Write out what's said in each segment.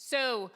So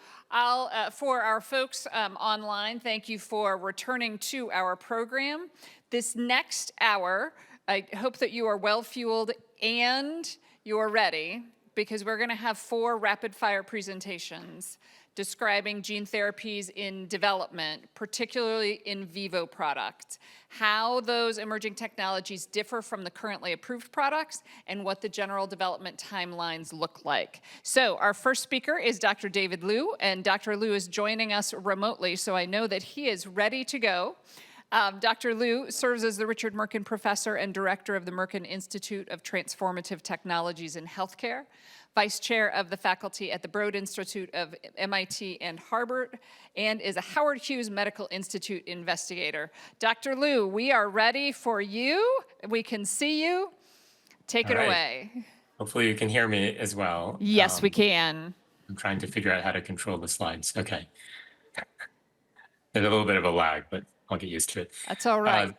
for our folks online, thank you for returning to our program. This next hour, I hope that you are well fueled and you are ready because we're going to have 4 rapid fire presentations describing gene therapies in development, particularly in vivo products, how those emerging technologies differ from the currently approved products, and what the general development timelines look like. So our first speaker is Dr. David Liu, and Dr. Liu is joining us remotely, so I know that he is ready to go. Dr. Liu serves as the Richard Merkin Professor and Director of the Merkin Institute of Transformative Technologies in Healthcare, Vice Chair of the faculty at the Broad Institute of MIT and Harvard, and is a Howard Hughes Medical Institute investigator. Dr. Liu, we are ready for you. We can see you. Take it away. Hopefully you can hear me as well. Yes, we can. I'm trying to figure out how to control the slides. Okay. There's a little bit of a lag, but I'll get used to it. That's all right.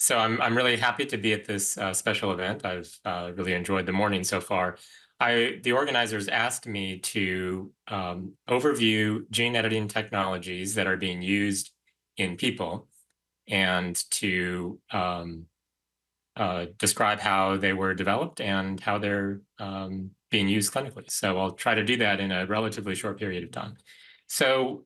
So I'm really happy to be at this special event. I've really enjoyed the morning so far. The organizers asked me to overview gene editing technologies that are being used in people and to describe how they were developed and how they're being used clinically. So I'll try to do that in a relatively short period of time. So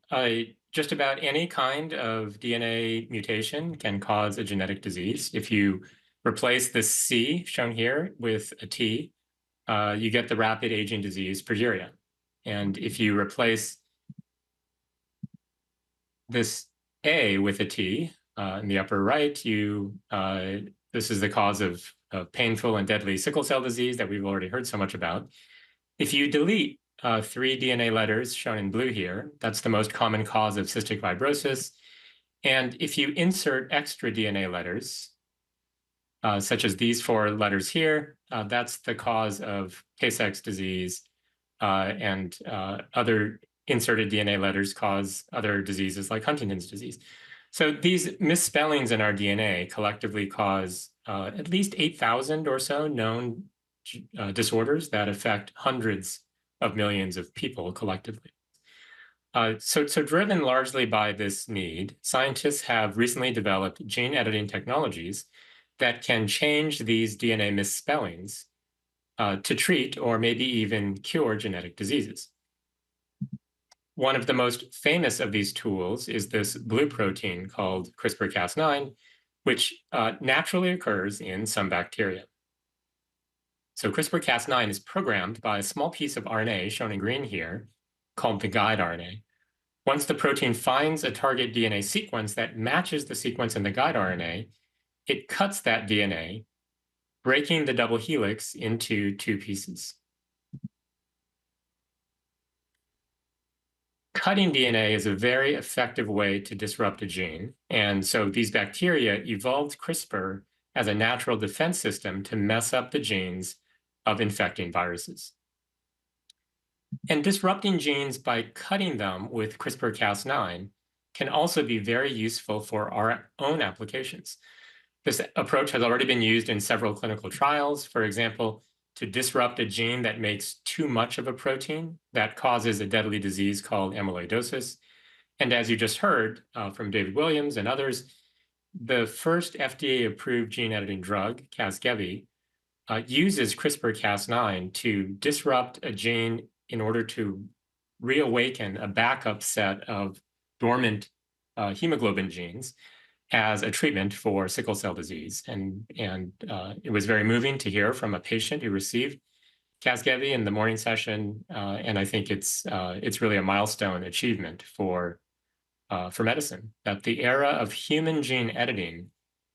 just about any kind of DNA mutation can cause a genetic disease. If you replace the C shown here with a T, you get the rapid aging disease progeria. And if you replace this A with a T in the upper right, this is the cause of painful and deadly sickle cell disease that we've already heard so much about. If you delete 3 DNA letters shown in blue here, that's the most common cause of cystic fibrosis. And if you insert extra DNA letters, such as these 4 letters here, that's the cause of Tay-Sachs disease, and other inserted DNA letters cause other diseases like Huntington's disease. So these misspellings in our DNA collectively cause at least 8,000 or so known disorders that affect hundreds of millions of people collectively. So driven largely by this need, scientists have recently developed gene editing technologies that can change these DNA misspellings to treat or maybe even cure genetic diseases. One of the most famous of these tools is this blue protein called CRISPR-Cas9, which naturally occurs in some bacteria. So CRISPR-Cas9 is programmed by a small piece of RNA, shown in green here, called the guide RNA. Once the protein finds a target DNA sequence that matches the sequence in the guide RNA, it cuts that DNA, breaking the double helix into 2 pieces. Cutting DNA is a very effective way to disrupt a gene. And so these bacteria evolved CRISPR as a natural defense system to mess up the genes of infecting viruses. And disrupting genes by cutting them with CRISPR-Cas9 can also be very useful for our own applications. This approach has already been used in several clinical trials, for example, to disrupt a gene that makes too much of a protein that causes a deadly disease called amyloidosis. And as you just heard from David Williams and others, the first FDA-approved gene editing drug, Casgevy, uses CRISPR-Cas9 to disrupt a gene in order to reawaken a backup set of dormant hemoglobin genes as a treatment for sickle cell disease. And it was very moving to hear from a patient who received Casgevy in the morning session. And I think it's really a milestone achievement for medicine, that the era of human gene editing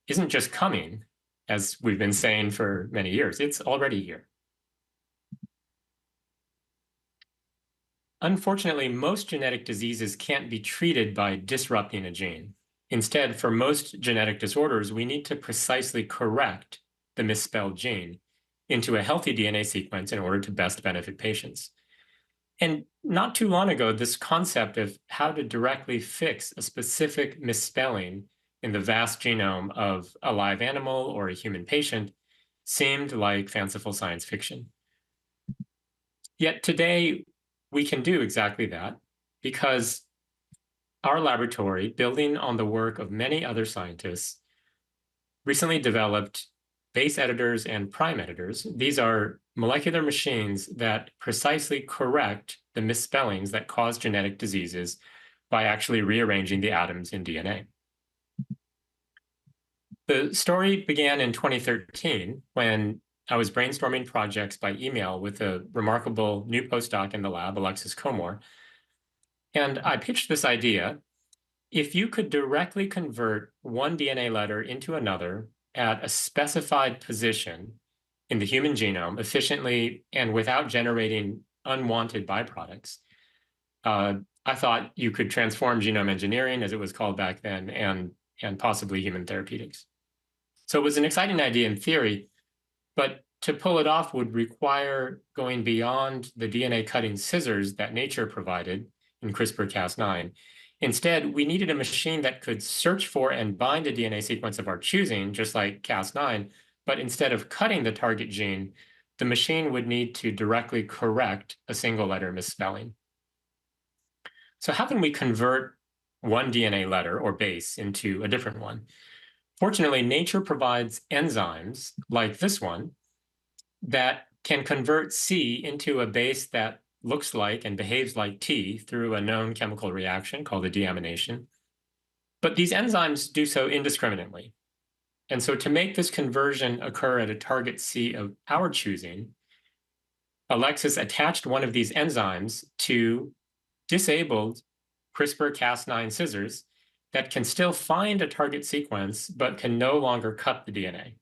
isn't just coming, as we've been saying for many years, it's already here. Unfortunately, most genetic diseases can't be treated by disrupting a gene. Instead, for most genetic disorders, we need to precisely correct the misspelled gene into a healthy DNA sequence in order to best benefit patients. And not too long ago, this concept of how to directly fix a specific misspelling in the vast genome of a live animal or a human patient seemed like fanciful science fiction. Yet today, we can do exactly that because our laboratory, building on the work of many other scientists, recently developed base editors and prime editors. These are molecular machines that precisely correct the misspellings that cause genetic diseases by actually rearranging the atoms in DNA. The story began in 2013 when I was brainstorming projects by email with a remarkable new postdoc in the lab, Alexis Comore. And I pitched this idea. If you could directly convert one DNA letter into another at a specified position in the human genome efficiently and without generating unwanted byproducts, I thought you could transform genome engineering, as it was called back then, and possibly human therapeutics. So it was an exciting idea in theory, but to pull it off would require going beyond the DNA cutting scissors that nature provided in CRISPR-Cas9. Instead, we needed a machine that could search for and bind a DNA sequence of our choosing, just like Cas9, but instead of cutting the target gene, the machine would need to directly correct a single letter misspelling. So how can we convert one DNA letter or base into a different one? Fortunately, nature provides enzymes like this one that can convert C into a base that looks like and behaves like T through a known chemical reaction called a deamination. But these enzymes do so indiscriminately. And so to make this conversion occur at a target C of our choosing, Alexis attached one of these enzymes to disabled CRISPR-Cas9 scissors that can still find a target sequence, but can no longer cut the DNA.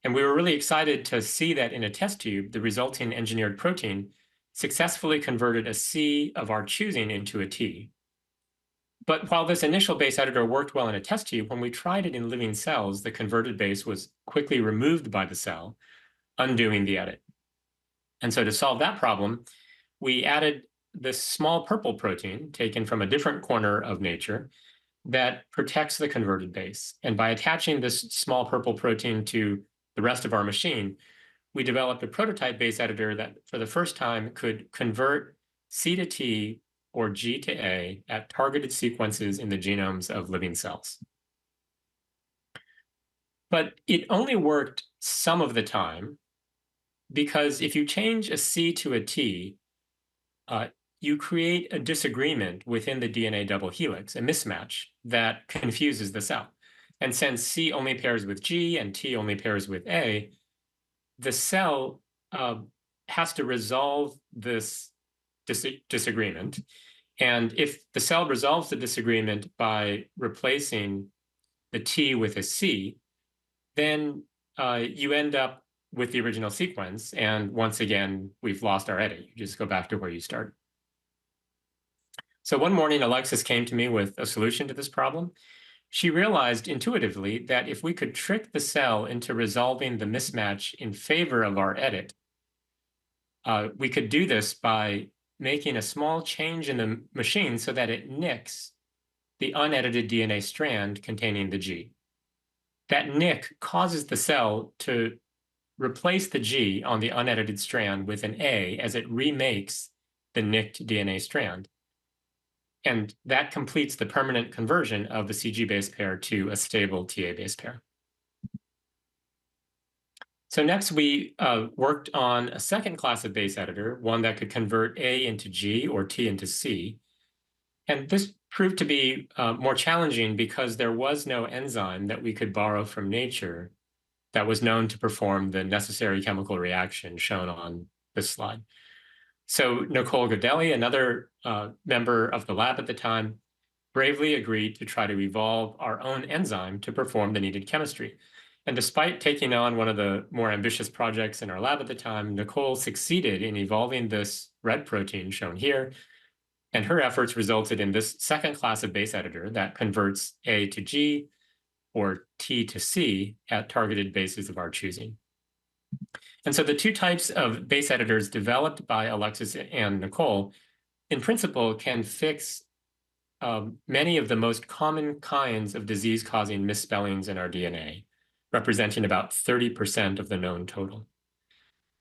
And we were really excited to see that in a test tube, the resulting engineered protein successfully converted a C of our choosing into a T. But while this initial base editor worked well in a test tube, when we tried it in living cells, the converted base was quickly removed by the cell, undoing the edit. And so to solve that problem, we added this small purple protein taken from a different corner of nature that protects the converted base. And by attaching this small purple protein to the rest of our machine, we developed a prototype base editor that for the first time could convert C to T or G to A at targeted sequences in the genomes of living cells. But it only worked some of the time because if you change a C to a T, you create a disagreement within the DNA double helix, a mismatch that confuses the cell. And since C only pairs with G and T only pairs with A, the cell has to resolve this disagreement. And if the cell resolves the disagreement by replacing the T with a C, then you end up with the original sequence. And once again, we've lost our edit. You just go back to where you started. So one morning, Alexis came to me with a solution to this problem. She realized intuitively that if we could trick the cell into resolving the mismatch in favor of our edit, we could do this by making a small change in the machine so that it nicks the unedited DNA strand containing the G. That nick causes the cell to replace the G on the unedited strand with an A as it remakes the nicked DNA strand. And that completes the permanent conversion of the CG base pair to a stable TA base pair. So next we worked on a second class of base editor, one that could convert A into G or T into C. And this proved to be more challenging because there was no enzyme that we could borrow from nature that was known to perform the necessary chemical reaction shown on this slide. So Nicole Godelli, another member of the lab at the time, bravely agreed to try to evolve our own enzyme to perform the needed chemistry. And despite taking on one of the more ambitious projects in our lab at the time, Nicole succeeded in evolving this red protein shown here. And her efforts resulted in this second class of base editor that converts A to G or T to C at targeted bases of our choosing. And so the two types of base editors developed by Alexis and Nicole, in principle, can fix many of the most common kinds of disease-causing misspellings in our DNA, representing about 30% of the known total.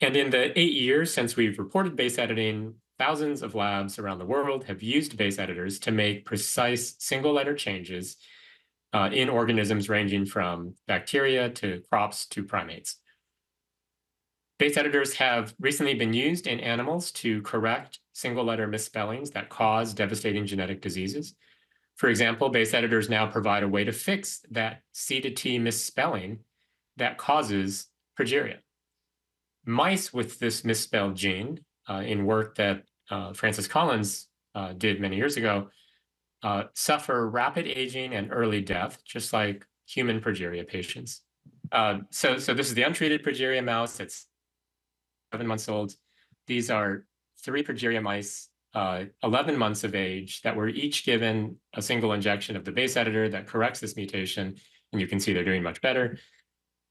And in the 8 years since we've reported base editing, thousands of labs around the world have used base editors to make precise single letter changes in organisms ranging from bacteria to crops to primates. Base editors have recently been used in animals to correct single letter misspellings that cause devastating genetic diseases. For example, base editors now provide a way to fix that C to T misspelling that causes progeria. Mice with this misspelled gene, in work that Francis Collins did many years ago, suffer rapid aging and early death, just like human progeria patients. So this is the untreated progeria mouse. It's 7 months old. These are 3 progeria mice, 11 months of age, that were each given a single injection of the base editor that corrects this mutation. And you can see they're doing much better.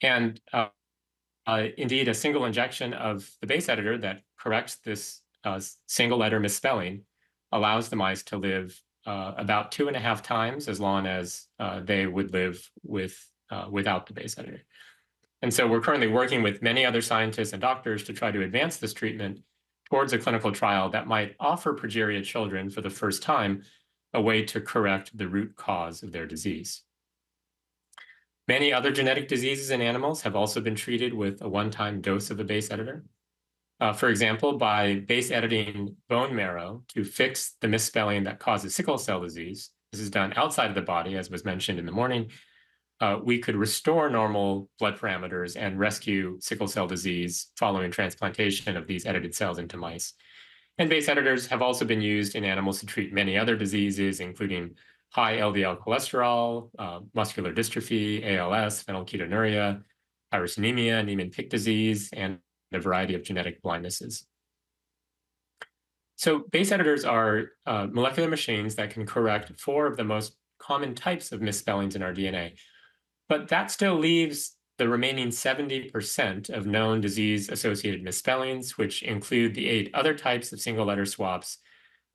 And indeed, a single injection of the base editor that corrects this single letter misspelling allows the mice to live about 2.5 times as long as they would live without the base editor. And so we're currently working with many other scientists and doctors to try to advance this treatment towards a clinical trial that might offer progeria children for the first time a way to correct the root cause of their disease. Many other genetic diseases in animals have also been treated with a one-time dose of a base editor. For example, by base editing bone marrow to fix the misspelling that causes sickle cell disease. This is done outside of the body, as was mentioned in the morning. We could restore normal blood parameters and rescue sickle cell disease following transplantation of these edited cells into mice. And base editors have also been used in animals to treat many other diseases, including high LDL cholesterol, muscular dystrophy, ALS, phenylketonuria, tyrosinemia, Niemann-Pick disease, and a variety of genetic blindnesses. So base editors are molecular machines that can correct 4 of the most common types of misspellings in our DNA. But that still leaves the remaining 70% of known disease-associated misspellings, which include the 8 other types of single letter swaps,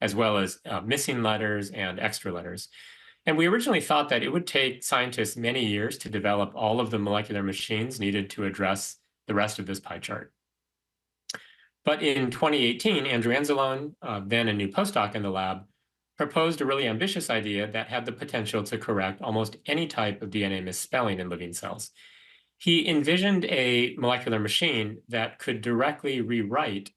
as well as missing letters and extra letters. And we originally thought that it would take scientists many years to develop all of the molecular machines needed to address the rest of this pie chart. But in 2018, Andrew Anzalone, then a new postdoc in the lab, proposed a really ambitious idea that had the potential to correct almost any type of DNA misspelling in living cells. He envisioned a molecular machine that could directly rewrite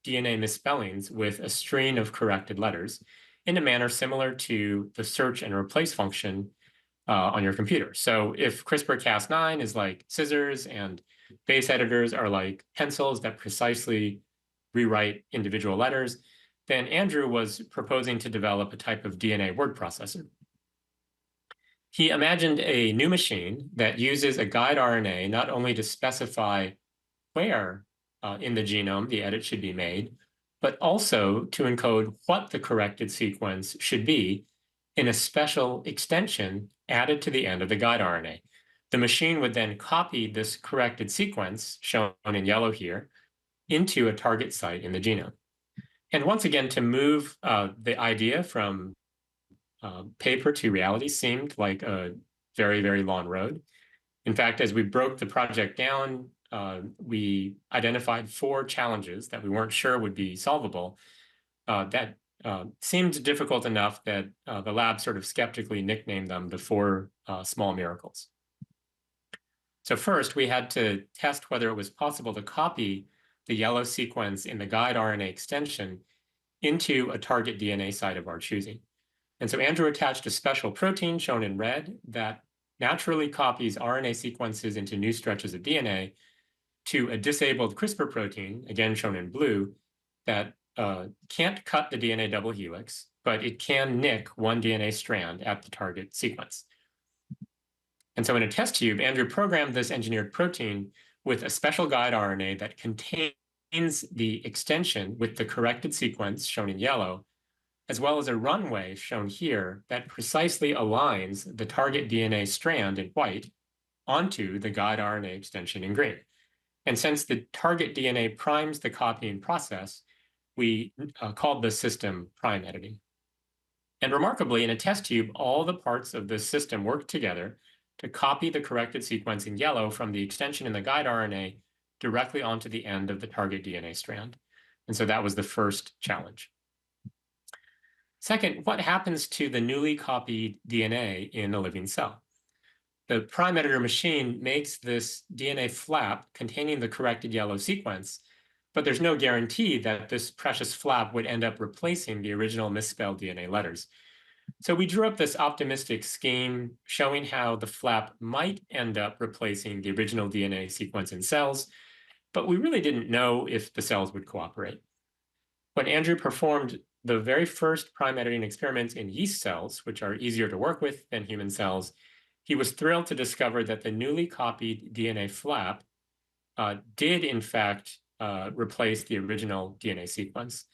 DNA misspellings with a string of corrected letters in a manner similar to the search and replace function on your computer. So if CRISPR-Cas9 is like scissors and base editors are like pencils that precisely rewrite individual letters, then Andrew was proposing to develop a type of DNA word processor. He imagined a new machine that uses a guide RNA not only to specify where in the genome the edit should be made, but also to encode what the corrected sequence should be in a special extension added to the end of the guide RNA. The machine would then copy this corrected sequence, shown in yellow here, into a target site in the genome. And once again, to move the idea from paper to reality seemed like a very, very long road. In fact, as we broke the project down, we identified 4 challenges that we weren't sure would be solvable that seemed difficult enough that the lab sort of skeptically nicknamed them the 4 small miracles. So first, we had to test whether it was possible to copy the yellow sequence in the guide RNA extension into a target DNA site of our choosing. And so Andrew attached a special protein shown in red that naturally copies RNA sequences into new stretches of DNA to a disabled CRISPR protein, again shown in blue, that can't cut the DNA double helix, but it can nick one DNA strand at the target sequence. And so in a test tube, Andrew programmed this engineered protein with a special guide RNA that contains the extension with the corrected sequence shown in yellow, as well as a runway shown here that precisely aligns the target DNA strand in white onto the guide RNA extension in green. And since the target DNA primes the copying process, we called this system prime editing. And remarkably, in a test tube, all the parts of this system work together to copy the corrected sequence in yellow from the extension in the guide RNA directly onto the end of the target DNA strand. And so that was the first challenge. Second, what happens to the newly copied DNA in a living cell? The prime editor machine makes this DNA flap containing the corrected yellow sequence, but there's no guarantee that this precious flap would end up replacing the original misspelled DNA letters. So we drew up this optimistic scheme showing how the flap might end up replacing the original DNA sequence in cells, but we really didn't know if the cells would cooperate. When Andrew performed the very first prime editing experiments in yeast cells, which are easier to work with than human cells, he was thrilled to discover that the newly copied DNA flap did, in fact, replace the original DNA sequence.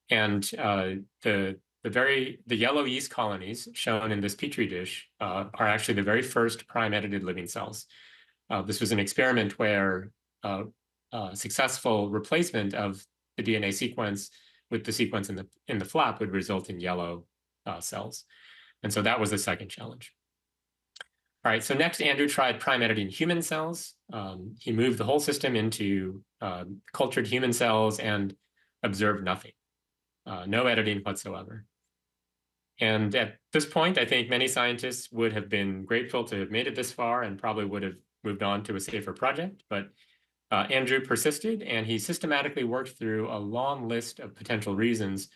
And the yellow yeast colonies shown in this petri dish are actually the very first prime edited living cells. This was an experiment where successful replacement of the DNA sequence with the sequence in the flap would result in yellow cells. And so that was the second challenge. All right, so next Andrew tried prime editing human cells. He moved the whole system into cultured human cells and observed nothing, no editing whatsoever. And at this point, I think many scientists would have been grateful to have made it this far and probably would have moved on to a safer project. But Andrew persisted, and he systematically worked through a long list of potential reasons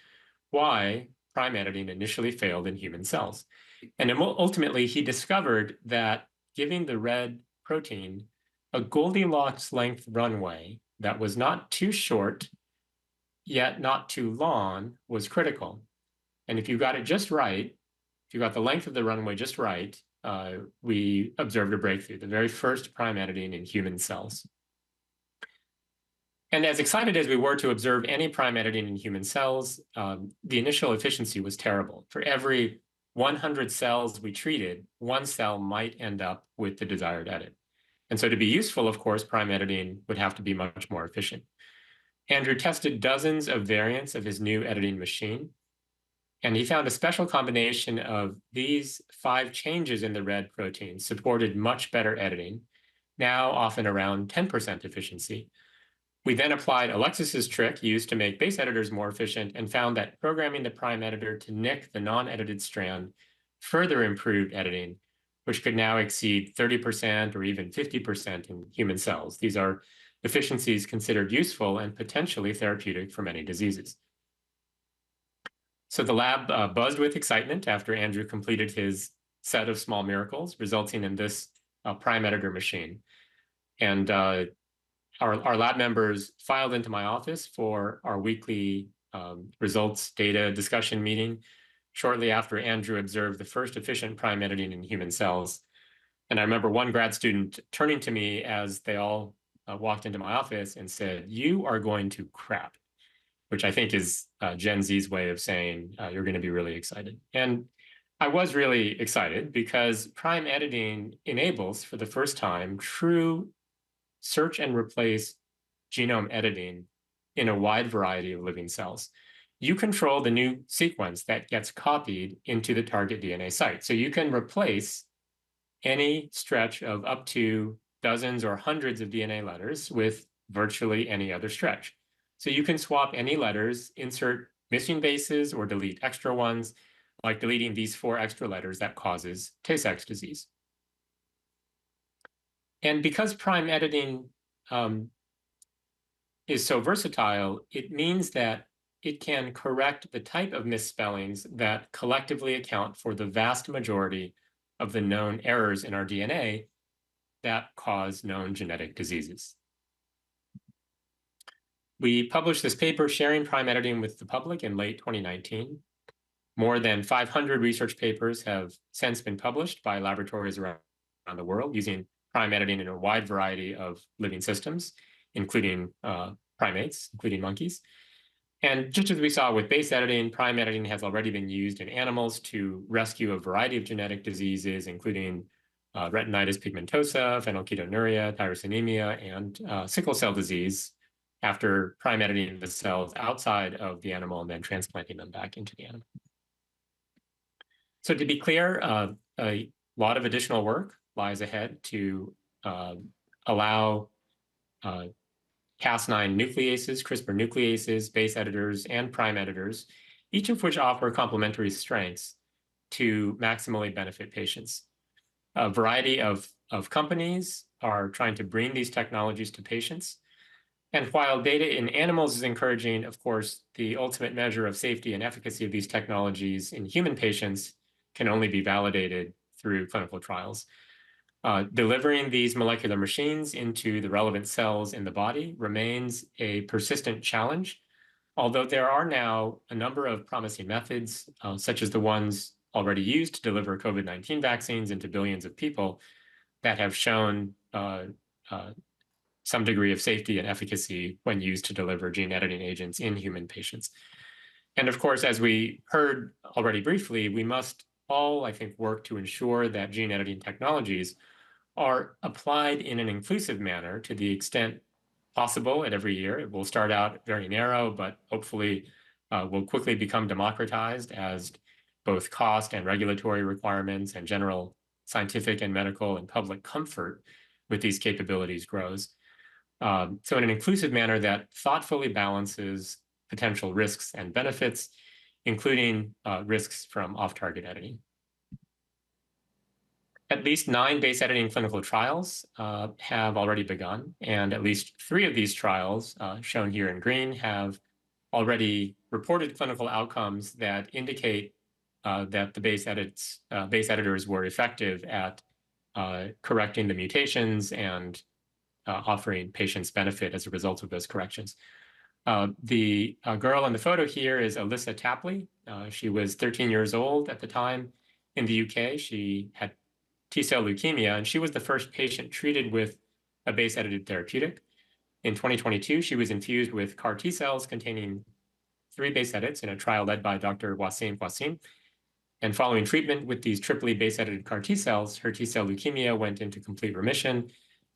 why prime editing initially failed in human cells. And ultimately, he discovered that giving the red protein a Goldilocks length runway that was not too short, yet not too long, was critical. And if you got it just right, if you got the length of the runway just right, we observed a breakthrough, the very first prime editing in human cells. And as excited as we were to observe any prime editing in human cells, the initial efficiency was terrible. For every 100 cells we treated, one cell might end up with the desired edit. And so to be useful, of course, prime editing would have to be much more efficient. Andrew tested dozens of variants of his new editing machine, and he found a special combination of these 5 changes in the red protein supported much better editing, now often around 10% efficiency. We then applied Alexis's trick used to make base editors more efficient and found that programming the prime editor to nick the non-edited strand further improved editing, which could now exceed 30% or even 50% in human cells. These are efficiencies considered useful and potentially therapeutic for many diseases. So the lab buzzed with excitement after Andrew completed his set of small miracles, resulting in this prime editor machine. And our lab members filed into my office for our weekly results data discussion meeting shortly after Andrew observed the first efficient prime editing in human cells. And I remember one grad student turning to me as they all walked into my office and said, "You are going to crap," which I think is Gen Z's way of saying you're going to be really excited. And I was really excited because prime editing enables, for the first time, true search and replace genome editing in a wide variety of living cells. You control the new sequence that gets copied into the target DNA site. So you can replace any stretch of up to dozens or hundreds of DNA letters with virtually any other stretch. So you can swap any letters, insert missing bases, or delete extra ones, like deleting these 4 extra letters that causes Tay-Sachs disease. And because prime editing is so versatile, it means that it can correct the type of misspellings that collectively account for the vast majority of the known errors in our DNA that cause known genetic diseases. We published this paper sharing prime editing with the public in late 2019. More than 500 research papers have since been published by laboratories around the world using prime editing in a wide variety of living systems, including primates, including monkeys. And just as we saw with base editing, prime editing has already been used in animals to rescue a variety of genetic diseases, including retinitis pigmentosa, phenylketonuria, tyrosinemia, and sickle cell disease, after prime editing the cells outside of the animal and then transplanting them back into the animal. So to be clear, a lot of additional work lies ahead to allow Cas9 nucleases, CRISPR nucleases, base editors, and prime editors, each of which offer complementary strengths to maximally benefit patients. A variety of companies are trying to bring these technologies to patients. And while data in animals is encouraging, of course, the ultimate measure of safety and efficacy of these technologies in human patients can only be validated through clinical trials. Delivering these molecular machines into the relevant cells in the body remains a persistent challenge, although there are now a number of promising methods, such as the ones already used to deliver COVID-19 vaccines into billions of people, that have shown some degree of safety and efficacy when used to deliver gene editing agents in human patients. And of course, as we heard already briefly, we must all, I think, work to ensure that gene editing technologies are applied in an inclusive manner to the extent possible at every year. It will start out very narrow, but hopefully will quickly become democratized as both cost and regulatory requirements and general scientific and medical and public comfort with these capabilities grows. So in an inclusive manner that thoughtfully balances potential risks and benefits, including risks from off-target editing. At least 9 base editing clinical trials have already begun, and at least 3 of these trials, shown here in green, have already reported clinical outcomes that indicate that the base editors were effective at correcting the mutations and offering patients benefit as a result of those corrections. The girl in the photo here is Alyssa Tapley. She was 13 years old at the time in the UK. She had T-cell leukemia, and she was the first patient treated with a base-edited therapeutic. In 2022, she was infused with CAR T-cells containing 3 base edits in a trial led by Dr. Wasim. And following treatment with these triply base-edited CAR T-cells, her T-cell leukemia went into complete remission.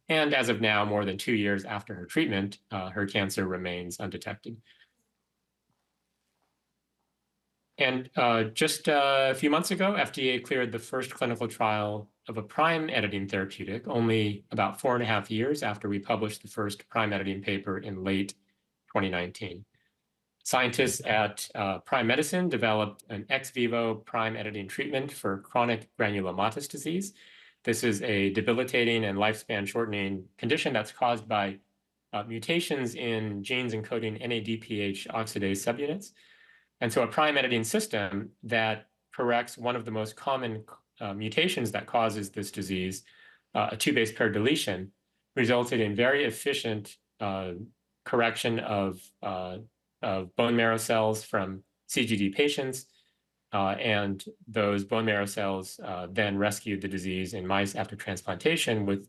And as of now, more than 2 years after her treatment, her cancer remains undetected. And just a few months ago, FDA cleared the first clinical trial of a prime editing therapeutic, only about 4.5 years after we published the first prime editing paper in late 2019. Scientists at Prime Medicine developed an ex vivo prime editing treatment for chronic granulomatous disease. This is a debilitating and lifespan shortening condition that's caused by mutations in genes encoding NADPH oxidase subunits. And so a prime editing system that corrects one of the most common mutations that causes this disease, a 2-base pair deletion, resulted in very efficient correction of bone marrow cells from CGD patients. And those bone marrow cells then rescued the disease in mice after transplantation with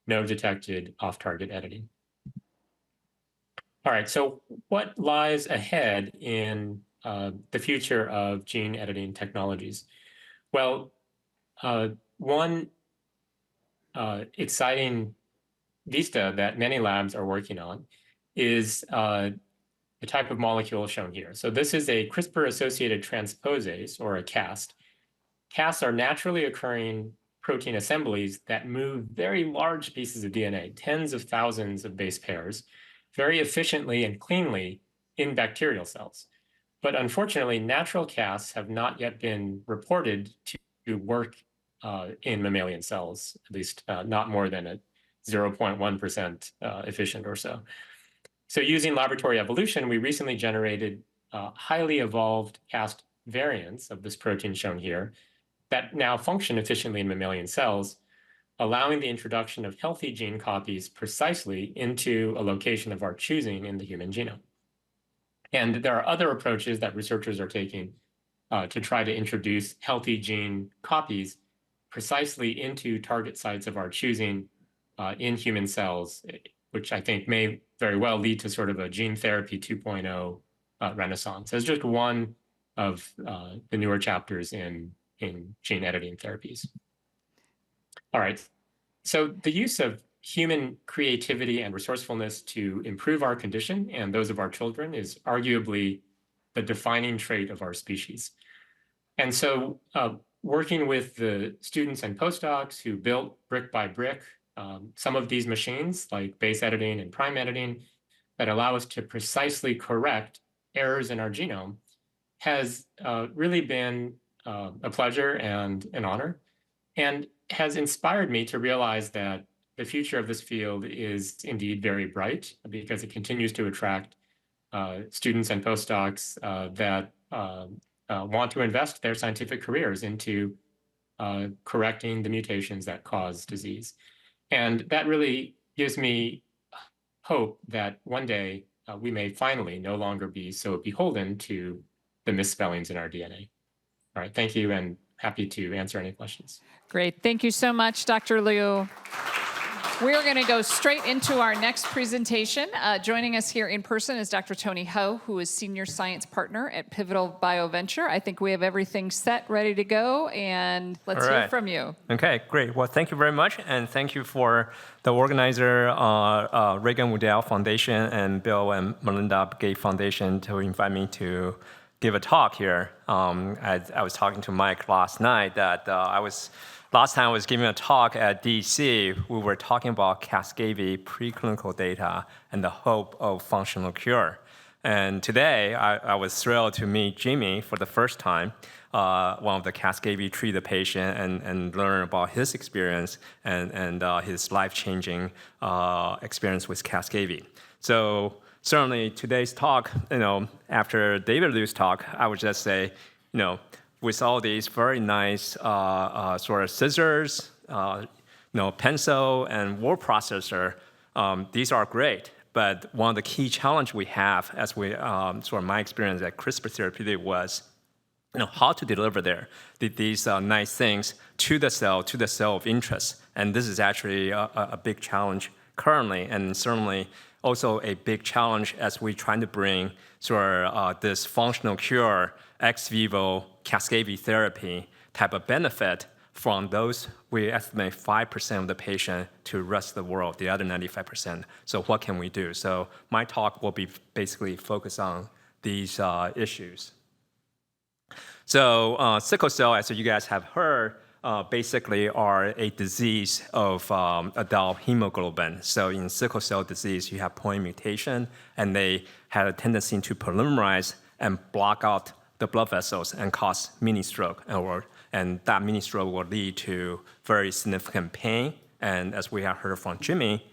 no detected off-target editing. All right, so what lies ahead in the future of gene editing technologies? Well, one exciting vista that many labs are working on is the type of molecule shown here. So this is a CRISPR-associated transposase, or a Cas. Cas are naturally occurring protein assemblies that move very large pieces of DNA, tens of thousands of base pairs, very efficiently and cleanly in bacterial cells. But unfortunately, natural Cas have not yet been reported to work in mammalian cells, at least not more than a 0.1% efficient or so. So using laboratory evolution, we recently generated highly evolved Cas variants of this protein shown here that now function efficiently in mammalian cells, allowing the introduction of healthy gene copies precisely into a location of our choosing in the human genome. And there are other approaches that researchers are taking to try to introduce healthy gene copies precisely into target sites of our choosing in human cells, which I think may very well lead to sort of a gene therapy 2.0 renaissance as just one of the newer chapters in gene editing therapies. All right, so the use of human creativity and resourcefulness to improve our condition and those of our children is arguably the defining trait of our species. And so working with the students and postdocs who built brick by brick some of these machines, like base editing and prime editing, that allow us to precisely correct errors in our genome has really been a pleasure and an honor, and has inspired me to realize that the future of this field is indeed very bright because it continues to attract students and postdocs that want to invest their scientific careers into correcting the mutations that cause disease. And that really gives me hope that one day we may finally no longer be so beholden to the misspellings in our DNA. All right, thank you, and happy to answer any questions. Great. Thank you so much, Dr. Liu. We're going to go straight into our next presentation. Joining us here in person is Dr. Tony Ho, who is Senior Science Partner at Pivotal BioVenture. I think we have everything set, ready to go, and let's hear from you. Okay, great. Well, thank you very much, and thank you for the organizer, Reagan-Udall Foundation and Bill and Melinda Gates Foundation to invite me to give a talk here. I was talking to Mike last night that last time I was giving a talk at DC, we were talking about Casgevy preclinical data and the hope of functional cure. And today, I was thrilled to meet Jimmy for the first time, one of the Casgevy treated patient, and learn about his experience and his life-changing experience with Casgevy. So certainly today's talk, after David Liu's talk, I would just say, with all these very nice sort of scissors, pencil and word processor, these are great. But one of the key challenges we have, as sort of my experience at CRISPR Therapeutics was, how to deliver these nice things to the cell of interest. And this is actually a big challenge currently, and certainly also a big challenge as we're trying to bring sort of this functional cure ex vivo Casgevy therapy type of benefit from those, we estimate 5% of the patient to the rest of the world, the other 95%. So what can we do? So my talk will be basically focused on these issues. So sickle cell, as you guys have heard, basically are a disease of adult hemoglobin. So in sickle cell disease, you have point mutation, and they have a tendency to polymerize and block out the blood vessels and cause mini stroke, and that mini stroke will lead to very significant pain, and as we have heard from Jimmy,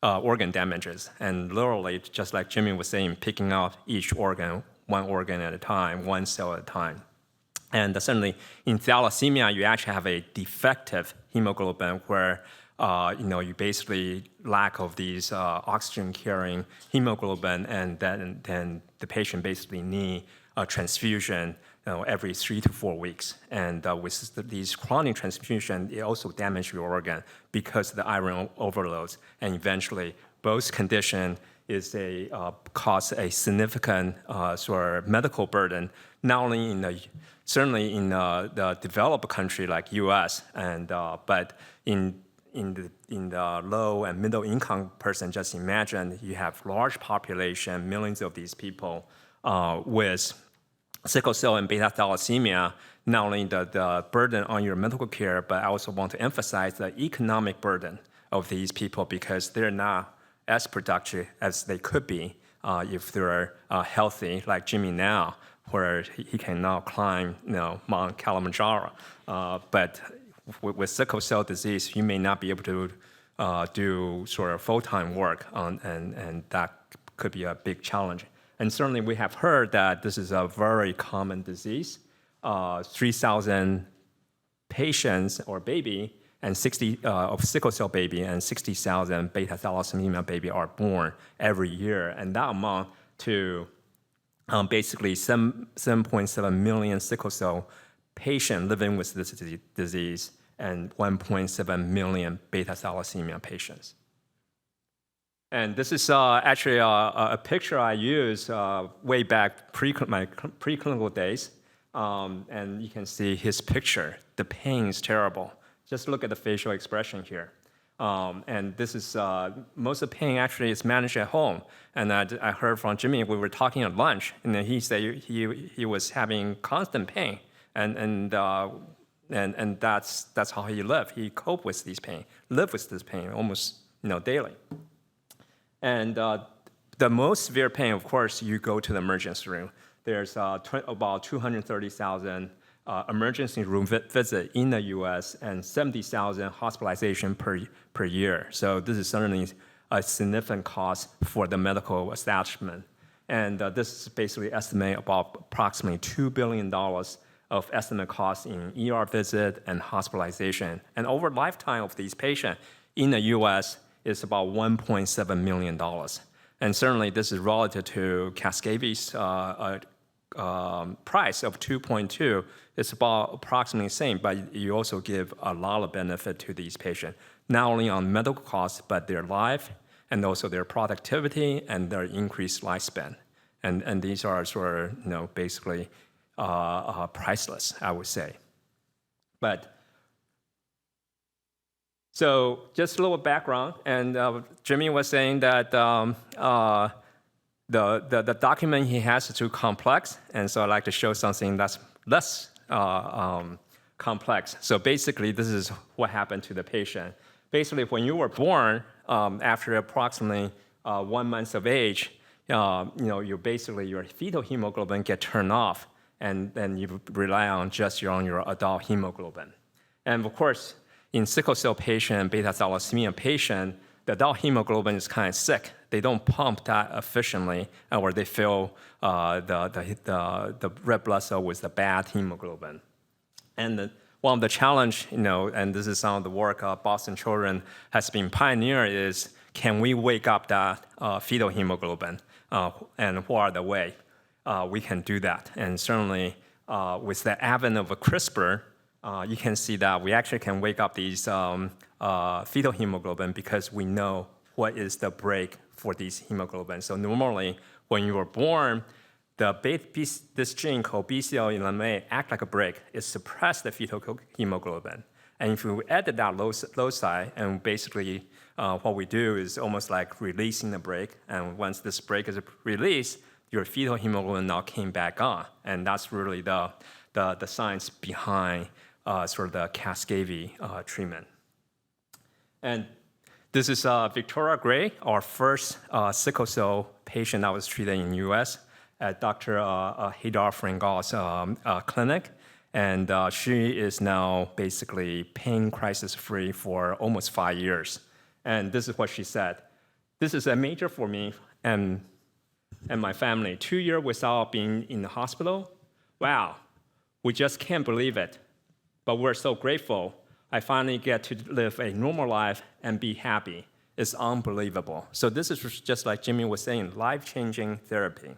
organ damages. And literally, just like Jimmy was saying, picking out each organ, one organ at a time, one cell at a time. And certainly in thalassemia, you actually have a defective hemoglobin where you basically lack of these oxygen-carrying hemoglobin, and then the patient basically need a transfusion every 3 to 4 weeks. And with these chronic transfusions, it also damages your organ because of the iron overloads. And eventually, both conditions cause a significant sort of medical burden, not only certainly in the developed country like U.S. But in the low and middle income person, just imagine you have large population, millions of these people with sickle cell and beta thalassemia. Not only the burden on your medical care, but I also want to emphasize the economic burden of these people because they're not as productive as they could be if they're healthy, like Jimmy now, where he can now climb Mount Kilimanjaro. But with sickle cell disease, you may not be able to do sort of full-time work, and that could be a big challenge. And certainly we have heard that this is a very common disease. 3,000 patients or baby and 60 of sickle cell baby and 60,000 beta thalassemia baby are born every year, and that amount to basically 7.7 million sickle cell patients living with this disease and 1.7 million beta thalassemia patients. And this is actually a picture I used way back my preclinical days. And you can see his picture. The pain is terrible. Just look at the facial expression here. And this is, most of the pain actually is managed at home. And I heard from Jimmy, we were talking at lunch, and then he said he was having constant pain. And that's how he lived. He coped with this pain, lived with this pain almost daily. And the most severe pain, of course, you go to the emergency room. There's about 230,000 emergency room visit in the U.S. and 70,000 hospitalization per year. So this is certainly a significant cost for the medical establishment. And this is basically estimate about approximately $2 billion of estimate costs in ER visit and hospitalization. And over lifetime of these patients in the U.S. is about $1.7 million. And certainly this is relative to Cascade's price of 2.2. It's about approximately the same, but you also give a lot of benefit to these patients, not only on medical costs, but their life and also their productivity and their increased lifespan. And these are sort of, basically priceless, I would say. But so just a little background, and Jimmy was saying that the document he has is too complex, and so I'd like to show something that's less complex. So basically, this is what happened to the patient. Basically, when you were born, after approximately 1 month of age, your fetal hemoglobin get turned off, and then you rely on just your adult hemoglobin. And of course, in sickle cell patient, beta thalassemia patient, the adult hemoglobin is kind of sick. They don't pump that efficiently, or they fill the red blood cell with the bad hemoglobin. And one of the challenge, and this is some of the work Boston Children has been pioneered, is can we wake up that fetal hemoglobin, and what are the way we can do that? And certainly with the advent of a CRISPR, you can see that we actually can wake up these fetal hemoglobin because we know what is the break for these hemoglobin. So normally, when you were born, this gene called BCL11A act like a brake. It suppresses the fetal hemoglobin. And if you edit that loci, and basically what we do is almost like releasing the brake. And once this brake is released, your fetal hemoglobin now came back on. And that's really the science behind sort of the Cascade treatment. And this is Victoria Gray, our first sickle cell patient that was treated in the U.S. at Dr. Haydar Frangal's clinic. And she is now basically pain crisis-free for almost 5 years. And this is what she said. This is a major for me and my family. 2 years without being in the hospital. Wow, we just can't believe it. But we're so grateful. I finally get to live a normal life and be happy. It's unbelievable. So this is just like Jimmy was saying, life-changing therapy.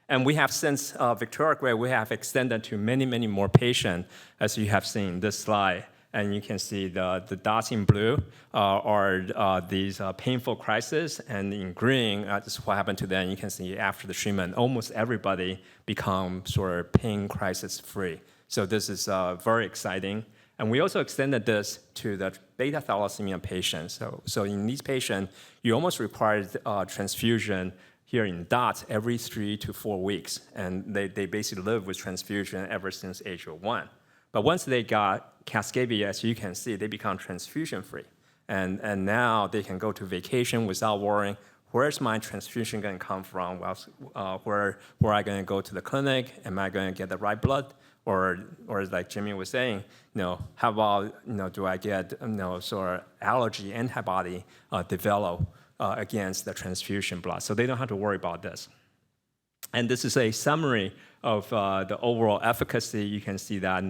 And we have since Victoria Gray, we have extended to many, many more patients, as you have seen this slide. And you can see the dots in blue are these painful crises, and in green, this is what happened to them. You can see after the treatment, almost everybody become sort of pain crisis free. So this is very exciting. And we also extended this to the beta thalassemia patients. So in these patients, you almost require transfusion here in dots every 3 to 4 weeks. And they basically live with transfusion ever since age of 1. But once they got Cascade, as you can see, they become transfusion-free. And now they can go to vacation without worrying, where's my transfusion going to come from? Where am I going to go to the clinic? Am I going to get the right blood? Or like Jimmy was saying, how about, do I get, sort of allergy antibody develop against the transfusion blood? So they don't have to worry about this. And this is a summary of the overall efficacy. You can see that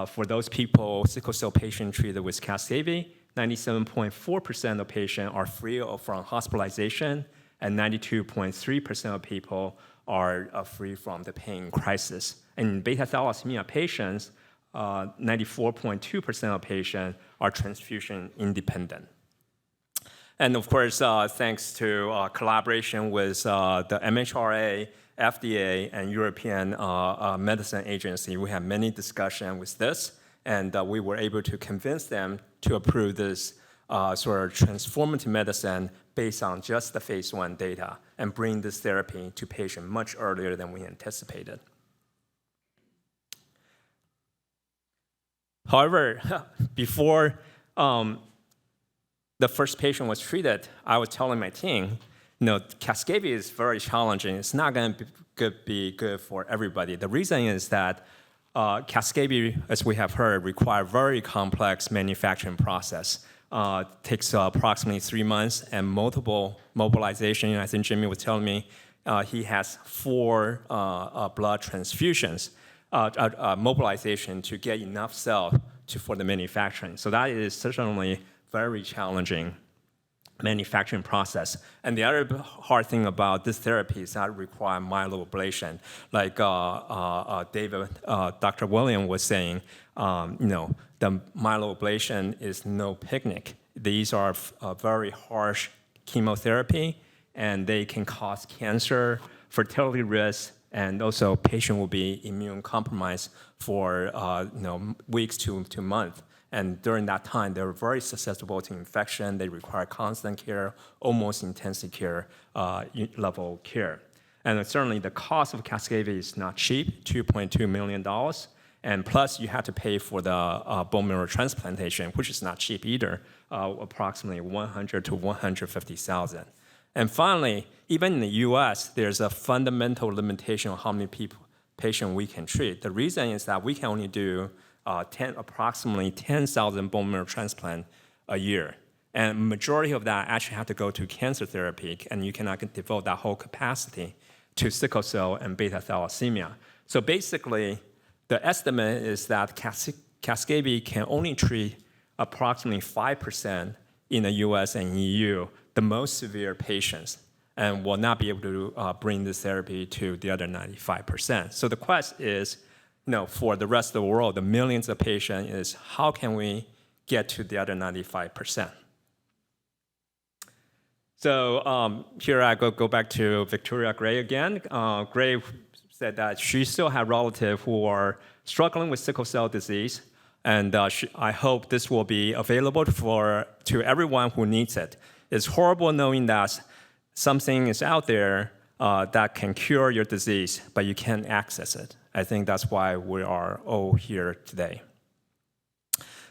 for those people, sickle cell patients treated with Cascade, 97.4% of patients are free from hospitalization, and 92.3% of people are free from the pain crisis. In beta thalassemia patients, 94.2% of patients are transfusion independent. And of course, thanks to collaboration with the MHRA, FDA, and European Medicine Agency, we have many discussions with this, and we were able to convince them to approve this sort of transformative medicine based on just the phase 1 data and bring this therapy to patients much earlier than we anticipated. However, before the first patient was treated, I was telling my team Cascabey is very challenging. It's not going to be good for everybody. The reason is that Cascabey, as we have heard, require very complex manufacturing process. Takes approximately 3 months and multiple mobilization. I think Jimmy was telling me he has 4 blood transfusions, mobilization to get enough cell for the manufacturing. So that is certainly very challenging manufacturing process. And the other hard thing about this therapy is that it requires myeloablation. Like Dr. William was saying, the myeloablation is no picnic. These are very harsh chemotherapy, and they can cause cancer, fertility risk, and also patient will be immune compromised for weeks to months. And during that time, they're very susceptible to infection. They require constant care, almost intensive care level care. And certainly the cost of Cascabey is not cheap, $2.2 million. And plus you have to pay for the bone marrow transplantation, which is not cheap either, approximately $100,000 to $150,000. And finally, even in the US, there's a fundamental limitation on how many patients we can treat. The reason is that we can only do approximately 10,000 bone marrow transplant a year. And majority of that actually have to go to cancer therapy, and you cannot devote that whole capacity to sickle cell and beta thalassemia. So basically, the estimate is that Cascabey can only treat approximately 5% in the US and EU, the most severe patients, and will not be able to bring this therapy to the other 95%. So the quest is, for the rest of the world, the millions of patients, is how can we get to the other 95%? So here I go back to Victoria Gray again. Gray said that she still had relatives who are struggling with sickle cell disease, and I hope this will be available to everyone who needs it. It's horrible knowing that something is out there that can cure your disease, but you can't access it. I think that's why we are all here today.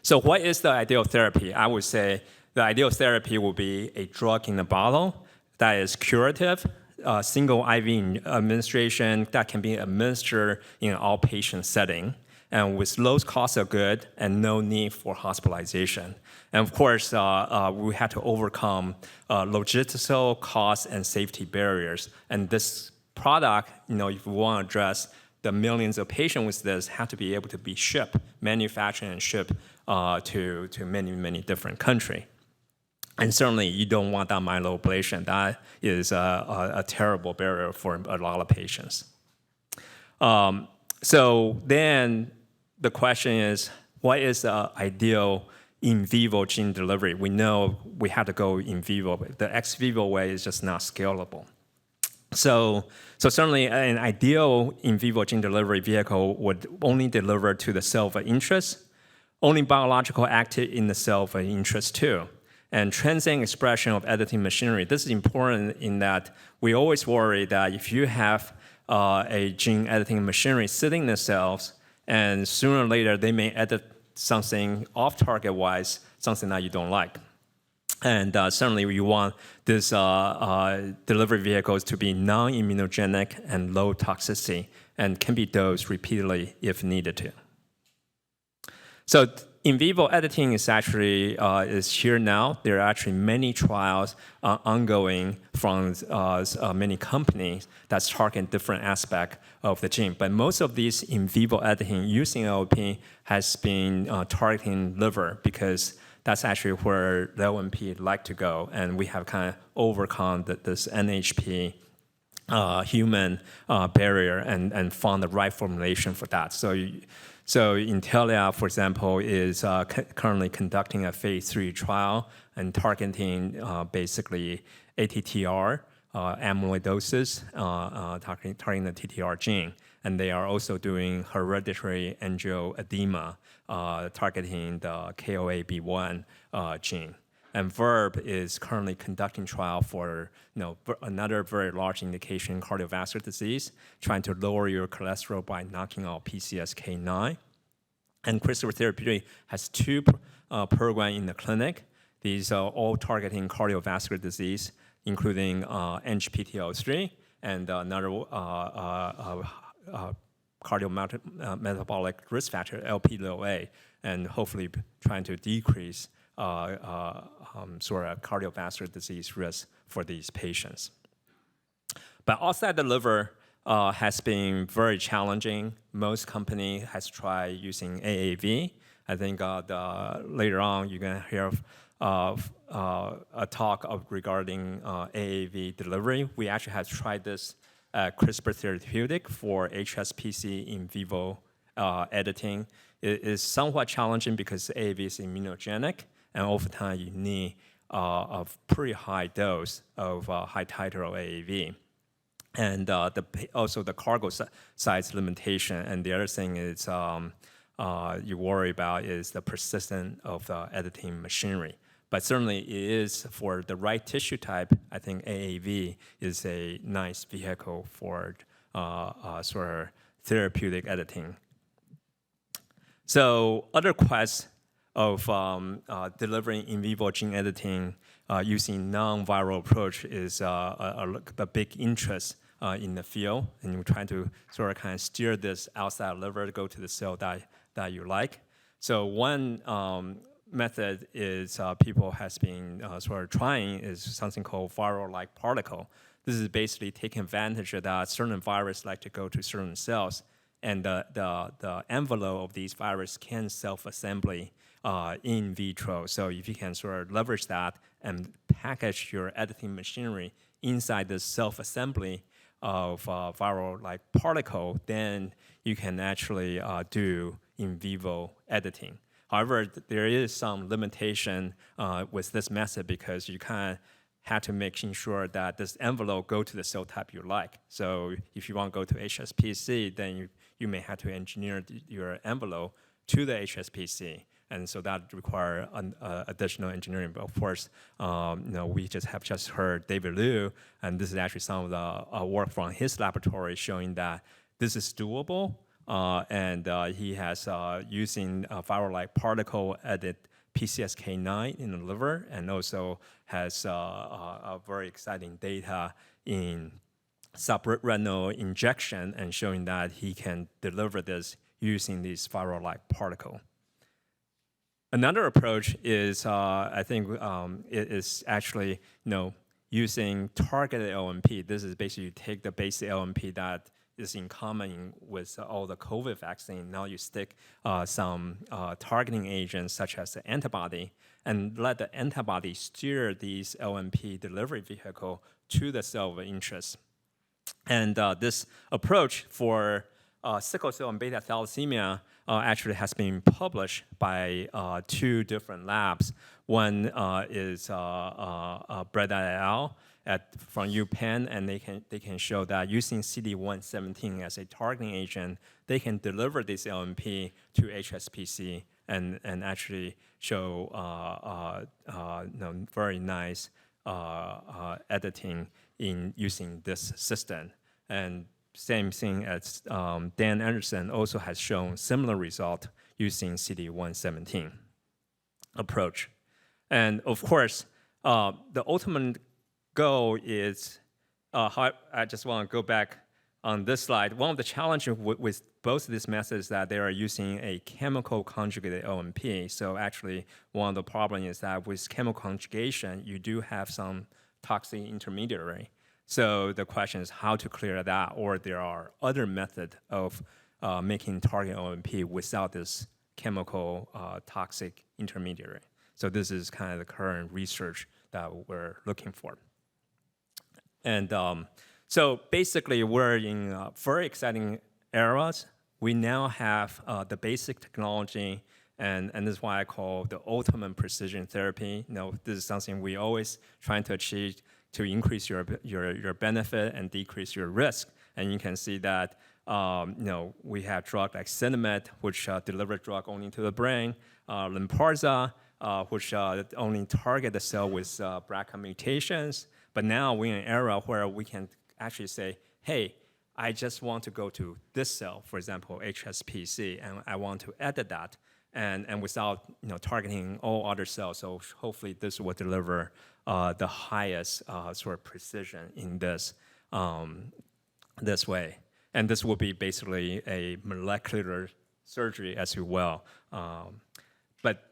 So what is the ideal therapy? I would say the ideal therapy will be a drug in a bottle that is curative, single IV administration that can be administered in an outpatient setting, and with low cost of goods and no need for hospitalization. And of course, we had to overcome logistical costs and safety barriers. And this product, if we want to address the millions of patients with this, have to be able to be shipped, manufactured and shipped to many, many different countries. And certainly, you don't want that myeloablation. That is a terrible barrier for a lot of patients. So then the question is, what is the ideal in vivo gene delivery? We know we have to go in vivo, but the ex vivo way is just not scalable. So certainly an ideal in vivo gene delivery vehicle would only deliver to the cell of interest, only biological active in the cell of interest too, and transient expression of editing machinery. This is important in that we always worry that if you have a gene editing machinery sitting in the cells, and sooner or later they may edit something off-target wise, something that you don't like. And certainly you want this delivery vehicles to be non-immunogenic and low toxicity, and can be dosed repeatedly if needed to. So in vivo editing is actually is here now. There are actually many trials ongoing from many companies that's targeting different aspects of the gene. But most of these in vivo editing using LNP has been targeting liver, because that's actually where the LNP like to go. And we have kind of overcome this NHP human barrier and found the right formulation for that. So Intellia, for example, is currently conducting a phase 3 trial and targeting basically ATTR amyloidosis, targeting the TTR gene. And they are also doing hereditary angioedema, targeting the KOAB1 gene. And Verb is currently conducting trial for another very large indication, cardiovascular disease, trying to lower your cholesterol by knocking out PCSK9. And CRISPR Therapeutics has 2 programs in the clinic. These are all targeting cardiovascular disease. including NHPTL3 and another cardiometabolic risk factor, Lp(a), and hopefully trying to decrease sort of cardiovascular disease risk for these patients. But outside the liver has been very challenging. Most company has tried using AAV. I think later on you're going to hear a talk regarding AAV delivery. We actually have tried this CRISPR therapeutic for HSPC in vivo editing. It is somewhat challenging because AAV is immunogenic, and oftentimes you need a pretty high dose of high titer of AAV. And also the cargo size limitation. And the other thing is you worry about is the persistence of the editing machinery. But certainly it is for the right tissue type. I think AAV is a nice vehicle for sort of therapeutic editing. So other quests of delivering in vivo gene editing using non-viral approach is a big interest in the field, and we're trying to sort of kind of steer this outside liver to go to the cell that you like. So one method is people has been sort of trying is something called viral-like particle. This is basically taking advantage of that certain virus like to go to certain cells, and the envelope of these viruses can self-assembly in vitro. So if you can sort of leverage that and package your editing machinery inside the self-assembly of viral-like particle, then you can actually do in vivo editing. However, there is some limitation with this method because you kind of have to make sure that this envelope go to the cell type you like. So if you want to go to HSPC, then you may have to engineer your envelope to the HSPC. And so that requires additional engineering. But of course, we have just heard David Liu, and this is actually some of the work from his laboratory showing that this is doable. And he has using viral-like particle edit PCSK9 in the liver, and also has a very exciting data in subretinal injection and showing that he can deliver this using this viral-like particle. Another approach is, I think, it is actually, using targeted LNP. This is basically you take the basic LNP that is in common with all the COVID vaccine. Now you stick some targeting agents such as the antibody and let the antibody steer these LNP delivery vehicle to the cell of interest. And this approach for sickle cell and beta thalassemia actually has been published by two different labs. One is Breda et al. From UPenn, and they can show that using CD117 as a targeting agent, they can deliver this LNP to HSPC and actually show very nice editing in using this system. And same thing as Dan Anderson also has shown similar result using CD117 approach. And of course, the ultimate goal is, I just want to go back on this slide. One of the challenges with both of these methods is that they are using a chemical conjugated LNP. So actually, one of the problems is that with chemical conjugation, you do have some toxic intermediary. So the question is how to clear that, or there are other methods of making target LNP without this chemical toxic intermediary. So this is kind of the current research that we're looking for. And so basically, we're in very exciting eras. We now have the basic technology, and this is why I call the ultimate precision therapy. This is something we always trying to achieve to increase your benefit and decrease your risk. And you can see that we have drug like Cinemet, which deliver drug only to the brain, Lynparza, which only target the cell with BRCA mutations. But now we're in an era where we can actually say, hey, I just want to go to this cell, for example, HSPC, and I want to edit that, and without targeting all other cells. So hopefully this will deliver the highest sort of precision in this way. And this will be basically a molecular surgery as well. But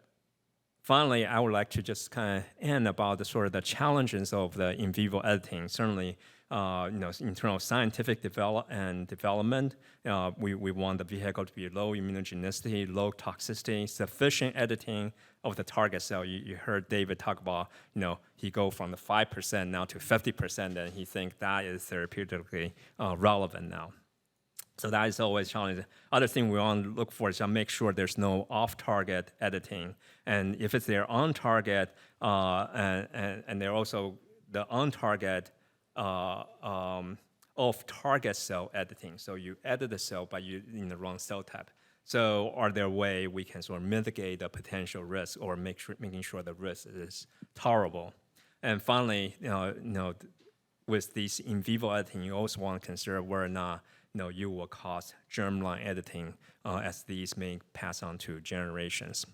finally, I would like to just kind of end about the sort of the challenges of the in vivo editing. Certainly, in terms of scientific development, we want the vehicle to be low immunogenicity, low toxicity, sufficient editing of the target cell. You heard David talk about, he go from the 5% now to 50%, and he think that is therapeutically relevant now. So that is always challenging. Other thing we want to look for is to make sure there's no off-target editing. And if it's there on-target, and they're also the on-target off-target cell editing. So you edit the cell, but you're in the wrong cell type. So are there ways we can sort of mitigate the potential risk or making sure the risk is tolerable? And finally, with these in vivo editing, you also want to consider whether or not you will cause germline editing as these may pass on to generations.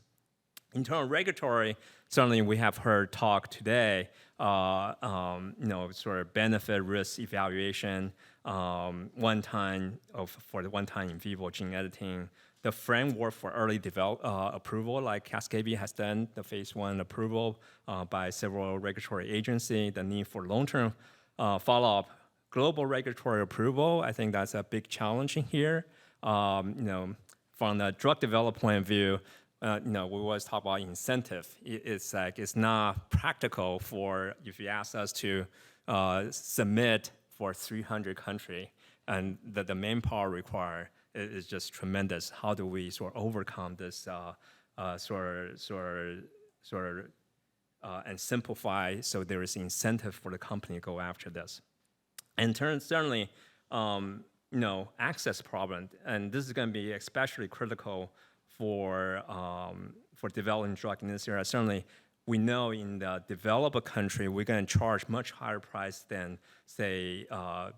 In terms of regulatory, certainly we have heard talk today, sort of benefit risk evaluation, for the one-time in vivo gene editing, the framework for early approval, like Cascabey has done, the phase 1 approval by several regulatory agencies, the need for long-term follow-up. Global regulatory approval, I think that's a big challenge in here. From the drug development point of view, we always talk about incentive. It's not practical if you ask us to submit for 300 countries, and the manpower required is just tremendous. How do we sort of overcome this and simplify so there is incentive for the company to go after this? And certainly, access problem, and this is going to be especially critical for developing drug in this area. Certainly, we know in the developed country, we're going to charge much higher price than, say,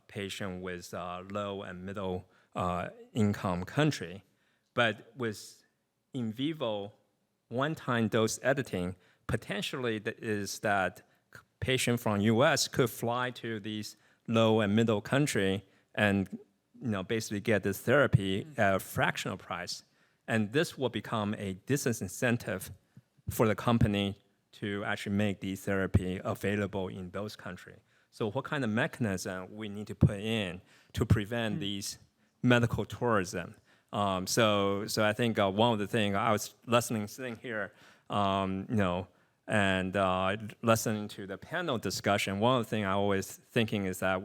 patient with low and middle income country. But with in vivo one-time dose editing, potentially that patient from U.S. could fly to these low and middle country and basically get this therapy at a fractional price. And this will become a disincentive for the company to actually make these therapy available in those countries. So what kind of mechanism we need to put in to prevent these medical tourism? So I think one of the things I was sitting here, and listening to the panel discussion, one of the things I always thinking is that,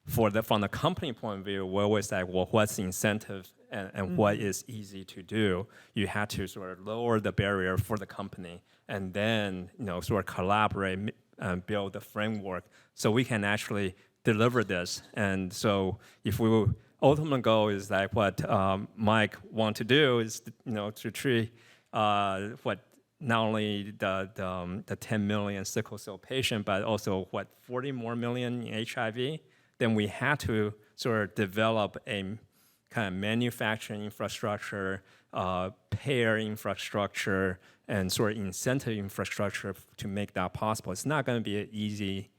from the company point of view, we always say, what's the incentive and what is easy to do? You have to sort of lower the barrier for the company and then, sort of collaborate and build the framework so we can actually deliver this. And so if we ultimate goal is like what Mike want to do is, to treat not only the 10 million sickle cell patient, but also 40 more million in HIV, then we had to sort of develop a kind of manufacturing infrastructure, payer infrastructure, and sort of incentive infrastructure to make that possible. It's not going to be an easy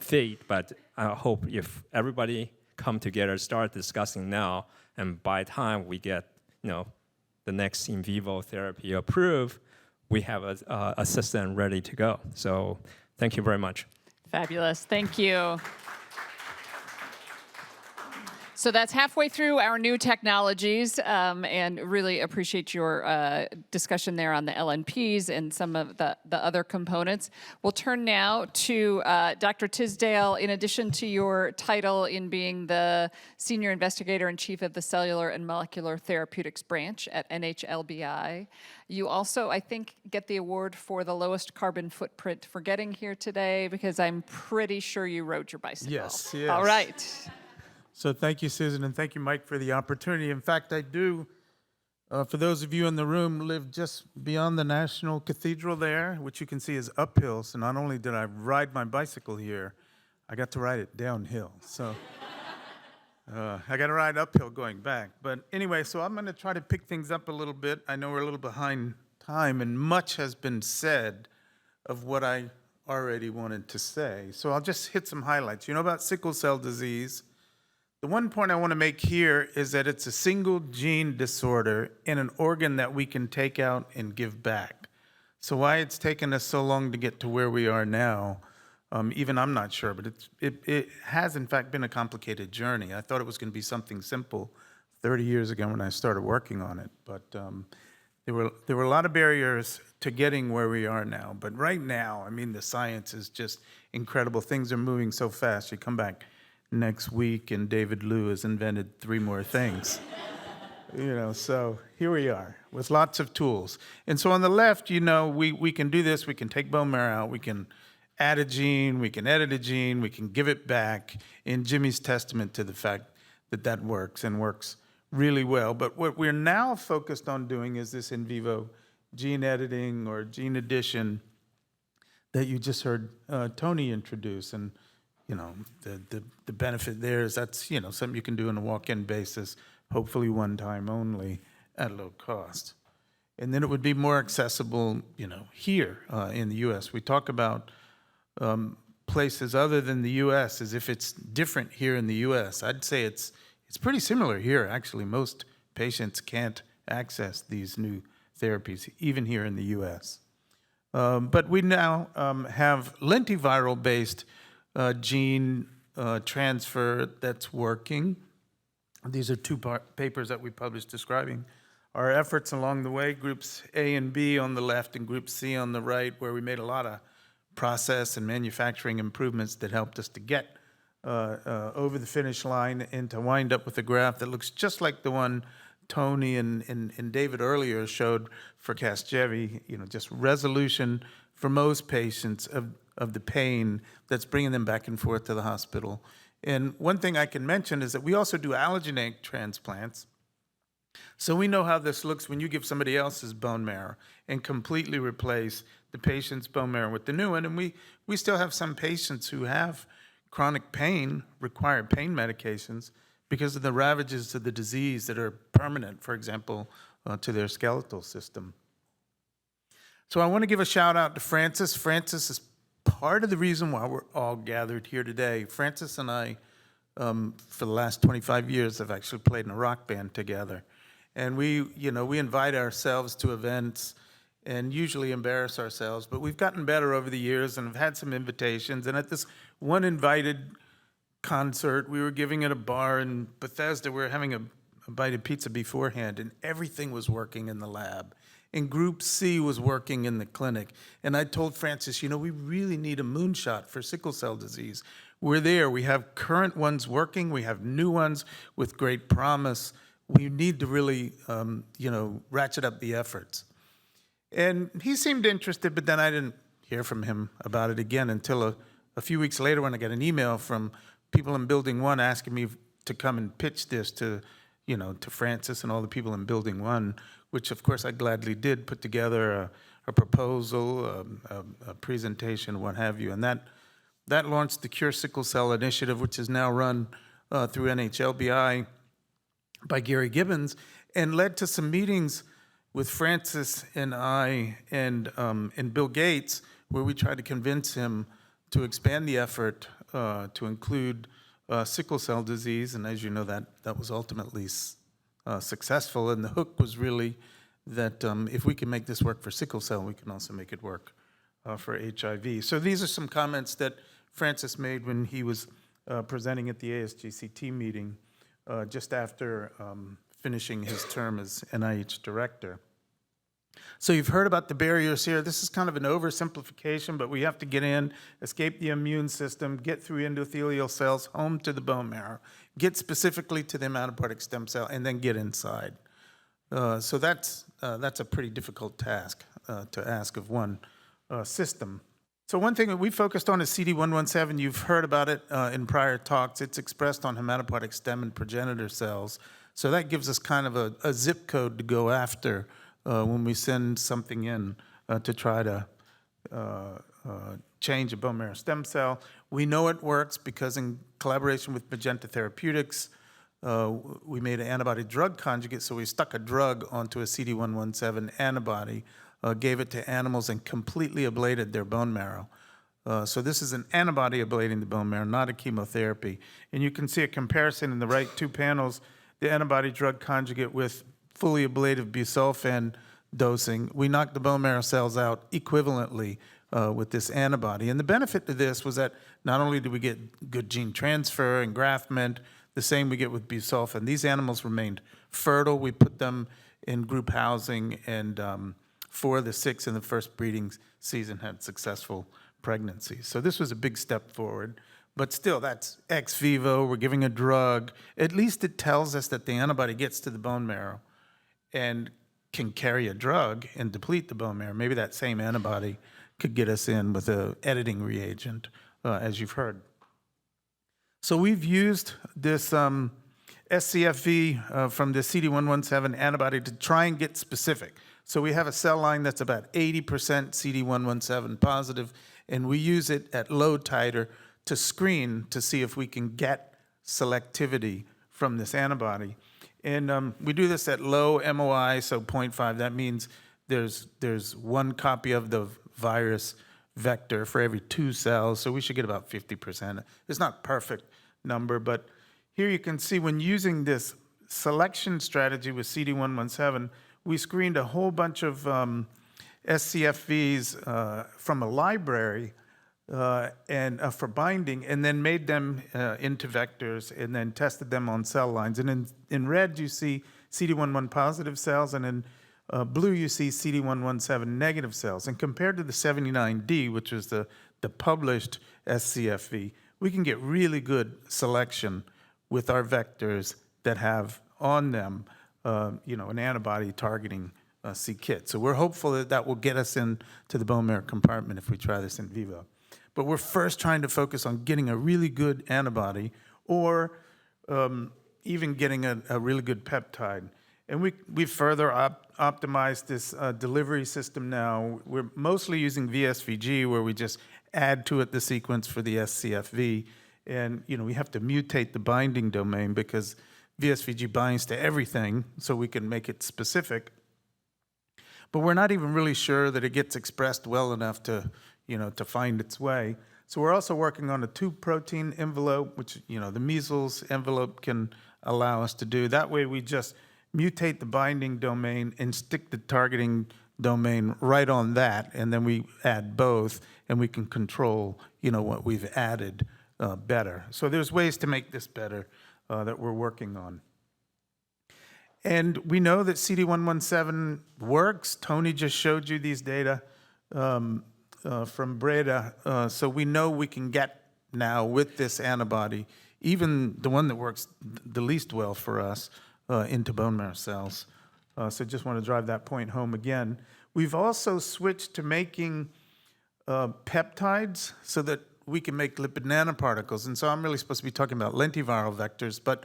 feat, but I hope if everybody come together, start discussing now, and by the time we get, the next in vivo therapy approved, we have a system ready to go. So thank you very much. Fabulous. Thank you. So that's halfway through our new technologies, and really appreciate your discussion there on the LNPs and some of the other components. We'll turn now to Dr. Tisdale. In addition to your title in being the Senior Investigator and Chief of the Cellular and Molecular Therapeutics Branch at NHLBI, you also, I think, get the award for the lowest carbon footprint for getting here today, because I'm pretty sure you rode your bicycle. Yes. All right. So thank you, Susan, and thank you, Mike, for the opportunity. In fact, I do, for those of you in the room, live just beyond the National Cathedral there, which you can see is uphill. So not only did I ride my bicycle here, I got to ride it downhill. So I got to ride uphill going back. But anyway, so I'm going to try to pick things up a little bit. I know we're a little behind time, and much has been said of what I already wanted to say. So I'll just hit some highlights. You know about sickle cell disease. The one point I want to make here is that it's a single gene disorder in an organ that we can take out and give back. So why it's taken us so long to get to where we are now, even I'm not sure, but it has in fact been a complicated journey. I thought it was going to be something simple 30 years ago when I started working on it, but there were a lot of barriers to getting where we are now. But right now, I mean, the science is just incredible. Things are moving so fast. You come back next week and David Liu has invented 3 more things. So here we are with lots of tools. And so on the left, we can do this. We can take bone marrow out. We can add a gene. We can edit a gene. We can give it back. And Jimmy's testament to the fact that that works and works really well. But what we're now focused on doing is this in vivo gene editing or gene addition that you just heard Tony introduce. And the benefit there is that's something you can do on a walk-in basis, hopefully one time only at low cost. And then it would be more accessible, here in the U.S. We talk about places other than the U.S. as if it's different here in the U.S. I'd say it's pretty similar here, actually. Most patients can't access these new therapies, even here in the U.S. But we now have lentiviral-based gene transfer that's working. These are 2 papers that we published describing our efforts along the way, groups A and B on the left and group C on the right, where we made a lot of process and manufacturing improvements that helped us to get over the finish line and to wind up with a graph that looks just like the one Tony and David earlier showed for Casgevy, just resolution for most patients of the pain that's bringing them back and forth to the hospital. And one thing I can mention is that we also do allogeneic transplants. So we know how this looks when you give somebody else's bone marrow and completely replace the patient's bone marrow with the new one. And we still have some patients who have chronic pain, require pain medications because of the ravages of the disease that are permanent, for example, to their skeletal system. So I want to give a shout out to Francis. Francis is part of the reason why we're all gathered here today. Francis and I, for the last 25 years, have actually played in a rock band together. And we invite ourselves to events and usually embarrass ourselves, but we've gotten better over the years and have had some invitations. And at this one invited concert, we were giving at a bar in Bethesda. We were having a bite of pizza beforehand, and everything was working in the lab. And Group C was working in the clinic. And I told Francis, we really need a moonshot for sickle cell disease. We're there. We have current ones working. We have new ones with great promise. We need to really, ratchet up the efforts. And he seemed interested, but then I didn't hear from him about it again until a few weeks later when I got an email from people in Building 1 asking me to come and pitch this to Francis and all the people in Building 1, which of course I gladly did, put together a proposal, a presentation, what have you. And that launched the Cure Sickle Cell Initiative, which is now run through NHLBI by Gary Gibbons, and led to some meetings with Francis and I and Bill Gates, where we tried to convince him to expand the effort to include sickle cell disease. And as you know, that was ultimately successful. And the hook was really that if we can make this work for sickle cell, we can also make it work for HIV. So these are some comments that Francis made when he was presenting at the ASGCT meeting just after finishing his term as NIH director. So you've heard about the barriers here. This is kind of an oversimplification, but we have to get in, escape the immune system, get through endothelial cells, home to the bone marrow, get specifically to the hematopoietic stem cell, and then get inside. So that's a pretty difficult task to ask of one system. So one thing that we focused on is CD117. You've heard about it in prior talks. It's expressed on hematopoietic stem and progenitor cells. So that gives us kind of a zip code to go after when we send something in to try to change a bone marrow stem cell. We know it works because in collaboration with Magenta Therapeutics, we made an antibody drug conjugate, so we stuck a drug onto a CD117 antibody gave it to animals and completely ablated their bone marrow. So this is an antibody ablating the bone marrow, not a chemotherapy. And you can see a comparison in the right two panels, the antibody drug conjugate with fully ablative busulfan dosing. We knocked the bone marrow cells out equivalently with this antibody. And the benefit to this was that not only did we get good gene transfer, engraftment, the same we get with busulfan. These animals remained fertile. We put them in group housing, and 4 of the 6 in the first breeding season had successful pregnancies. So this was a big step forward. But still, that's ex vivo. We're giving a drug. At least it tells us that the antibody gets to the bone marrow and can carry a drug and deplete the bone marrow. Maybe that same antibody could get us in with an editing reagent, as you've heard. So we've used this SCFV from the CD117 antibody to try and get specific. So we have a cell line that's about 80% CD117 positive, and we use it at low titer to screen to see if we can get selectivity from this antibody. And we do this at low MOI, so 0.5. That means there's 1 copy of the virus vector for every 2 cells, so we should get about 50%. It's not a perfect number, but here you can see when using this selection strategy with CD117, we screened a whole bunch of SCFVs from a library and for binding, and then made them into vectors, and then tested them on cell lines. And in red, you see CD11 positive cells, and in blue, you see CD117 negative cells. And compared to the 79D, which was the published SCFV, we can get really good selection with our vectors that have on them, an antibody targeting c-KIT. So we're hopeful that that will get us into the bone marrow compartment if we try this in vivo. But we're first trying to focus on getting a really good antibody, or even getting a really good peptide. And we've further optimized this delivery system now. We're mostly using VSVG, where we just add to it the sequence for the SCFV. And we have to mutate the binding domain because VSVG binds to everything, so we can make it specific. But we're not even really sure that it gets expressed well enough to find its way. So we're also working on a 2-protein envelope, which the measles envelope can allow us to do. That way we just mutate the binding domain and stick the targeting domain right on that, and then we add both, and we can control what we've added better. So there's ways to make this better that we're working on. And we know that CD117 works. Tony just showed you these data from Breda. So we know we can get now with this antibody, even the one that works the least well for us, into bone marrow cells. So just want to drive that point home again. We've also switched to making peptides so that we can make lipid nanoparticles. And so I'm really supposed to be talking about lentiviral vectors, but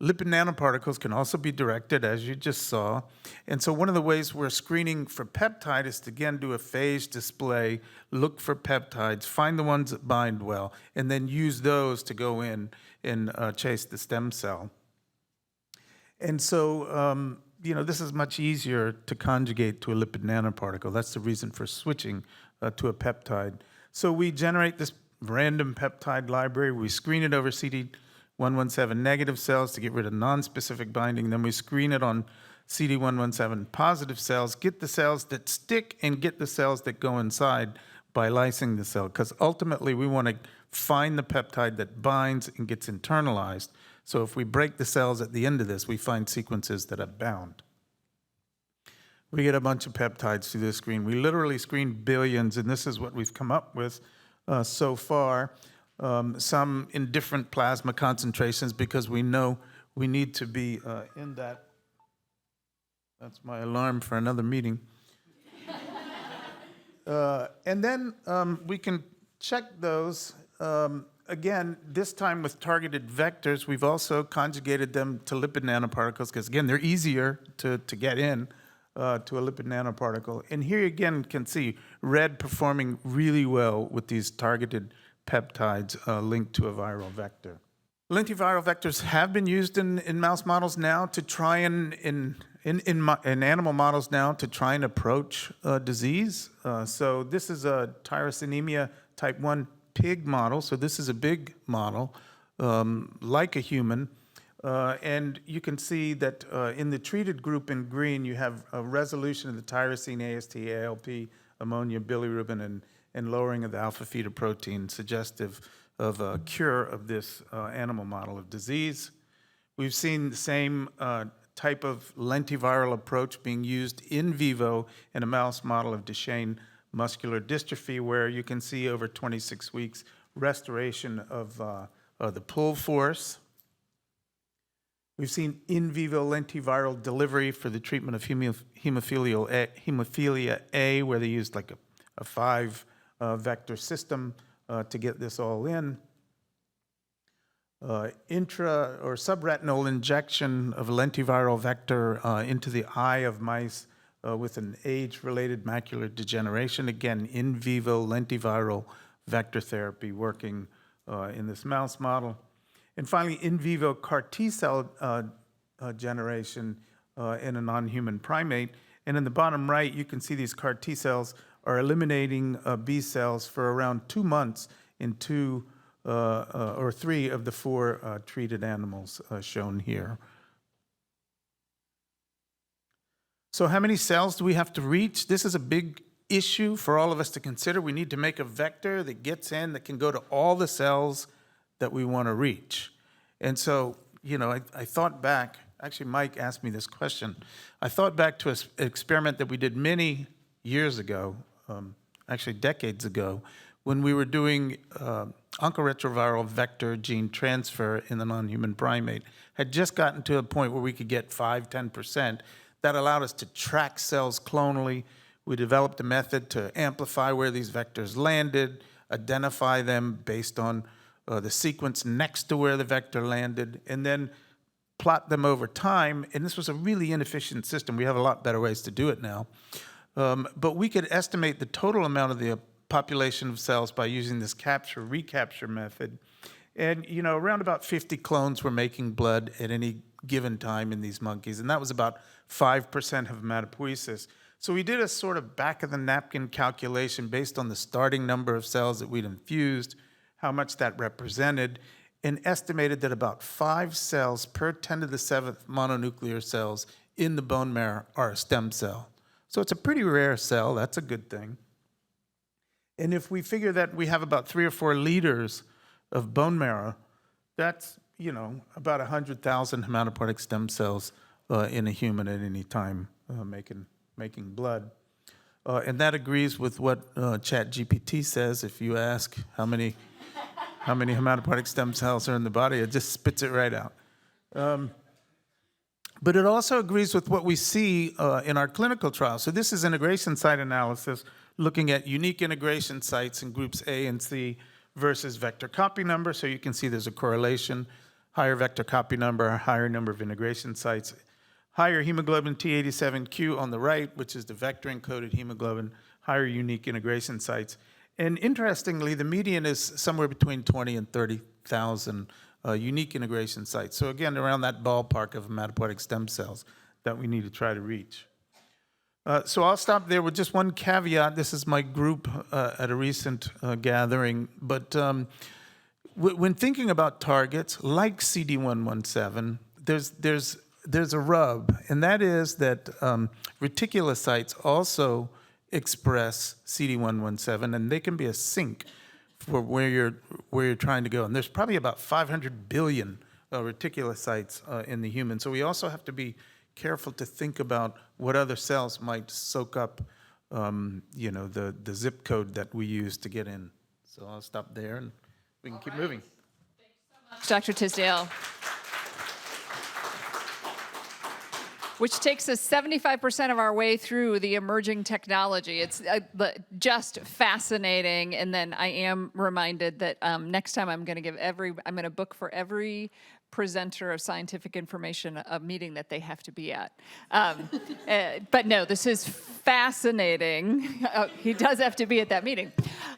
lipid nanoparticles can also be directed, as you just saw. And so one of the ways we're screening for peptide is to, again, do a phage display, look for peptides, find the ones that bind well, and then use those to go in and chase the stem cell. And so, this is much easier to conjugate to a lipid nanoparticle. That's the reason for switching to a peptide. So we generate this random peptide library. We screen it over CD117 negative cells to get rid of nonspecific binding. Then we screen it on CD117 positive cells, get the cells that stick and get the cells that go inside by lysing the cell. Because ultimately, we want to find the peptide that binds and gets internalized. So if we break the cells at the end of this, we find sequences that are bound. We get a bunch of peptides through this screen. We literally screen billions, and this is what we've come up with so far. Some in different plasma concentrations because we know we need to be in that. That's my alarm for another meeting. And then we can check those. Again, this time with targeted vectors, we've also conjugated them to lipid nanoparticles because, again, they're easier to get in to a lipid nanoparticle. And here again, you can see red performing really well with these targeted peptides linked to a viral vector. Lentiviral vectors have been used in mouse models now to try and in animal models now to try and approach disease. So this is a tyrosinemia type 1 pig model. So this is a big model, like a human. And you can see that in the treated group in green, you have a resolution of the tyrosine, AST, ALP, ammonia, bilirubin, and lowering of the alpha-fetoprotein, suggestive of a cure of this animal model of disease. We've seen the same type of lentiviral approach being used in vivo in a mouse model of Duchenne muscular dystrophy, where you can see over 26 weeks restoration of the pull force. We've seen in vivo lentiviral delivery for the treatment of hemophilia A, where they used like a 5 vector system to get this all in. Intra or subretinal injection of a lentiviral vector into the eye of mice with an age-related macular degeneration. Again, in vivo lentiviral vector therapy working in this mouse model. And finally, in vivo CAR T-cell generation in a non-human primate. And in the bottom right, you can see these CAR T-cells are eliminating B cells for around 2 months in 2 or 3 of the 4 treated animals shown here. So how many cells do we have to reach? This is a big issue for all of us to consider. We need to make a vector that gets in, that can go to all the cells that we want to reach. And so, you know, I thought back, actually Mike asked me this question. I thought back to an experiment that we did many years ago, actually decades ago, when we were doing oncoretroviral vector gene transfer in the non-human primate. Had just gotten to a point where we could get 5–10%. That allowed us to track cells clonally. We developed a method to amplify where these vectors landed, identify them based on the sequence next to where the vector landed, and then plot them over time. And this was a really inefficient system. We have a lot better ways to do it now. But we could estimate the total amount of the population of cells by using this capture-recapture method. And, you know, around about 50 clones were making blood at any given time in these monkeys, and that was about 5% of hematopoiesis. So we did a sort of back-of-the-napkin calculation based on the starting number of cells that we'd infused, how much that represented, and estimated that about 5 cells per 10 to the 7th mononuclear cells in the bone marrow are a stem cell. So it's a pretty rare cell. That's a good thing. And if we figure that we have about 3 or 4 liters of bone marrow, that's, you know, about 100,000 hematopoietic stem cells in a human at any time making blood. And that agrees with what ChatGPT says. If you ask how many hematopoietic stem cells are in the body, it just spits it right out. But it also agrees with what we see in our clinical trials. So this is integration site analysis, looking at unique integration sites in groups A and C versus vector copy number. So you can see there's a correlation. Higher vector copy number, a higher number of integration sites. Higher hemoglobin T87Q on the right, which is the vector-encoded hemoglobin, higher unique integration sites. And interestingly, the median is somewhere between 20 and 30,000 unique integration sites. So again, around that ballpark of hematopoietic stem cells that we need to try to reach. So I'll stop there with just one caveat. This is my group at a recent gathering. But when thinking about targets like CD117, there's a rub, and that is that reticulocytes also express CD117, and they can be a sink for where you're trying to go. And there's probably about 500 billion reticulocytes in the human. So we also have to be careful to think about what other cells might soak up, you know, the zip code that we use to get in. So I'll stop there, and we can keep moving. Dr. Tisdale. Which takes us 75% of our way through the emerging technology. It's just fascinating. And then I am reminded that next time I'm going to book for every presenter of scientific information a meeting that they have to be at. But no, this is fascinating. He does have to be at that meeting.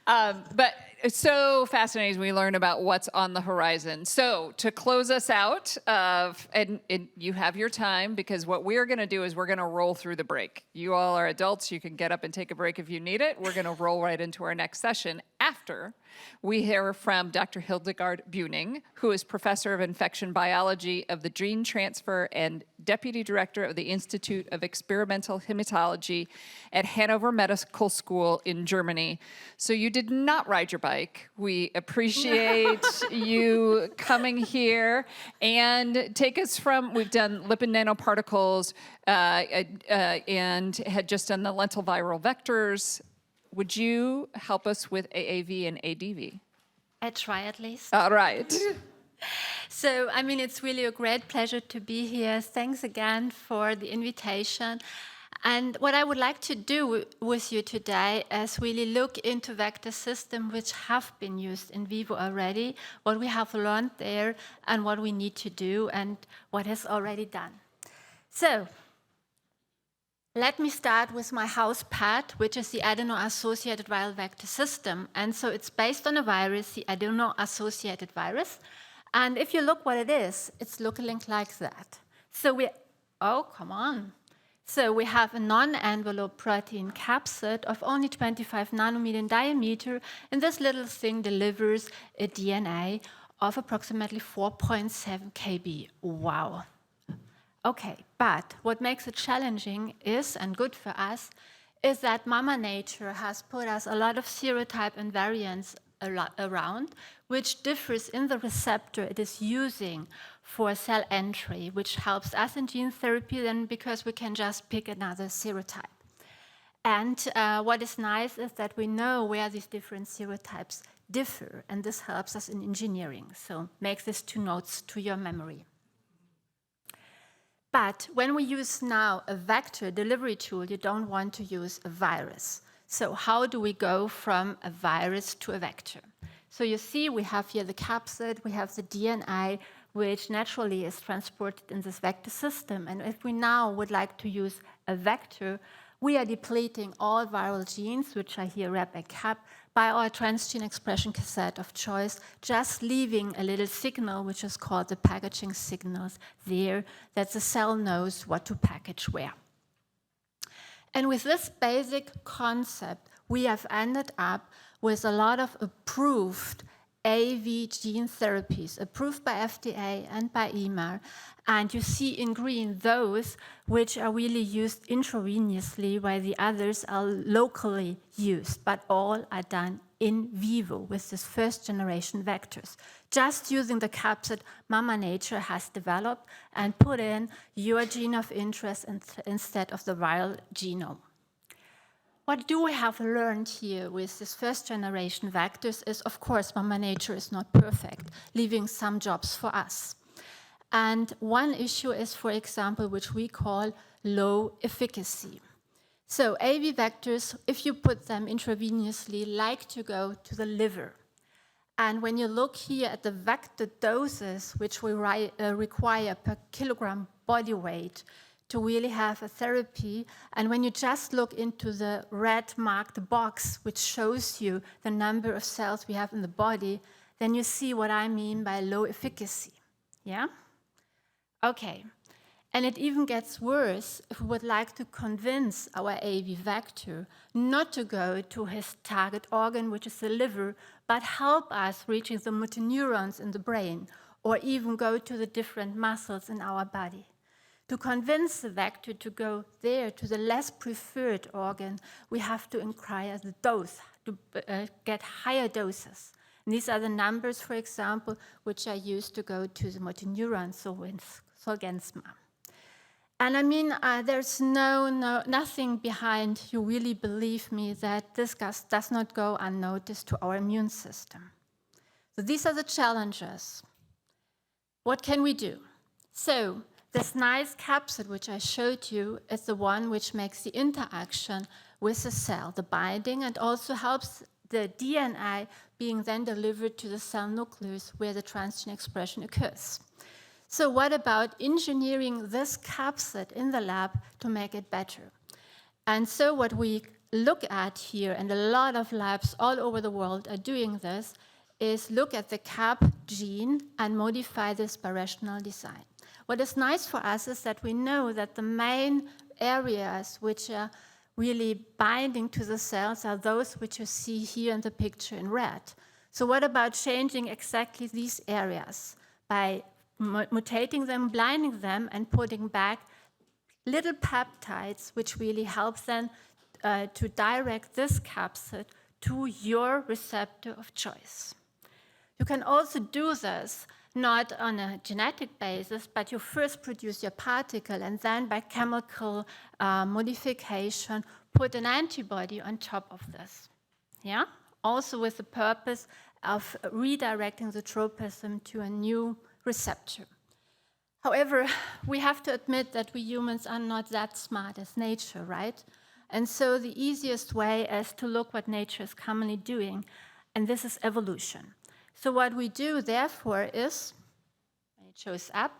But it's so fascinating as we learn about what's on the horizon. So to close us out, and you have your time, because what we're going to do is we're going to roll through the break. You all are adults. You can get up and take a break if you need it. We're going to roll right into our next session after we hear from Dr. Hildegard Buning, who is Professor of Infection Biology of the Gene Transfer and Deputy Director of the Institute of Experimental Hematology at Hanover Medical School in Germany. So you did not ride your bike. We appreciate you coming here and take us from, we've done lipid nanoparticles and had just done the lentiviral vectors. Would you help us with AAV and ADV? I try at least. All right. So, I mean, it's really a great pleasure to be here. Thanks again for the invitation. And what I would like to do with you today is really look into vector systems which have been used in vivo already, what we have learned there, and what we need to do, and what is already done. So, let me start with my house pet, which is the adeno-associated viral vector system. And so it's based on a virus, the adeno-associated virus. And if you look what it is, it's looking like that. So So we have a non-envelope protein capsid of only 25 nanometer in diameter, and this little thing delivers a DNA of approximately 4.7 kb. Wow. Okay, but what makes it challenging is, and good for us, is that Mama Nature has put us a lot of serotype and variants around, which differs in the receptor it is using for cell entry, which helps us in gene therapy then because we can just pick another serotype. And what is nice is that we know where these different serotypes differ, and this helps us in engineering. So make these 2 notes to your memory. But when we use now a vector delivery tool, you don't want to use a virus. So how do we go from a virus to a vector? So you see we have here the capsid, we have the DNA, which naturally is transported in this vector system. And if we now would like to use a vector, we are depleting all viral genes, which are here wrapped by cap, by our transgene expression cassette of choice, just leaving a little signal, which is called the packaging signals there, that the cell knows what to package where. And with this basic concept, we have ended up with a lot of approved AAV gene therapies, approved by FDA and by EMA. And you see in green those which are really used intravenously, while the others are locally used, but all are done in vivo with this first generation vectors, just using the capsid Mama Nature has developed and put in your gene of interest instead of the viral genome. What do we have learned here with this first generation vectors is, of course, Mama Nature is not perfect, leaving some jobs for us. And one issue is, for example, which we call low efficacy. So AAV vectors, if you put them intravenously, like to go to the liver. And when you look here at the vector doses, which we require per kilogram body weight, to really have a therapy. And when you just look into the red marked box, which shows you the number of cells we have in the body, then you see what I mean by low efficacy. Yeah? Okay. And it even gets worse if we would like to convince our AAV vector not to go to his target organ, which is the liver, but help us reaching the motor neurons in the brain, or even go to the different muscles in our body. To convince the vector to go there, to the less preferred organ, we have to increase the dose, to get higher doses. And these are the numbers, for example, which are used to go to the motor neurons, so against MAM. And I mean, there's nothing behind, you really believe me, that this does not go unnoticed to our immune system. So these are the challenges. What can we do? So this nice capsid, which I showed you, is the one which makes the interaction with the cell, the binding, and also helps the DNA being then delivered to the cell nucleus where the transgene expression occurs. So what about engineering this capsid in the lab to make it better? And so what we look at here, and a lot of labs all over the world are doing this, is look at the cap gene and modify this by rational design. What is nice for us is that we know that the main areas which are really binding to the cells are those which you see here in the picture in red. So what about changing exactly these areas by mutating them, blinding them, and putting back little peptides which really help them to direct this capsid to your receptor of choice. You can also do this not on a genetic basis, but you first produce your particle and then by chemical modification put an antibody on top of this. Yeah? Also with the purpose of redirecting the tropism to a new receptor. However, we have to admit that we humans are not that smart as nature, right? And so the easiest way is to look what nature is commonly doing, and this is evolution. So what we do, therefore, is, when it shows up,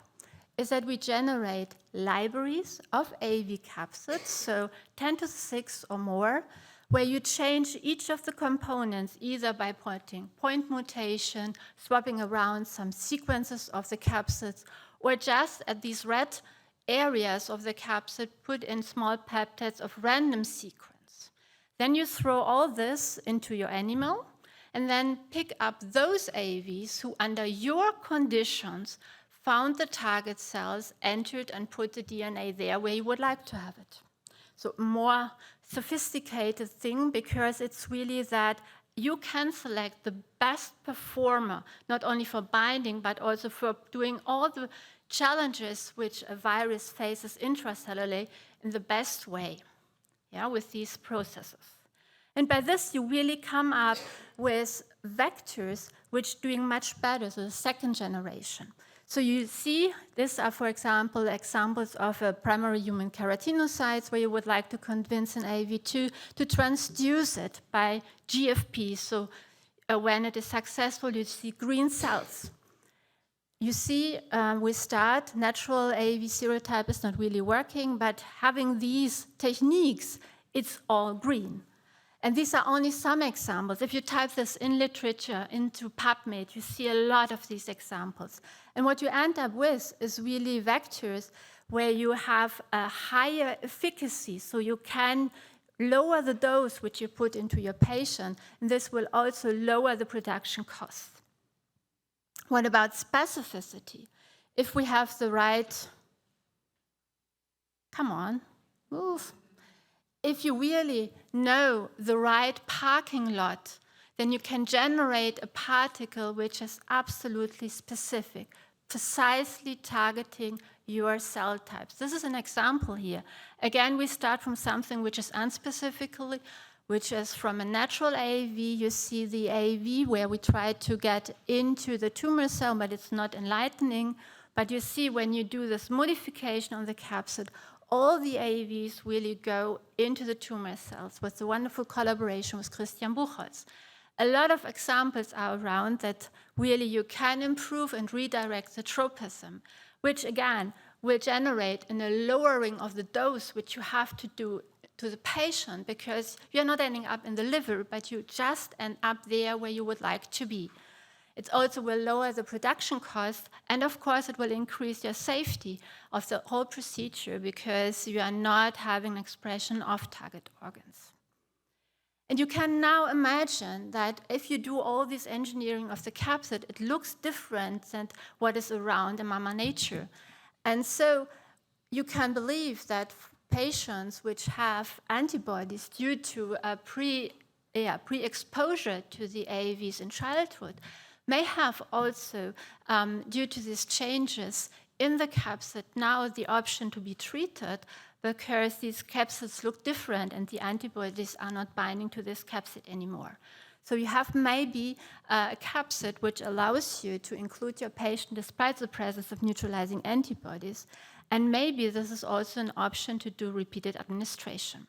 is that we generate libraries of AAV capsids, so 10 to the 6 or more, where you change each of the components either by putting point mutation, swapping around some sequences of the capsids, or just at these red areas of the capsid, put in small peptides of random sequence. Then you throw all this into your animal, and then pick up those AAVs who, under your conditions, found the target cells, entered, and put the DNA there where you would like to have it. So more sophisticated thing, because it's really that you can select the best performer, not only for binding, but also for doing all the challenges which a virus faces intracellularly in the best way, yeah, with these processes. And by this, you really come up with vectors which doing much better, so the second generation. So you see, these are, for example, examples of primary human keratinocytes where you would like to convince an AAV2 to transduce it by GFP. So when it is successful, you see green cells. You see, we start, natural AAV serotype is not really working, but having these techniques, it's all green. And these are only some examples. If you type this in literature into PubMed, you see a lot of these examples. And what you end up with is really vectors where you have a higher efficacy, so you can lower the dose which you put into your patient, and this will also lower the production cost. What about specificity? If we have the right, come on, move. If you really know the right parking lot, then you can generate a particle which is absolutely specific, precisely targeting your cell types. This is an example here. Again, we start from something which is unspecifically, which is from a natural AAV. You see the AAV where we try to get into the tumor cell, but it's not enlightening. But you see when you do this modification on the capsid, all the AAVs really go into the tumor cells with the wonderful collaboration with Christian Buchholz. A lot of examples are around that really you can improve and redirect the tropism, which again will generate in a lowering of the dose which you have to do to the patient, because you're not ending up in the liver, but you just end up there where you would like to be. It also will lower the production cost, and of course it will increase your safety of the whole procedure because you are not having expression of target organs. And you can now imagine that if you do all this engineering of the capsid, it looks different than what is around in Mama Nature. And so you can believe that patients which have antibodies due to a pre-exposure to the AAVs in childhood may have also, due to these changes in the capsid, now the option to be treated because these capsids look different and the antibodies are not binding to this capsid anymore. So you have maybe a capsid which allows you to include your patient despite the presence of neutralizing antibodies, and maybe this is also an option to do repeated administration.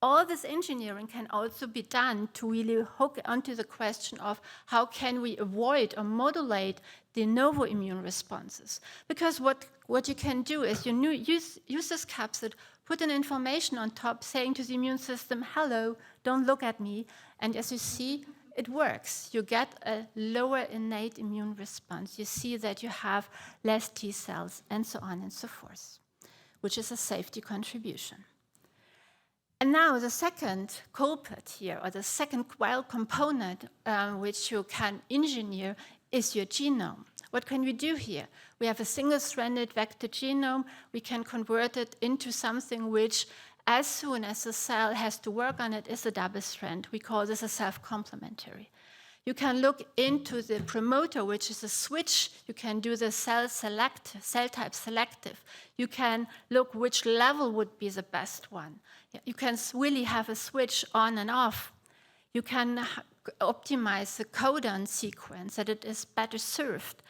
all this engineering can also be done to really hook onto the question of how can we avoid or modulate de novo immune responses. Because what you can do is you use this capsid, put an information on top saying to the immune system, hello, don't look at me. And as you see, it works. You get a lower innate immune response. You see that you have less T cells and so on and so forth, which is a safety contribution. And now the second culprit here, or the second wild component which you can engineer is your genome. What can we do here? We have a single-stranded vector genome. We can convert it into something which, as soon as the cell has to work on it, is a double strand. We call this a self-complementary. You can look into the promoter, which is a switch. You can do the cell type selective. You can look which level would be the best one. You can really have a switch on and off. You can optimize the codon sequence that it is better served.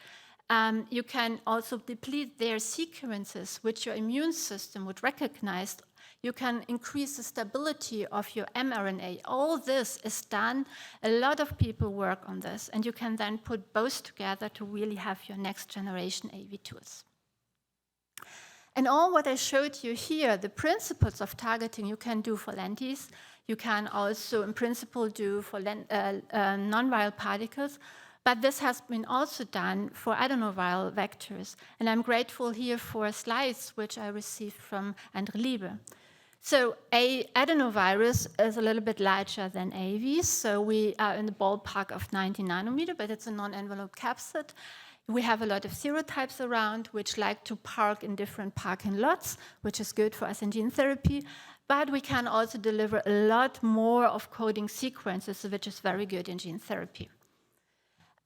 You can also deplete their sequences, which your immune system would recognize. You can increase the stability of your mRNA. All this is done. A lot of people work on this, and you can then put both together to really have your next generation AV tools. And all what I showed you here, the principles of targeting you can do for lentis. You can also, in principle, do for non-viral particles. But this has been also done for adenoviral vectors. And I'm grateful here for slides which I received from Andre Liebe. So adenovirus is a little bit larger than AAV. So we are in the ballpark of 90 nanometer, but it's a non-enveloped capsid. We have a lot of serotypes around which like to park in different parking lots, which is good for us in gene therapy. But we can also deliver a lot more of coding sequences, which is very good in gene therapy.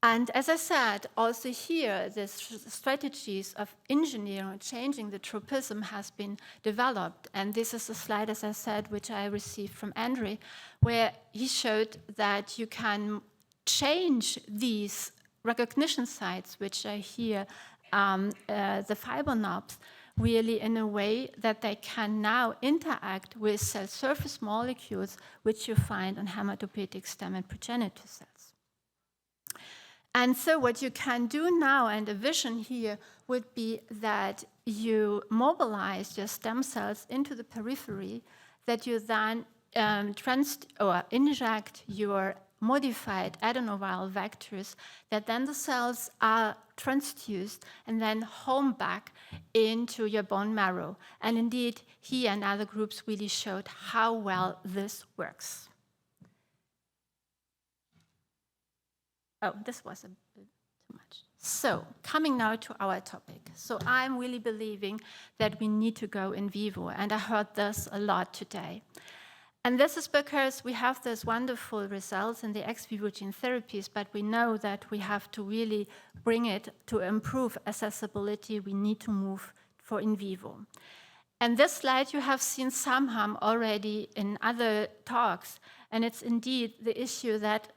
And as I said, also here, the strategies of engineering, changing the tropism has been developed. And this is a slide, as I said, which I received from Andre, where he showed that you can change these recognition sites, which are here, the fiber knobs, really in a way that they can now interact with cell surface molecules, which you find on hematopoietic stem and progenitor cells. And so what you can do now, and a vision here, would be that you mobilize your stem cells into the periphery, that you then inject your modified adenoviral vectors, that then the cells are transduced and then home back into your bone marrow. And indeed, he and other groups really showed how well this works. Oh, this was a bit too much. So, coming now to our topic. So, I'm really believing that we need to go in vivo, and I heard this a lot today. And this is because we have these wonderful results in the ex vivo gene therapies, but we know that we have to really bring it to improve accessibility. We need to move for in vivo. And this slide you have seen somehow already in other talks, and it's indeed the issue that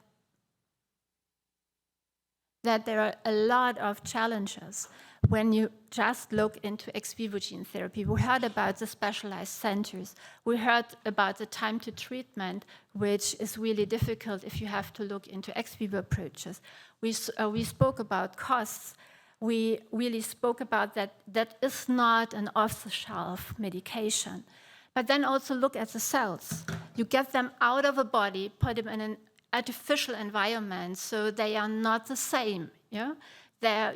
there are a lot of challenges when you just look into ex vivo gene therapy. We heard about the specialized centers. We heard about the time to treatment, which is really difficult if you have to look into ex vivo approaches. We spoke about costs. We really spoke about that is not an off-the-shelf medication. But then also look at the cells. You get them out of a body, put them in an artificial environment, so they are not the same. Yeah?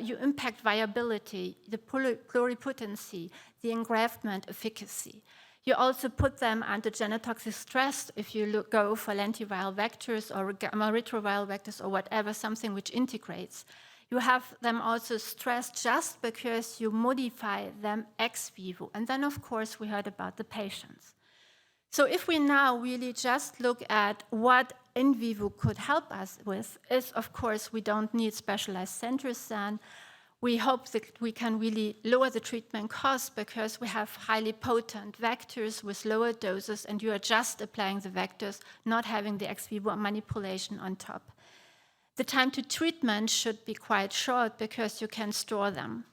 You impact viability, the pluripotency, the engraftment efficacy. You also put them under genotoxic stress if you go for lentiviral vectors or gamma-retroviral vectors or whatever, something which integrates. You have them also stressed just because you modify them ex vivo. And then, of course, we heard about the patients. So if we now really just look at what in vivo could help us with, is, of course, we don't need specialized centers then. We hope that we can really lower the treatment costs because we have highly potent vectors with lower doses, and you are just applying the vectors, not having the ex vivo manipulation on top. The time to treatment should be quite short because you can store them.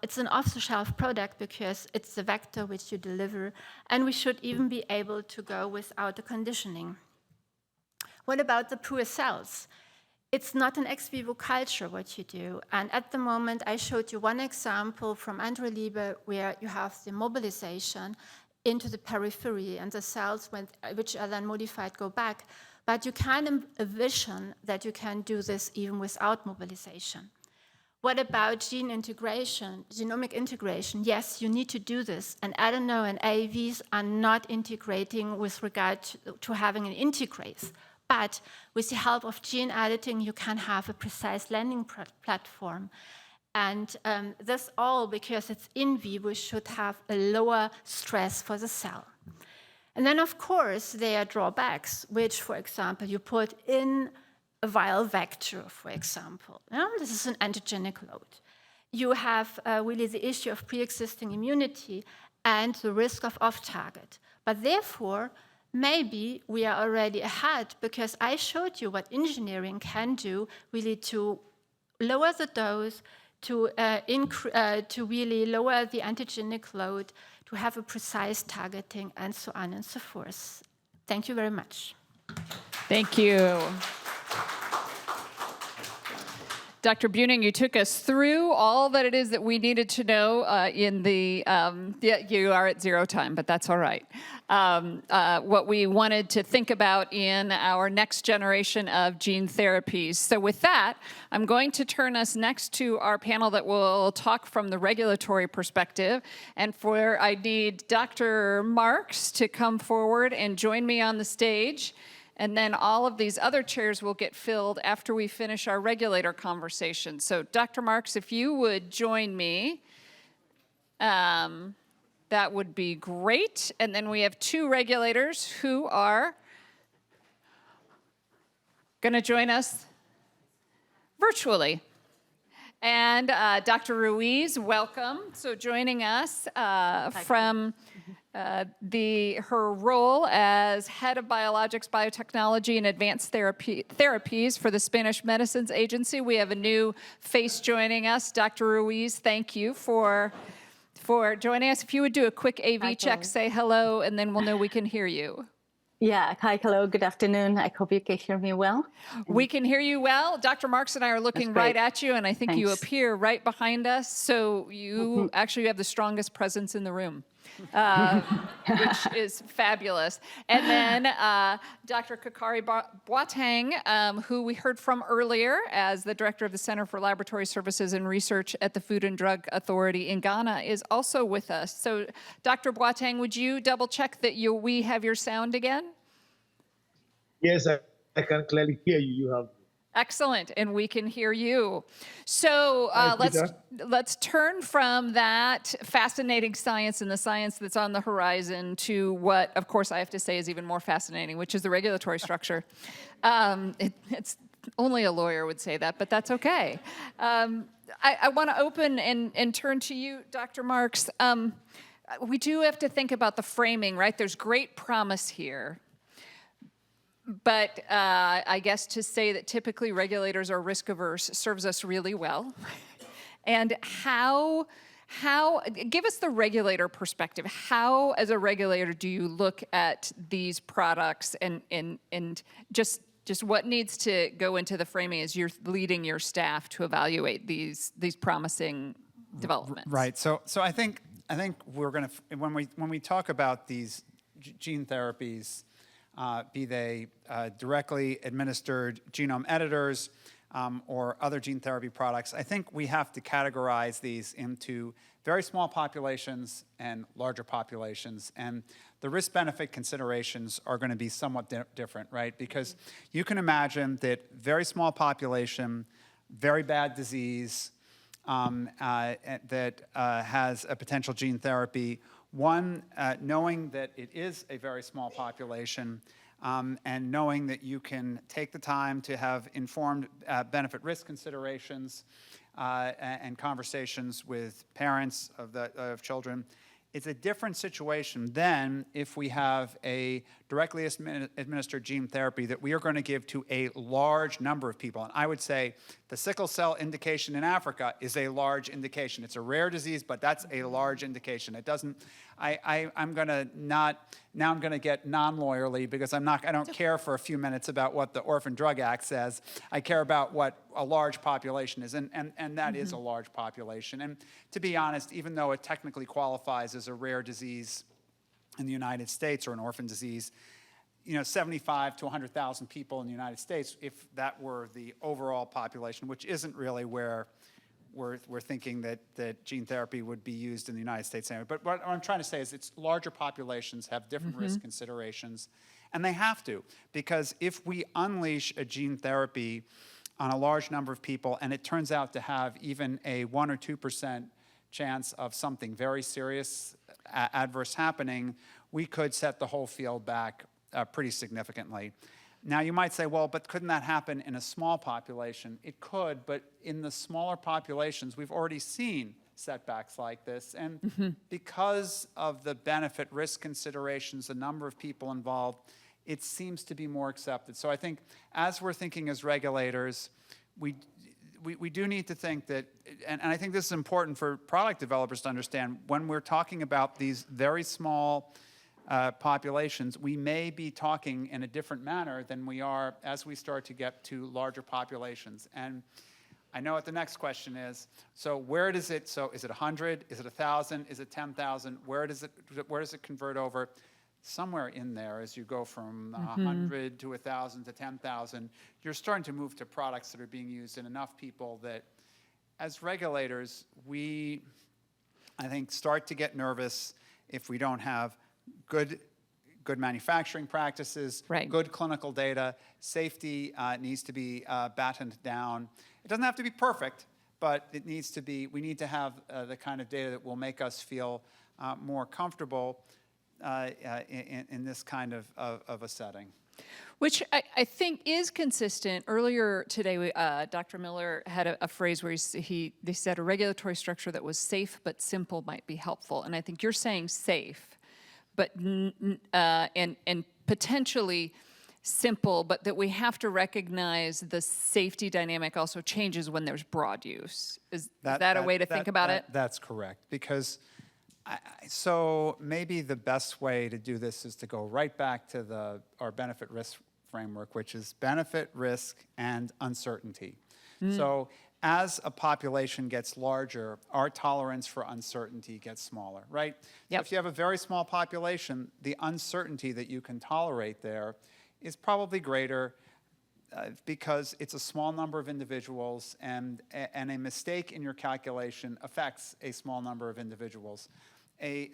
It's an off-the-shelf product because it's the vector which you deliver, and we should even be able to go without the conditioning. What about the poor cells? It's not an ex vivo culture what you do. And at the moment, I showed you one example from Andre Liebe where you have the mobilization into the periphery and the cells which are then modified go back. But you can envision that you can do this even without mobilization. What about gene integration, genomic integration? Yes, you need to do this. And adeno and AAVs are not integrating with regard to having an integrase. But with the help of gene editing, you can have a precise landing platform. And this all, because it's in vivo, should have a lower stress for the cell. And then, of course, there are drawbacks, which, for example, you put in a viral vector, for example. This is an antigenic load. You have really the issue of pre-existing immunity and the risk of off-target. But therefore, maybe we are already ahead because I showed you what engineering can do really to lower the dose, to really lower the antigenic load, to have a precise targeting, and so on and so forth. Thank you very much. Thank you. Dr. Buning, you took us through all that it is that we needed to know in the, you are at 0 time, but that's all right. What we wanted to think about in our next generation of gene therapies. So with that, I'm going to turn us next to our panel that will talk from the regulatory perspective. And I need Dr. Marks to come forward and join me on the stage. And then all of these other chairs will get filled after we finish our regulator conversation. So Dr. Marks, if you would join me, that would be great. And then we have 2 regulators who are going to join us virtually. And Dr. Ruiz, welcome. So joining us from her role as head of biologics, biotechnology, and advanced therapies for the Spanish Medicines Agency. We have a new face joining us. Dr. Ruiz, thank you for joining us. If you would do a quick AV check, say hello, and then we'll know we can hear you. Yeah, hi, hello, good afternoon. I hope you can hear me well. We can hear you well. Dr. Marks and I are looking right at you, and I think you appear right behind us. So you actually have the strongest presence in the room, which is fabulous. And then Dr. Kakari Boateng, who we heard from earlier as the director of the Center for Laboratory Services and Research at the Food and Drug Authority in Ghana, is also with us. So Dr. Boateng, would you double check that we have your sound again? Yes, I can clearly hear you. You have. Excellent, and we can hear you. So let's turn from that fascinating science and the science that's on the horizon to what, of course, I have to say is even more fascinating, which is the regulatory structure. It's only a lawyer would say that, but that's okay. I want to open and turn to you, Dr. Marks. We do have to think about the framing, right? There's great promise here. But I guess to say that typically regulators are risk averse serves us really well. And how give us the regulator perspective. How, as a regulator, do you look at these products and just what needs to go into the framing as you're leading your staff to evaluate these promising developments? Right. So I think we're going to when we talk about these gene therapies. Be they directly administered genome editors or other gene therapy products, I think we have to categorize these into very small populations and larger populations. And the risk-benefit considerations are going to be somewhat different, right? Because you can imagine that very small population, very bad disease that has a potential gene therapy. One, knowing that it is a very small population and knowing that you can take the time to have informed benefit-risk considerations and conversations with parents of children It's a different situation than if we have a directly administered gene therapy that we are going to give to a large number of people. And I would say the sickle cell indication in Africa is a large indication. It's a rare disease, but that's a large indication. It doesn't, I'm going to not, now I'm going to get non-lawyerly because I don't care for a few minutes about what the Orphan Drug Act says. I care about what a large population is, and that is a large population. And to be honest, even though it technically qualifies as a rare disease in the United States or an orphan disease, 75 to 100,000 people in the United States, if that were the overall population, which isn't really where we're thinking that gene therapy would be used in the United States anyway. But what I'm trying to say is it's larger populations have different risk considerations, and they have to, because if we unleash a gene therapy on a large number of people and it turns out to have even a 1 or 2% chance of something very serious adverse happening, we could set the whole field back pretty significantly. Now, you might say, well, but couldn't that happen in a small population? It could, but in the smaller populations, we've already seen setbacks like this. And because of the benefit-risk considerations, the number of people involved, it seems to be more accepted. So I think as we're thinking as regulators, we do need to think that, and I think this is important for product developers to understand, when we're talking about these very small populations, we may be talking in a different manner than we are as we start to get to larger populations. And I know what the next question is. So where does it, so is it 100? Is it 1,000? Is it 10,000? Where does it convert over? Somewhere in there, as you go from 100 to 1,000 to 10,000, you're starting to move to products that are being used in enough people that, as regulators, we, I think, start to get nervous if we don't have good manufacturing practices, good clinical data. Safety needs to be battened down. It doesn't have to be perfect, but it needs to be. We need to have the kind of data that will make us feel more comfortable in this kind of a setting. Which I think is consistent. Earlier today, Dr. Miller had a phrase where they said a regulatory structure that was safe but simple might be helpful. And I think you're saying safe, but and potentially simple, but that we have to recognize the safety dynamic also changes when there's broad use. Is that a way to think about it? That's correct, because so maybe the best way to do this is to go right back to our benefit risk framework, which is benefit, risk, and uncertainty. So as a population gets larger, our tolerance for uncertainty gets smaller, right? So if you have a very small population, the uncertainty that you can tolerate there is probably greater because it's a small number of individuals, and a mistake in your calculation affects a small number of individuals.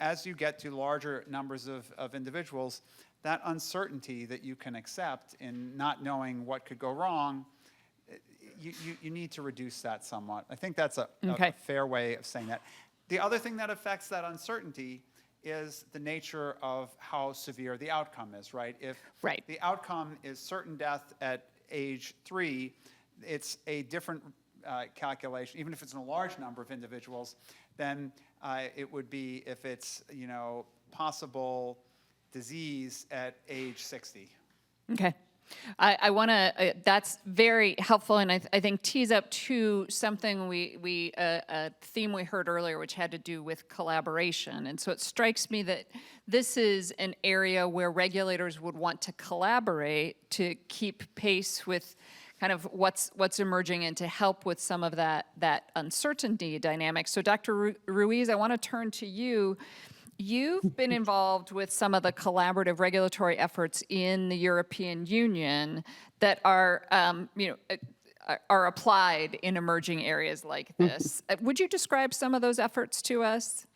As you get to larger numbers of individuals, that uncertainty that you can accept in not knowing what could go wrong, you need to reduce that somewhat. I think that's a fair way of saying that. The other thing that affects that uncertainty is the nature of how severe the outcome is, right? If the outcome is certain death at age 3, it's a different calculation, even if it's in a large number of individuals, than it would be if it's, possible disease at age 60. Okay. I want to, that's very helpful, and I think tees up to something a theme we heard earlier, which had to do with collaboration. And so it strikes me that this is an area where regulators would want to collaborate to keep pace with kind of what's emerging and to help with some of that uncertainty dynamic. So Dr. Ruiz, I want to turn to you. You've been involved with some of the collaborative regulatory efforts in the European Union that are applied in emerging areas like this. Would you describe some of those efforts to us?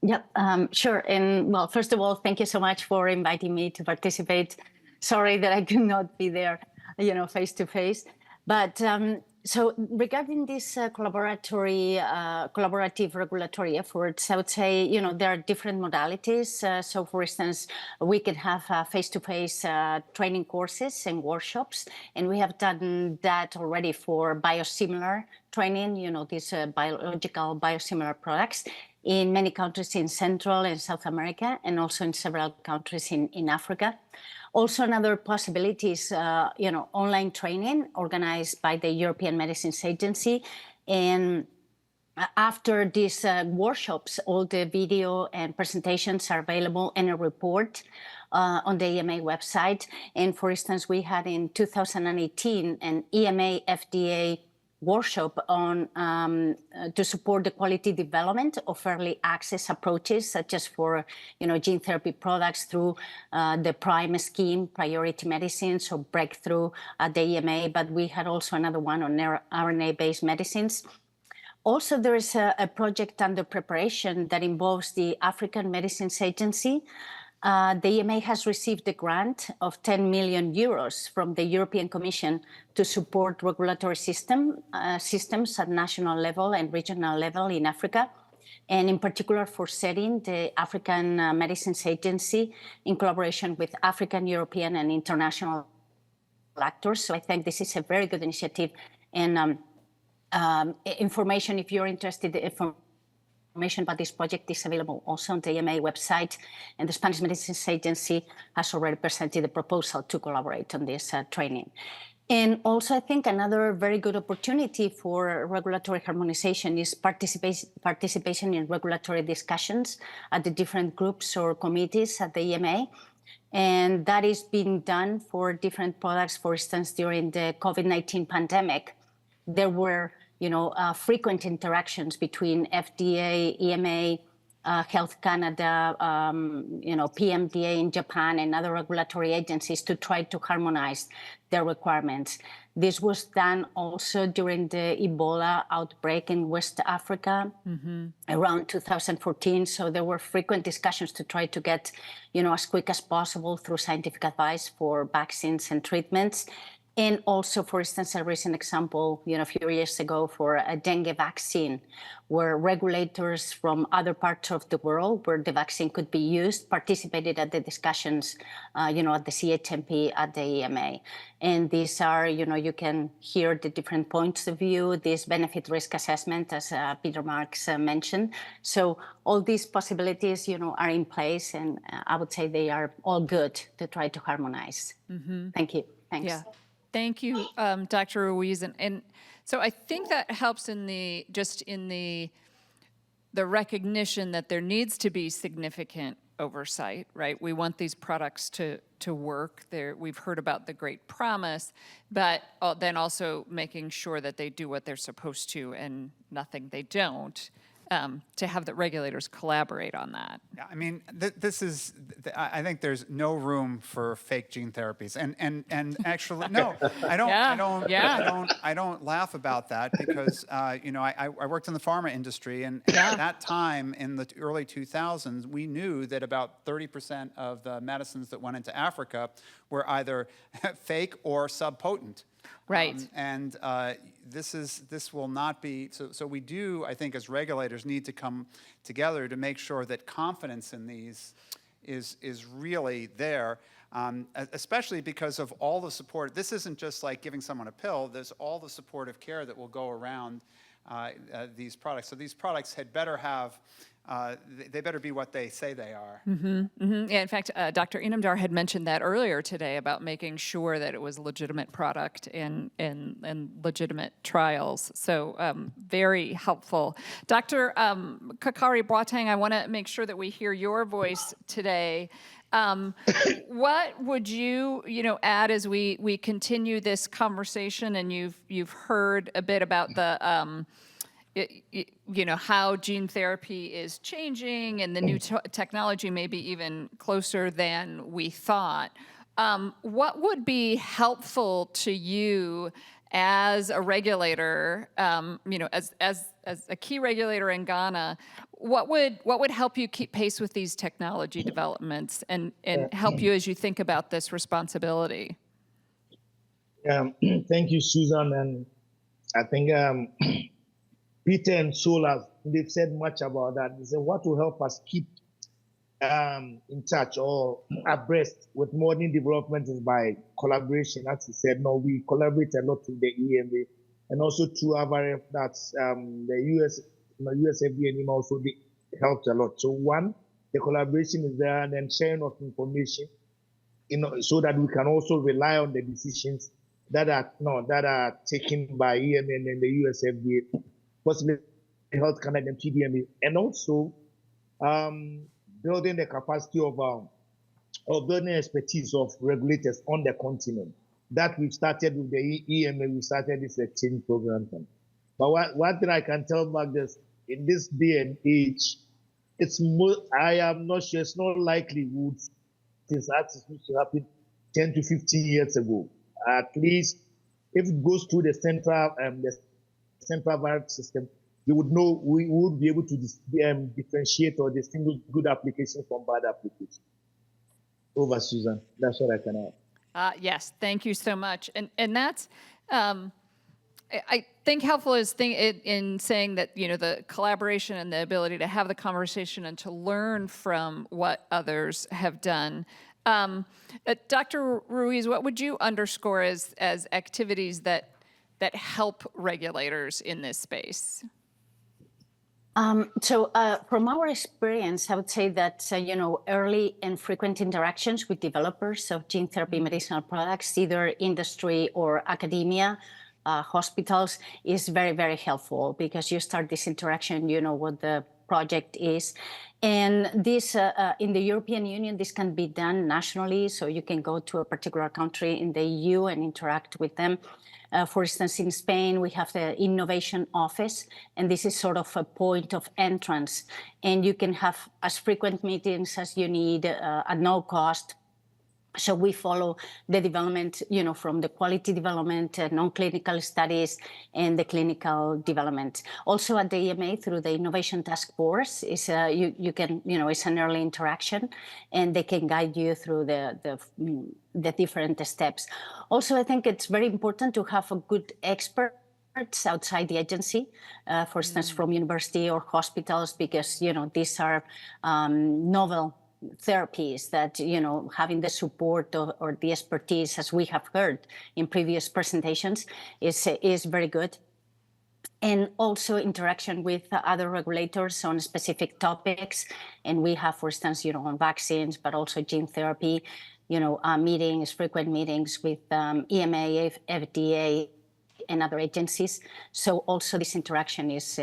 Yep, sure. And well, first of all, thank you so much for inviting me to participate. Sorry that I could not be there, face to face. But so regarding these collaborative regulatory efforts, I would say, there are different modalities. So for instance, we can have face-to-face training courses and workshops, and we have done that already for biosimilar training, these biological biosimilar products. in many countries in Central and South America, and also in several countries in Africa. Also, another possibility is, online training organized by the European Medicines Agency. And after these workshops, all the video and presentations are available in a report on the EMA website. And for instance, we had in 2018 an EMA FDA workshop on to support the quality development of early access approaches, such as for gene therapy products through the PRIME scheme, priority medicines, or breakthrough at the EMA. But we had also another one on RNA-based medicines. Also, there is a project under preparation that involves the African Medicines Agency. The EMA has received a grant of 10 million euros from the European Commission to support regulatory systems at national level and regional level in Africa, and in particular for setting the African Medicines Agency in collaboration with African, European, and international actors. So I think this is a very good initiative. And information, if you're interested, information about this project is available also on the EMA website, and the Spanish Medicines Agency has already presented a proposal to collaborate on this training. And also, I think another very good opportunity for regulatory harmonization is participation in regulatory discussions at the different groups or committees at the EMA. And that is being done for different products. For instance, during the COVID-19 pandemic, there were frequent interactions between FDA, EMA, Health Canada, PMDA in Japan, and other regulatory agencies to try to harmonize their requirements. This was done also during the Ebola outbreak in West Africa around 2014. So there were frequent discussions to try to get, as quick as possible through scientific advice for vaccines and treatments. And also, for instance, a recent example, a few years ago for a dengue vaccine, where regulators from other parts of the world where the vaccine could be used participated at the discussions, at the CHMP, at the EMA. And these are, you can hear the different points of view, this benefit risk assessment, as Peter Marks mentioned. So all these possibilities, are in place, and I would say they are all good to try to harmonize. Thank you. Thanks. Yeah. Thank you, Dr. Ruiz. And so I think that helps in the recognition that there needs to be significant oversight, right? We want these products to work. We've heard about the great promise, but then also making sure that they do what they're supposed to and nothing they don't. To have the regulators collaborate on that. Yeah, I mean, I think there's no room for fake gene therapies, and actually, no, I don't laugh about that because I worked in the pharma industry, and at that time in the early 2000s, we knew that about 30% of the medicines that went into Africa were either fake or subpotent. Right. This will not be, so we do, I think, as regulators need to come together to make sure that confidence in these is really there, especially because of all the support. This isn't just like giving someone a pill. There's all the supportive care that will go around these products. So these products had better have, they better be what they say they are. Yeah, in fact, Dr. Inamdar had mentioned that earlier today about making sure that it was a legitimate product and legitimate trials. So very helpful. Dr. Kakari Boateng, I want to make sure that we hear your voice today. What would you add as we continue this conversation? And you've heard a bit about the how gene therapy is changing, and the new technology may be even closer than we thought. What would be helpful to you as a regulator, as a key regulator in Ghana? What would help you keep pace with these technology developments and help you as you think about this responsibility? Thank you, Susan. And I think Peter and Sola, they've said much about that. They said what will help us keep in touch or abreast with modern development is by collaboration. As you said, we collaborate a lot with the EMA and also through our that's the US FDA and also the helped a lot. So one, the collaboration is there, and then sharing of information, so that we can also rely on the decisions that are taken by EMA and the US FDA, possibly Health Canada and PDMA, and also building the capacity of building expertise of regulators on the continent. That we've started with the EMA, we started this exchange program. But one thing I can tell Mark is, in this day and age, I am not sure, it's not likely this used to happen 10 to 15 years ago. At least if it goes through the central virus system, we would be able to differentiate or distinguish good applications from bad applications. Over, Susan. That's what I can add. Yes, thank you so much. And that's, I think helpful is in saying that, the collaboration and the ability to have the conversation and to learn from what others have done. Dr. Ruiz, what would you underscore as activities that help regulators in this space? From our experience, I would say that, early and frequent interactions with developers of gene therapy medicinal products, either industry or academia, hospitals, is very, very helpful, because you start this interaction, you know what the project is. And this, in the European Union, this can be done nationally. So you can go to a particular country in the EU and interact with them. For instance, in Spain, we have the Innovation Office, and this is sort of a point of entrance. And you can have as frequent meetings as you need at no cost. So we follow the development, from the quality development, non-clinical studies, and the clinical development. Also at the EMA, through the Innovation Task Force, is you can, it's an early interaction, and they can guide you through the different steps. Also, I think it's very important to have a good expert outside the agency, for instance, from university or hospitals, because, these are novel therapies that, having the support or the expertise, as we have heard in previous presentations, is very good. And also interaction with other regulators on specific topics. And we have, for instance, on vaccines, but also gene therapy, meetings, frequent meetings with EMA, FDA, and other agencies. So also this interaction is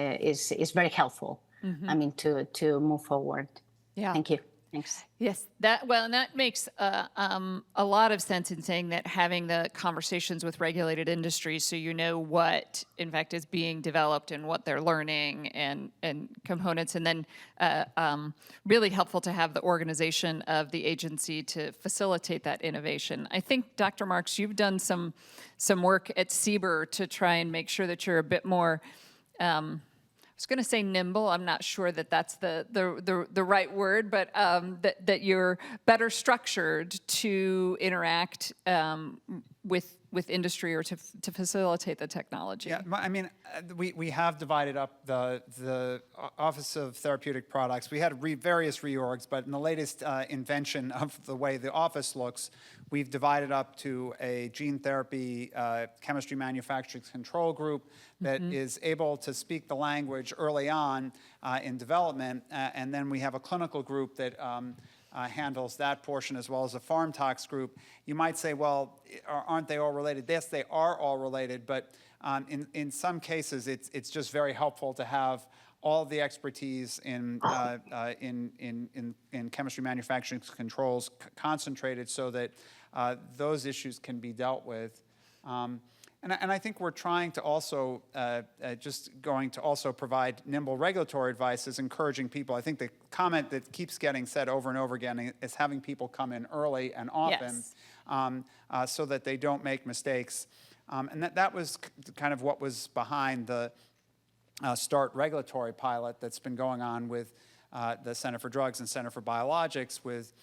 very helpful, to move forward. Yeah. Thank you. Thanks. Yes, and that makes a lot of sense in saying that having the conversations with regulated industries, so what in fact is being developed and what they're learning and components, and then really helpful to have the organization of the agency to facilitate that innovation. I think, Dr. Marks, you've done some work at CBER to try and make sure that you're a bit more I was going to say nimble. I'm not sure that that's the right word, but that you're better structured to interact with industry or to facilitate the technology. Yeah, I mean, we have divided up the Office of Therapeutic Products. We had various reorgs, but in the latest invention of the way the office looks, we've divided up to a gene therapy chemistry manufacturing control group that is able to speak the language early on in development, and then we have a clinical group that handles that portion, as well as a farm tox group. You might say, well, aren't they all related? Yes, they are all related, but in some cases, it's just very helpful to have all the expertise in chemistry manufacturing controls concentrated, so that those issues can be dealt with. And I think we're trying to also, going to also provide nimble regulatory advice, is encouraging people. I think the comment that keeps getting said over and over again is having people come in early and often, yes, so that they don't make mistakes. And that was kind of what was behind the START regulatory pilot that's been going on with the Center for Drugs and Center for Biologics, with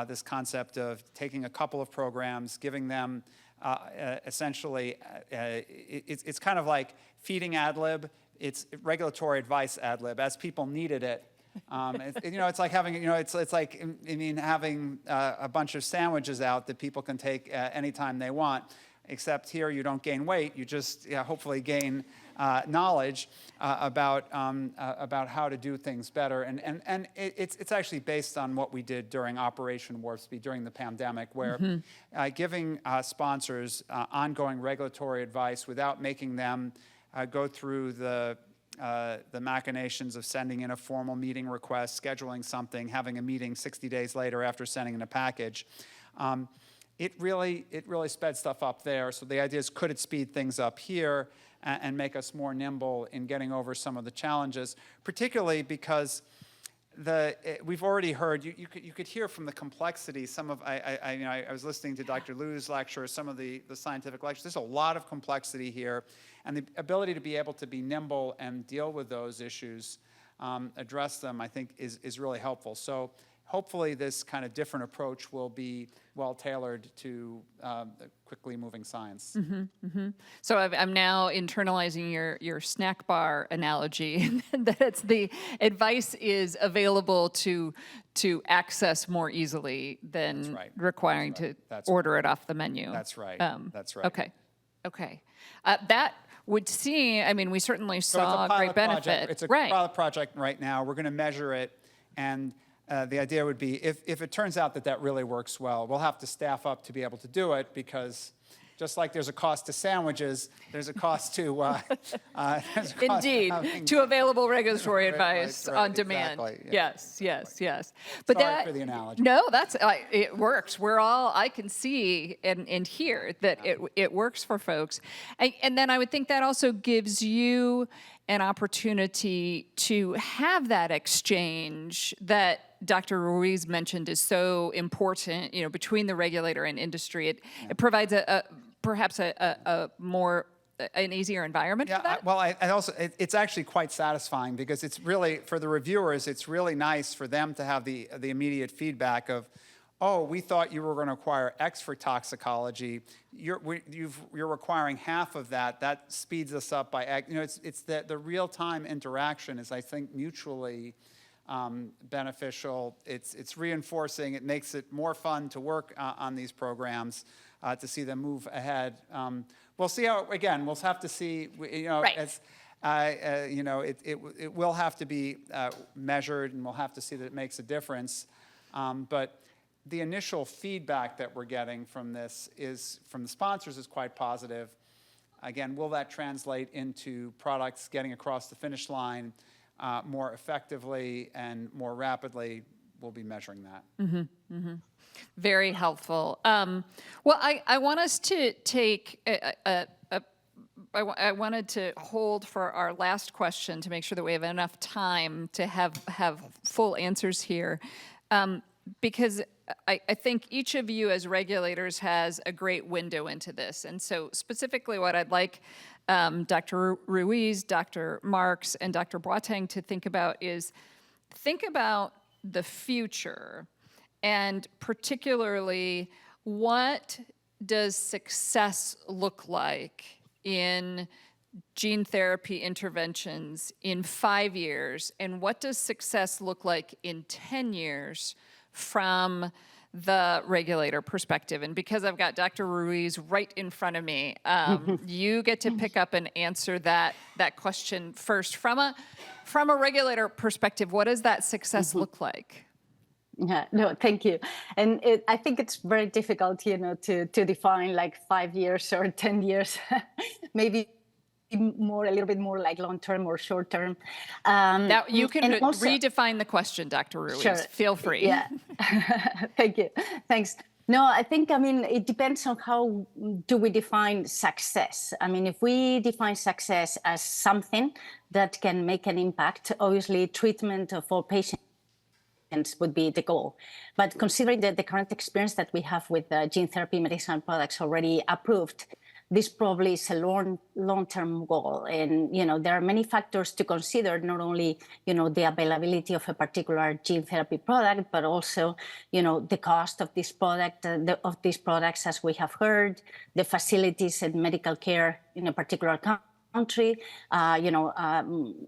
this concept of taking a couple of programs, giving them essentially, it's kind of like feeding ad lib. It's regulatory advice ad lib, as people needed it. It's like having, it's like, having a bunch of sandwiches out that people can take anytime they want. Except here, you don't gain weight. You just hopefully gain knowledge about how to do things better. And it's actually based on what we did during Operation Warp Speed during the pandemic, where giving sponsors ongoing regulatory advice without making them go through the machinations of sending in a formal meeting request, scheduling something, having a meeting 60 days later after sending in a package. It really sped stuff up there. So the idea is, could it speed things up here and make us more nimble in getting over some of the challenges, particularly because we've already heard, you could hear from the complexity, some of, I was listening to Dr. Liu's lecture, some of the scientific lectures. There's a lot of complexity here, and the ability to be able to be nimble and deal with those issues, address them, I think is really helpful. So hopefully this kind of different approach will be well tailored to quickly moving science. So I'm now internalizing your snack bar analogy, that it's the advice is available to access more easily than requiring to order it off the menu. That's right. That's right. Okay. That would seem, I mean, we certainly So it's a saw pilot great benefit. project. It's a pilot project right now. We're going to measure it, and the idea would be, if it turns out that really works well, we'll have to staff up to be able to do it, because just like there's a cost to sandwiches, there's a cost to Indeed, to available regulatory advice on demand. Exactly, yeah. Yes. But Sorry for the analogy. No, that's it works. I can see and hear that it works for folks, and then I would think that also gives you an opportunity to have that exchange that Dr. Ruiz mentioned is so important, between the regulator and industry. It provides perhaps a more an easier environment for that? Well, I also, it's actually quite satisfying, because it's really, for the reviewers, it's really nice for them to have the immediate feedback of, oh, we thought you were going to require X for toxicology. You're requiring half of that. That speeds us up by X. It's the real-time interaction is, I think, mutually beneficial. It's reinforcing. It makes it more fun to work on these programs, to see them move ahead. We'll see how. Again, we'll have to see. Right. It will have to be measured, and we'll have to see that it makes a difference. But the initial feedback that we're getting from this from the sponsors is quite positive. Again, will that translate into products getting across the finish line more effectively and more rapidly? We'll be measuring that. Very helpful. Well, I want us to take I wanted to hold for our last question to make sure that we have enough time to have full answers here, because I think each of you as regulators has a great window into this. And so specifically what I'd like Dr. Ruiz, Dr. Marks, and Dr. Boateng to think about is the future, and particularly, what does success look like in gene therapy interventions in 5 years, and what does success look like in 10 years from the regulator perspective? And because I've got Dr. Ruiz right in front of me, you get to pick up and answer that question first. From a regulator perspective, what does that success look like? Yeah, no, thank you. And I think it's very difficult, to define like 5 years or 10 years, maybe a little bit more like long term or short term. Now you can also, redefine the question, Dr. Ruiz. Sure. Feel free. Yeah, thank you. Thanks. No, I think, it depends on how do we define success. If we define success as something that can make an impact, obviously treatment for patients would be the goal. But considering the current experience that we have with gene therapy medicinal products already approved, this probably is a long-term goal. And, there are many factors to consider, not only, the availability of a particular gene therapy product, but also, the cost of this product, of these products, as we have heard, the facilities and medical care in a particular country,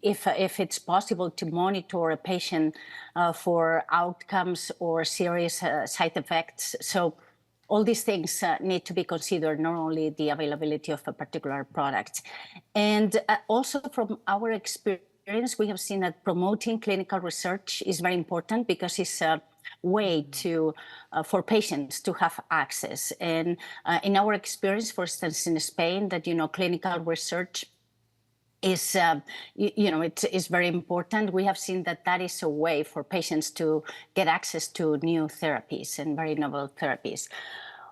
if it's possible to monitor a patient for outcomes or serious side effects. So all these things need to be considered, not only the availability of a particular product. And also from our experience, we have seen that promoting clinical research is very important because it's a way to for patients to have access. And in our experience, for instance, in Spain, that clinical research is it is very important. We have seen that is a way for patients to get access to new therapies and very novel therapies.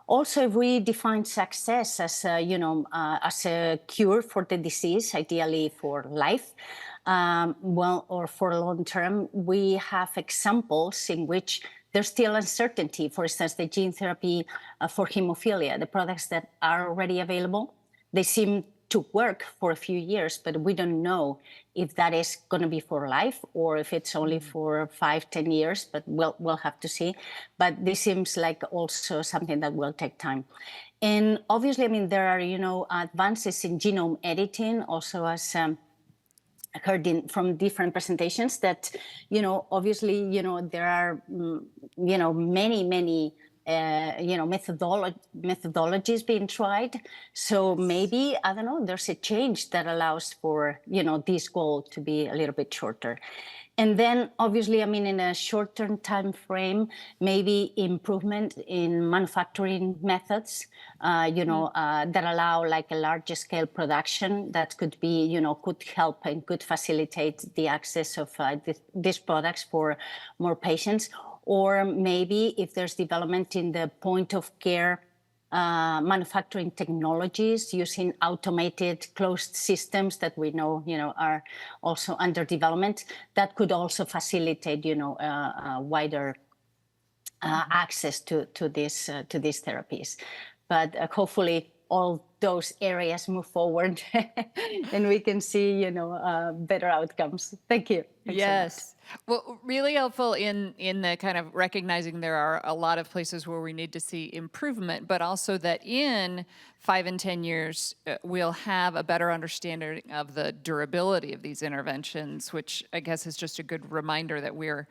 Also, if we define success as as a cure for the disease, ideally for life, or for long term, we have examples in which there's still uncertainty. For instance, the gene therapy for hemophilia, the products that are already available, they seem to work for a few years, but we don't know if that is going to be for life or if it's only for 5-10 years, but we'll have to see. But this seems like also something that will take time. And obviously, I mean, there are, advances in genome editing, also as heard from different presentations that, obviously, there are, many methodologies being tried. So maybe, I don't know, there's a change that allows for, this goal to be a little bit shorter. And then obviously, I mean, in a short-term time frame, maybe improvement in manufacturing methods, that allow like a larger scale production that could be, could help and could facilitate the access of these products for more patients. Or maybe if there's development in the point of care manufacturing technologies using automated closed systems that we know, are also under development, that could also facilitate, wider access to these therapies. But hopefully all those areas move forward and we can see, better outcomes. Thank you. Thanks so much. Yes. Well, really helpful in the kind of recognizing there are a lot of places where we need to see improvement, but also that in 5 and 10 years, we'll have a better understanding of the durability of these interventions, which I guess is just a good reminder that we're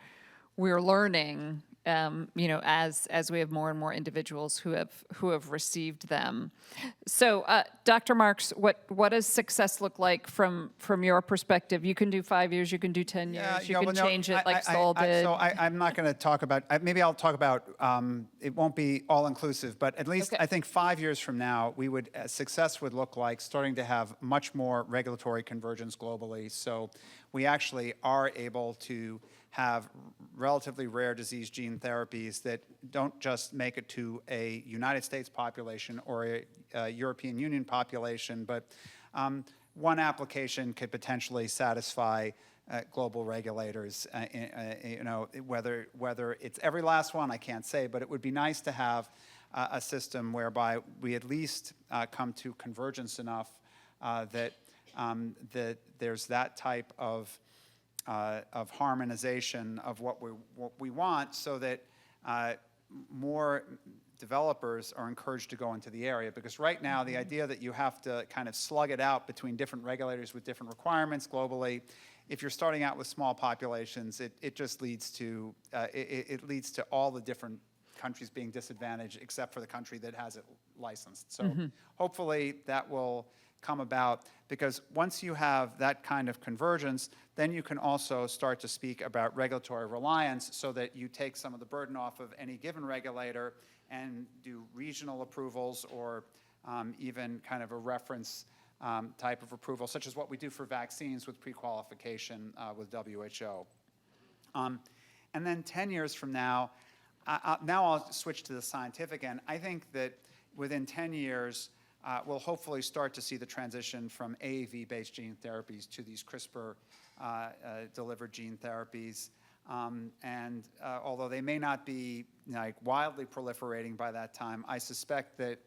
learning, as we have more and more individuals who have received them. So, Dr. Marks, what does success look like from your perspective? You can do 5 years, you can do 10 years, you can change it like Saul did. I'm not going to talk about. Maybe I'll talk about. It won't be all inclusive, but at least I think 5 years from now, success would look like starting to have much more regulatory convergence globally. So we actually are able to have relatively rare disease gene therapies that don't just make it to a United States population or a European Union population, but one application could potentially satisfy global regulators. Whether it's every last one, I can't say, but it would be nice to have a system whereby we at least come to convergence enough that there's that type of harmonization of what we want, so that more developers are encouraged to go into the area. Because right now, the idea that you have to kind of slug it out between different regulators with different requirements globally, if you're starting out with small populations, it just leads to it leads to all the different countries being disadvantaged, except for the country that has it licensed. So hopefully that will come about, because once you have that kind of convergence, then you can also start to speak about regulatory reliance, so that you take some of the burden off of any given regulator and do regional approvals, or even kind of a reference type of approval, such as what we do for vaccines with pre-qualification with WHO. And then 10 years from now, now I'll switch to the scientific end. I think that within 10 years, we'll hopefully start to see the transition from AAV-based gene therapies to these CRISPR-delivered gene therapies. And although they may not be wildly proliferating by that time, I suspect that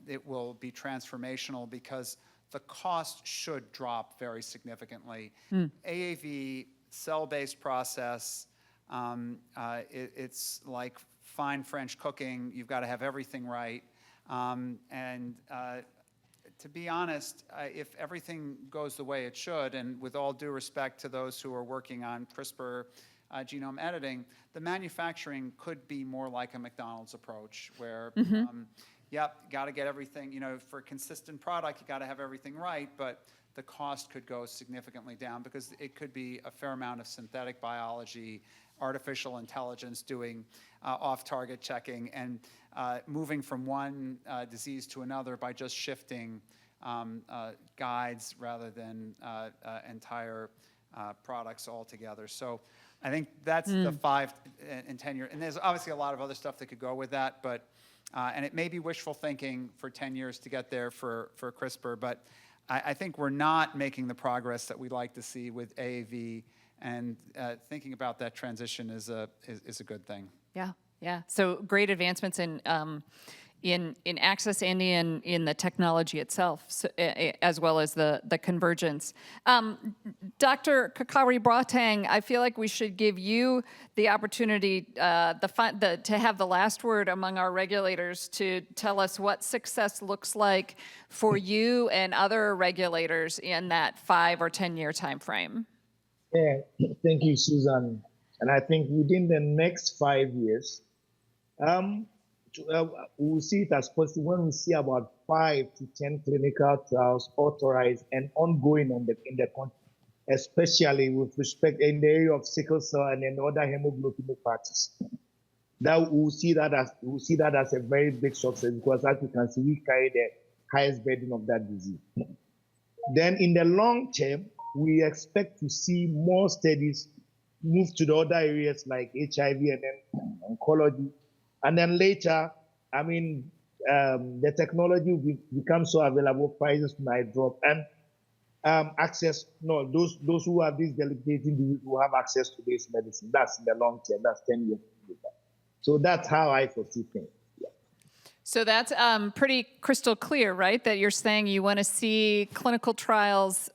it will be transformational, because the cost should drop very significantly. AAV, cell-based process, it's like fine French cooking. You've got to have everything right. To be honest, if everything goes the way it should, and with all due respect to those who are working on CRISPR genome editing, the manufacturing could be more like a McDonald's approach where, yep, got to get everything, for a consistent product, you got to have everything right, but the cost could go significantly down because it could be a fair amount of synthetic biology, artificial intelligence doing off-target checking, and moving from one disease to another by just shifting guides rather than entire products altogether. So I think that's the 5 and 10 year. And there's obviously a lot of other stuff that could go with that, but and it may be wishful thinking for 10 years to get there for CRISPR, but I think we're not making the progress that we'd like to see with AAV, and thinking about that transition is a good thing. Yeah, yeah. So great advancements in access and in the technology itself, so, as well as the convergence. Dr. Kakari-Boateng, I feel like we should give you the opportunity to have the last word among our regulators to tell us what success looks like for you and other regulators in that 5 or 10 year time frame. Yeah, thank you, Susan. And I think within the next 5 years, we'll see it as positive when we see about 5 to 10 clinical trials authorized and ongoing in the country, especially with respect in the area of sickle cell and then other hemoglobinopathies. That we'll see that as a very big success, because as you can see, we carry the highest burden of that disease. Then in the long term, we expect to see more studies move to the other areas like HIV and then oncology. And then later, the technology will become so available, prices might drop, and those who have this debilitating disease will have access to this medicine. That's in the long term, that's 10 years later. So that's how I foresee things. Yeah. So that's pretty crystal clear, right? That you're saying you want to see clinical trials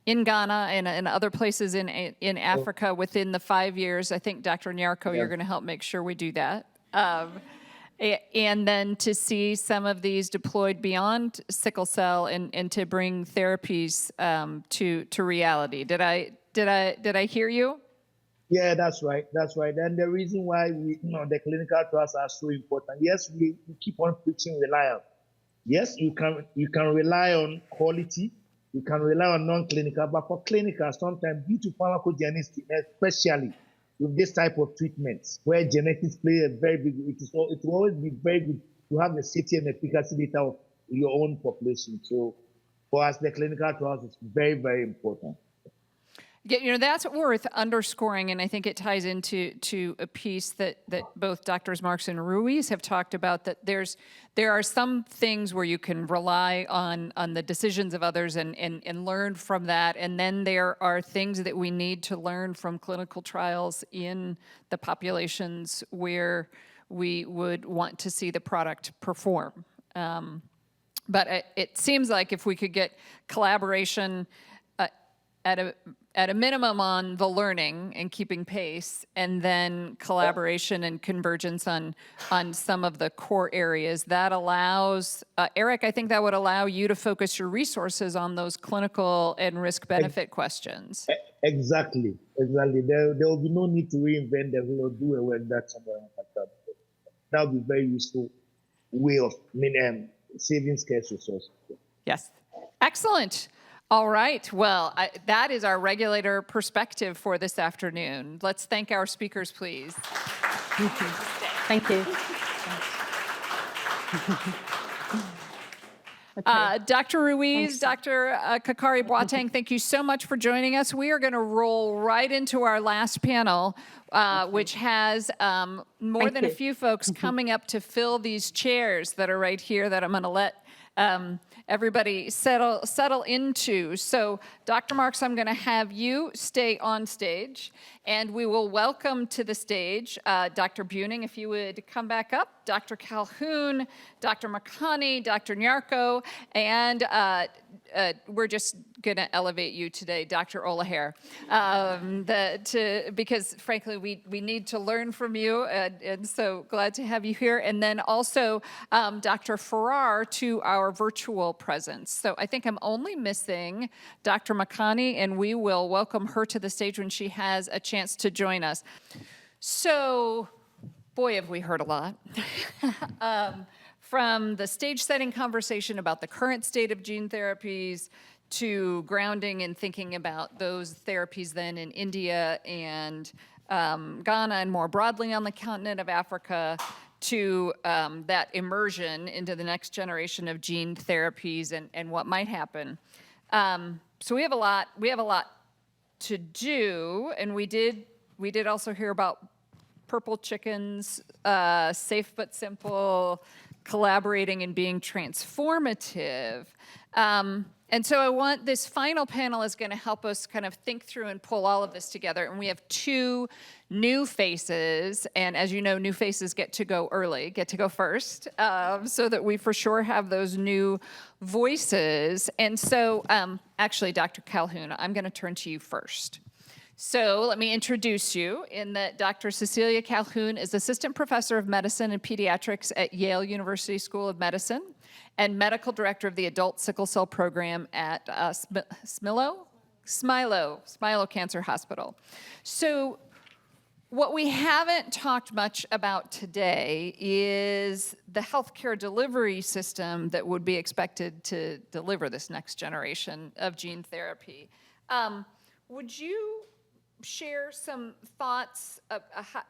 in Ghana and other places in Africa within the 5 years. I think, Dr. Nyarko, you're going to help make sure we do that. And then to see some of these deployed beyond sickle cell and to bring therapies to reality. Did I hear you? Yeah, that's right. That's right. And the reason why the clinical trials are so important. Yes, we keep on preaching reliance. Yes, you can rely on quality. You can rely on non-clinical, but for clinical, sometimes due to pharmacogenicity, especially with this type of treatments, where genetics play a very big, it will always be very good to have the safety and efficacy data of your own population. So for us, the clinical trials is very, very important. Yeah, that's worth underscoring, and I think it ties into a piece that both Drs. Marks and Ruiz have talked about, that there are some things where you can rely on the decisions of others and learn from that, and then there are things that we need to learn from clinical trials in the populations where we would want to see the product perform. But it seems like if we could get collaboration at a minimum on the learning and keeping pace, and then collaboration and convergence on some of the core areas, that allows, Eric, I think that would allow you to focus your resources on those clinical and risk-benefit questions. Exactly. There will be no need to reinvent the wheel or do a work that somewhere like that. That would be a very useful way of saving scarce resources. Yes. Excellent. All right. Well, that is our regulator perspective for this afternoon. Let's thank our speakers, please. Thank you. Dr. Ruiz, Dr. Kakari-Boateng, thank you so much for joining us. We are going to roll right into our last panel, which has more than a few folks coming up to fill these chairs that are right here that I'm going to let everybody settle into. So, Dr. Marks, I'm going to have you stay on stage, and we will welcome to the stage Dr. Buning, if you would come back up, Dr. Calhoun, Dr. Makani, Dr. Nyarko, and we're just going to elevate you today, Dr. Olaher, because frankly, we need to learn from you, and so glad to have you here. And then also Dr. Farrar to our virtual presence. So I think I'm only missing Dr. Makani, and we will welcome her to the stage when she has a chance chance to join us. So, boy, have we heard a lot. From the stage-setting conversation about the current state of gene therapies to grounding and thinking about those therapies then in India and Ghana and more broadly on the continent of Africa, to that immersion into the next generation of gene therapies and what might happen. So we have a lot to do, and we did also hear about purple chickens, safe but simple, collaborating and being transformative. And so I want this final panel is going to help us kind of think through and pull all of this together. And we have two new faces. And as you know, new faces get to go early, get to go first, so that we for sure have those new voices. And so actually, Dr. Calhoun, I'm going to turn to you first. So let me introduce you in that Dr. Cecilia Calhoun is Assistant Professor of Medicine and Pediatrics at Yale University School of Medicine and Medical Director of the Adult Sickle Cell Program at Smilo Cancer Hospital. So what we haven't talked much about today is the healthcare delivery system that would be expected to deliver this next generation of gene therapy. Would you share some thoughts of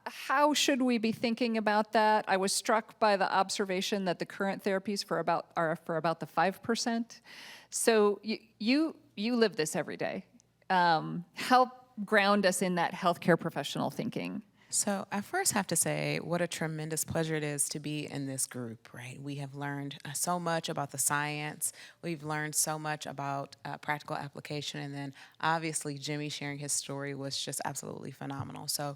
how should we be thinking about that? I was struck by the observation that the current therapies are for about the 5%. So you live this every day. Help ground us in that healthcare professional thinking. So I first have to say what a tremendous pleasure it is to be in this group, right? We have learned so much about the science. We've learned so much about practical application. And then obviously Jimmy sharing his story was just absolutely phenomenal. So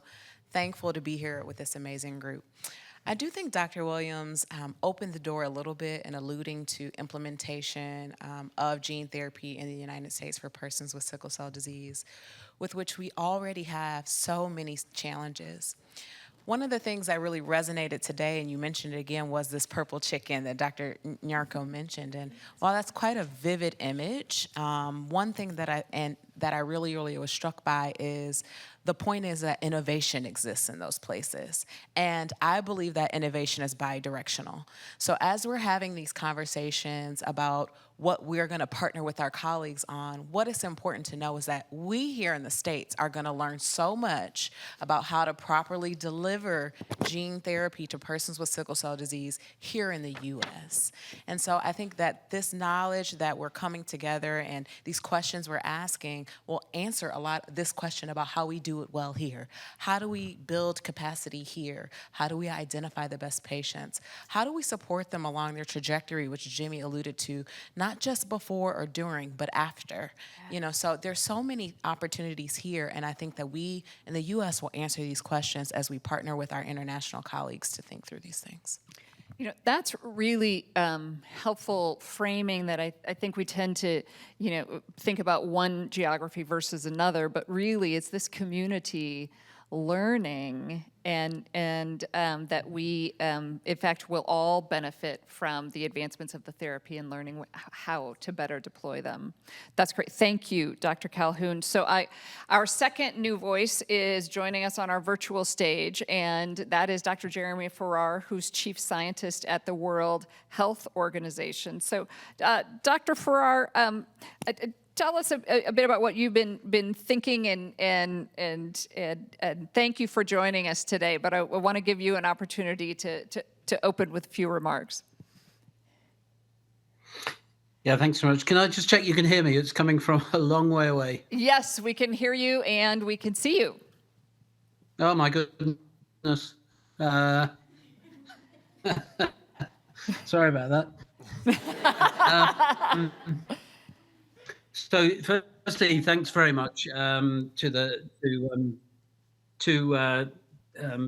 thankful to be here with this amazing group. I do think Dr. Williams opened the door a little bit in alluding to implementation of gene therapy in the United States for persons with sickle cell disease, with which we already have so many challenges. One of the things that really resonated today, and you mentioned it again, was this purple chicken that Dr. Nyarko mentioned. And while that's quite a vivid image, one thing that I really was struck by is the point is that innovation exists in those places. And I believe that innovation is bi-directional. So as we're having these conversations about what we're going to partner with our colleagues on, what is important to know is that we here in the States are going to learn so much about how to properly deliver gene therapy to persons with sickle cell disease here in the U.S. And so I think that this knowledge that we're coming together and these questions we're asking will answer a lot of this question about how we do it well here. How do we build capacity here? How do we identify the best patients? How do we support them along their trajectory, which Jimmy alluded to, not just before or during, but after? You know, so there's so many opportunities here, and I think that we in the U.S. will answer these questions as we partner with our international colleagues to think through these things. You know, that's really helpful framing that I think we tend to, think about one geography versus another, but really it's this community learning and that we, in fact, will all benefit from the advancements of the therapy and learning how to better deploy them. That's great. Thank you, Dr. Calhoun. So our second new voice is joining us on our virtual stage, and that is Dr. Jeremy Farrar, who's Chief Scientist at the World Health Organization. So, Dr. Farrar, tell us a bit about what you've been thinking, and thank you for joining us today. But I want to give you an opportunity to open with a few remarks. Yeah, thanks so much. Can I just check you can hear me? It's coming from a long way away. Yes, we can hear you and we can see you. Oh my goodness. Sorry about that. So firstly, thanks very much to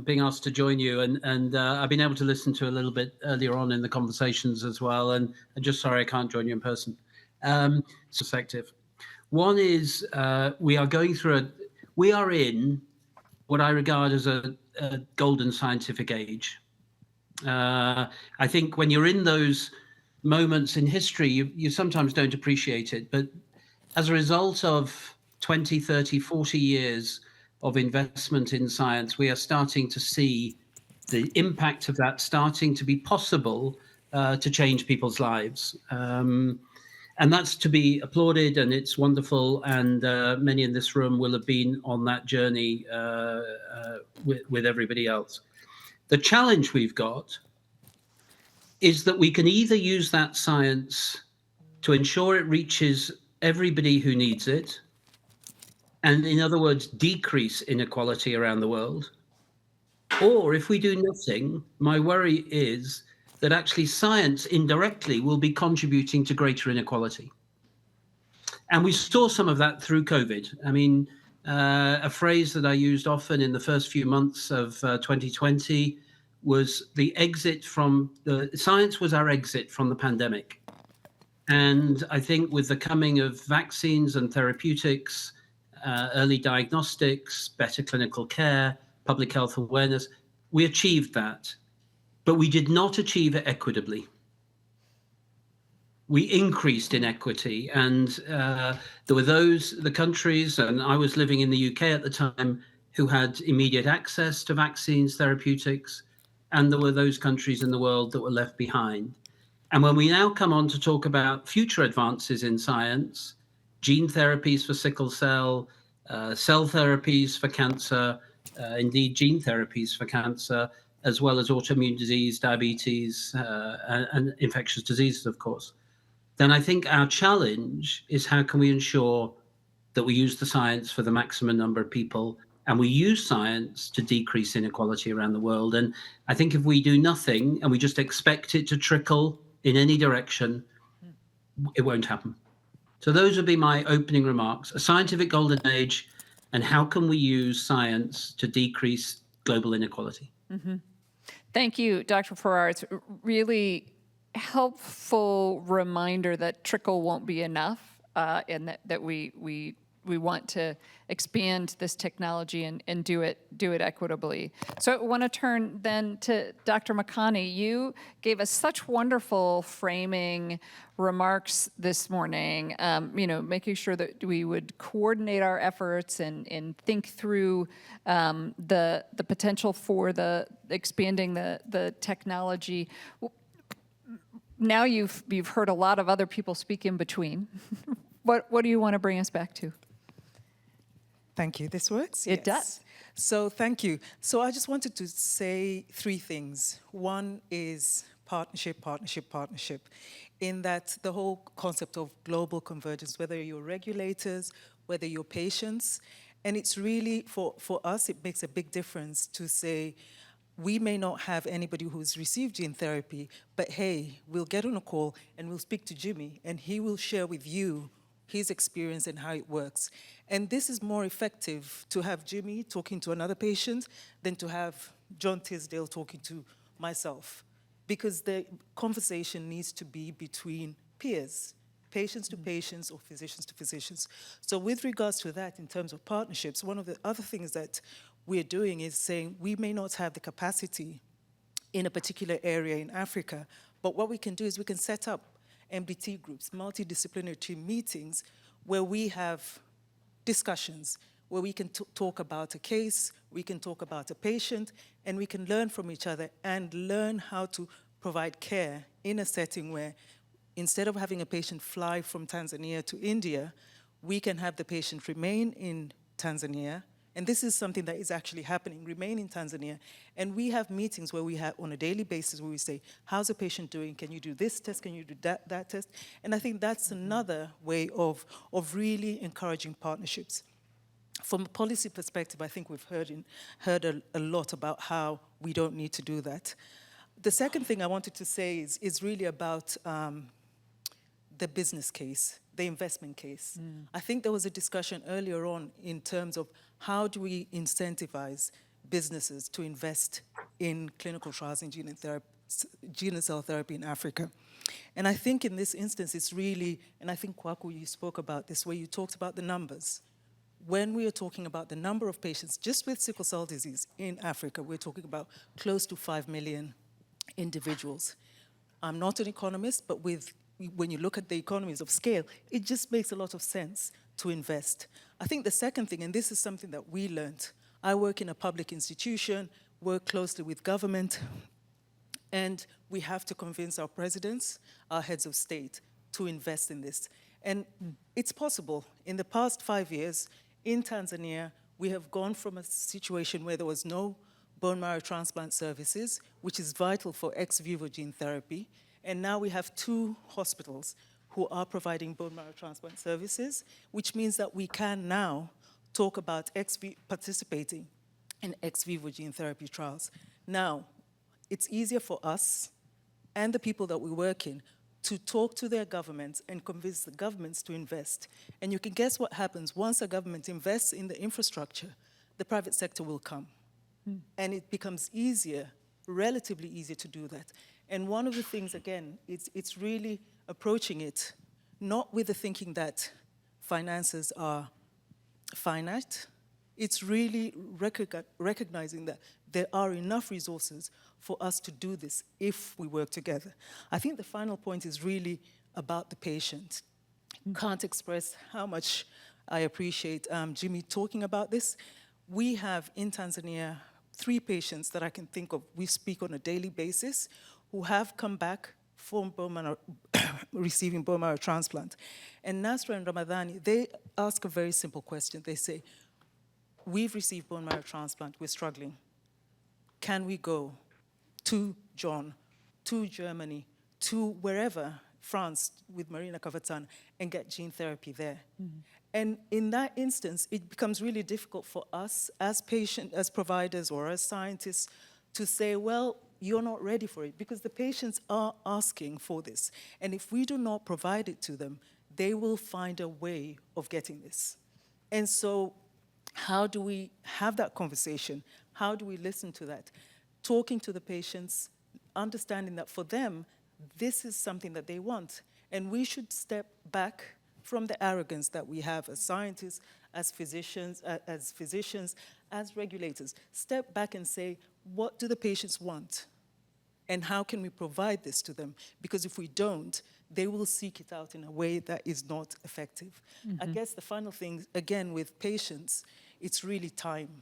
being asked to join you, and I've been able to listen to a little bit earlier on in the conversations as well, and I'm just sorry I can't join you in person. It's effective. One is we are in what I regard as a golden scientific age. I think when you're in those moments in history, you sometimes don't appreciate it, but as a result of 20, 30, 40 years of investment in science, we are starting to see the impact of that starting to be possible to change people's lives. And that's to be applauded, and it's wonderful. And many in this room will have been on that journey with everybody else. The challenge we've got is that we can either use that science to ensure it reaches everybody who needs it, and in other words, decrease inequality around the world. Or if we do nothing, my worry is that actually science indirectly will be contributing to greater inequality. And we saw some of that through COVID. I mean, a phrase that I used often in the first few months of 2020 was the exit from the science was our exit from the pandemic. And I think with the coming of vaccines and therapeutics, early diagnostics, better clinical care, public health awareness, we achieved that. But we did not achieve it equitably. We increased inequity, and there were the countries, and I was living in the UK at the time, who had immediate access to vaccines, therapeutics, and there were those countries in the world that were left behind. And when we now come on to talk about future advances in science, gene therapies for sickle cell, cell therapies for cancer, indeed gene therapies for cancer, as well as autoimmune disease, diabetes, and infectious diseases, of course, then I think our challenge is how can we ensure that we use the science for the maximum number of people, and we use science to decrease inequality around the world. And I think if we do nothing and we just expect it to trickle in any direction, it won't happen. So those would be my opening remarks: a scientific golden age, and how can we use science to decrease global inequality? Mm-hmm. Thank you, Dr. Farrar. It's really helpful reminder that trickle won't be enough, and that we want to expand this technology and do it equitably. So I want to turn then to Dr. Makani. You gave us such wonderful framing remarks this morning, making sure that we would coordinate our efforts and think through the potential for expanding the technology. Now you've heard a lot of other people speak in between. What do you want to bring us back to? Thank you. This works? It does. So thank you. So I just wanted to say three things. One is partnership, partnership, partnership, in that the whole concept of global convergence, whether you're regulators, whether you're patients, and it's really, for us, it makes a big difference to say, we may not have anybody who's received gene therapy, but hey, we'll get on a call and we'll speak to Jimmy, and he will share with you his experience and how it works. And this is more effective to have Jimmy talking to another patient than to have John Tisdale talking to myself, because the conversation needs to be between peers, patients to patients or physicians to physicians. So with regards to that, in terms of partnerships, one of the other things that we're doing is saying we may not have the capacity in a particular area in Africa, but what we can do is we can set up MDT groups, multidisciplinary team meetings, where we have discussions, where we can talk about a case, we can talk about a patient, and we can learn from each other and learn how to provide care in a setting where instead of having a patient fly from Tanzania to India, we can have the patient remain in Tanzania. And this is something that is actually happening, remain in Tanzania. And we have meetings where we have, on a daily basis, where we say, how's the patient doing? Can you do this test? Can you do that test? And I think that's another way of really encouraging partnerships. From a policy perspective, I think we've heard a lot about how we don't need to do that. The second thing I wanted to say is really about the business case, the investment case. I think there was a discussion earlier on in terms of how do we incentivize businesses to invest in clinical trials in gene and cell therapy in Africa. And I think in this instance, it's really, and I think Kwaku, you spoke about this, where you talked about the numbers. When we are talking about the number of patients just with sickle cell disease in Africa, we're talking about close to 5 million individuals. I'm not an economist, but when you look at the economies of scale, it just makes a lot of sense to invest. I think the second thing, and this is something that we learned, I work in a public institution, work closely with government, and we have to convince our presidents, our heads of state, to invest in this. And it's possible. In the past 5 years, in Tanzania, we have gone from a situation where there was no bone marrow transplant services, which is vital for ex vivo gene therapy, and now we have 2 hospitals who are providing bone marrow transplant services, which means that we can now talk about participating in ex vivo gene therapy trials. Now, it's easier for us and the people that we work in to talk to their governments and convince the governments to invest. And you can guess what happens once a government invests in the infrastructure, the private sector will come. And it becomes easier, relatively easier to do that. And one of the things, again, it's really approaching it, not with the thinking that finances are finite. It's really recognizing that there are enough resources for us to do this if we work together. I think the final point is really about the patient. Can't express how much I appreciate Jimmy talking about this. We have in Tanzania 3 patients that I can think of, we speak on a daily basis, who have come back from bone marrow, receiving bone marrow transplant. And Nasra and Ramadhani, they ask a very simple question. They say, we've received bone marrow transplant, we're struggling. Can we go to John, to Germany, to wherever, France with Marina Kavatana, and get gene therapy there? And in that instance, it becomes really difficult for us as patients, as providers, or as scientists to say, well, you're not ready for it, because the patients are asking for this. And if we do not provide it to them, they will find a way of getting this. And so how do we have that conversation? How do we listen to that? Talking to the patients, understanding that for them, this is something that they want. And we should step back from the arrogance that we have as scientists, as physicians, as regulators. Step back and say, what do the patients want? And how can we provide this to them? Because if we don't, they will seek it out in a way that is not effective. I guess the final thing, again, with patients, it's really time.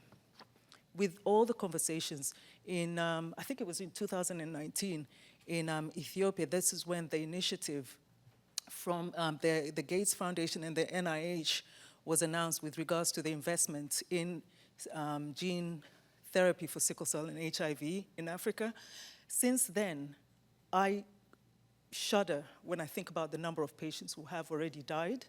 With all the conversations in, I think it was in 2019, in Ethiopia, this is when the initiative from the Gates Foundation and the NIH was announced with regards to the investment in gene therapy for sickle cell and HIV in Africa. Since then, I shudder when I think about the number of patients who have already died.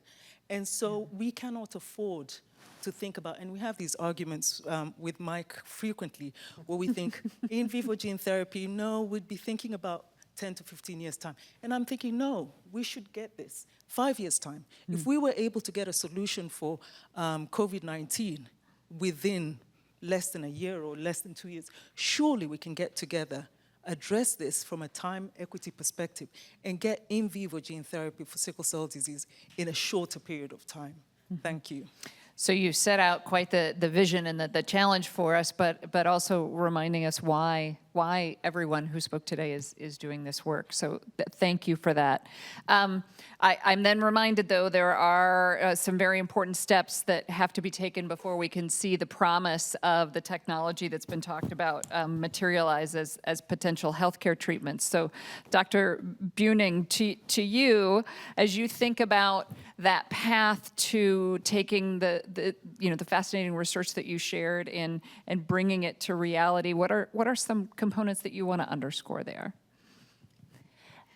And so we cannot afford to think about, and we have these arguments with Mike frequently, where we think in vivo gene therapy, no, we'd be thinking about 10 to 15 years' time. And I'm thinking, no, we should get this 5 years' time. If we were able to get a solution for COVID-19 within less than a year or less than 2 years, surely we can get together, address this from a time equity perspective, and get in vivo gene therapy for sickle cell disease in a shorter period of time. Thank you. So you set out quite the vision and the challenge for us, but also reminding us why everyone who spoke today is doing this work. So thank you for that. I'm then reminded, though, there are some very important steps that have to be taken before we can see the promise of the technology that's been talked about materialize as potential healthcare treatments. So Dr. Buning, to you, as you think about that path to taking the fascinating research that you shared and bringing it to reality, what are some components that you want to underscore there?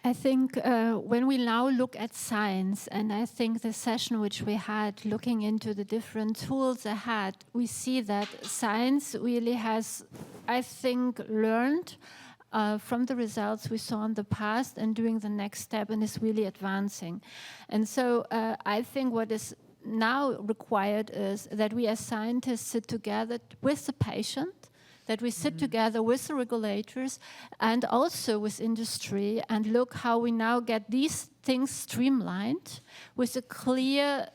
I think when we now look at science, and I think the session which we had looking into the different tools ahead, we see that science really has, I think, learned from the results we saw in the past and doing the next step, and is really advancing. And so I think what is now required is that we as scientists sit together with the patient, that we sit together with the regulators and also with industry and look how we now get these things streamlined with a clear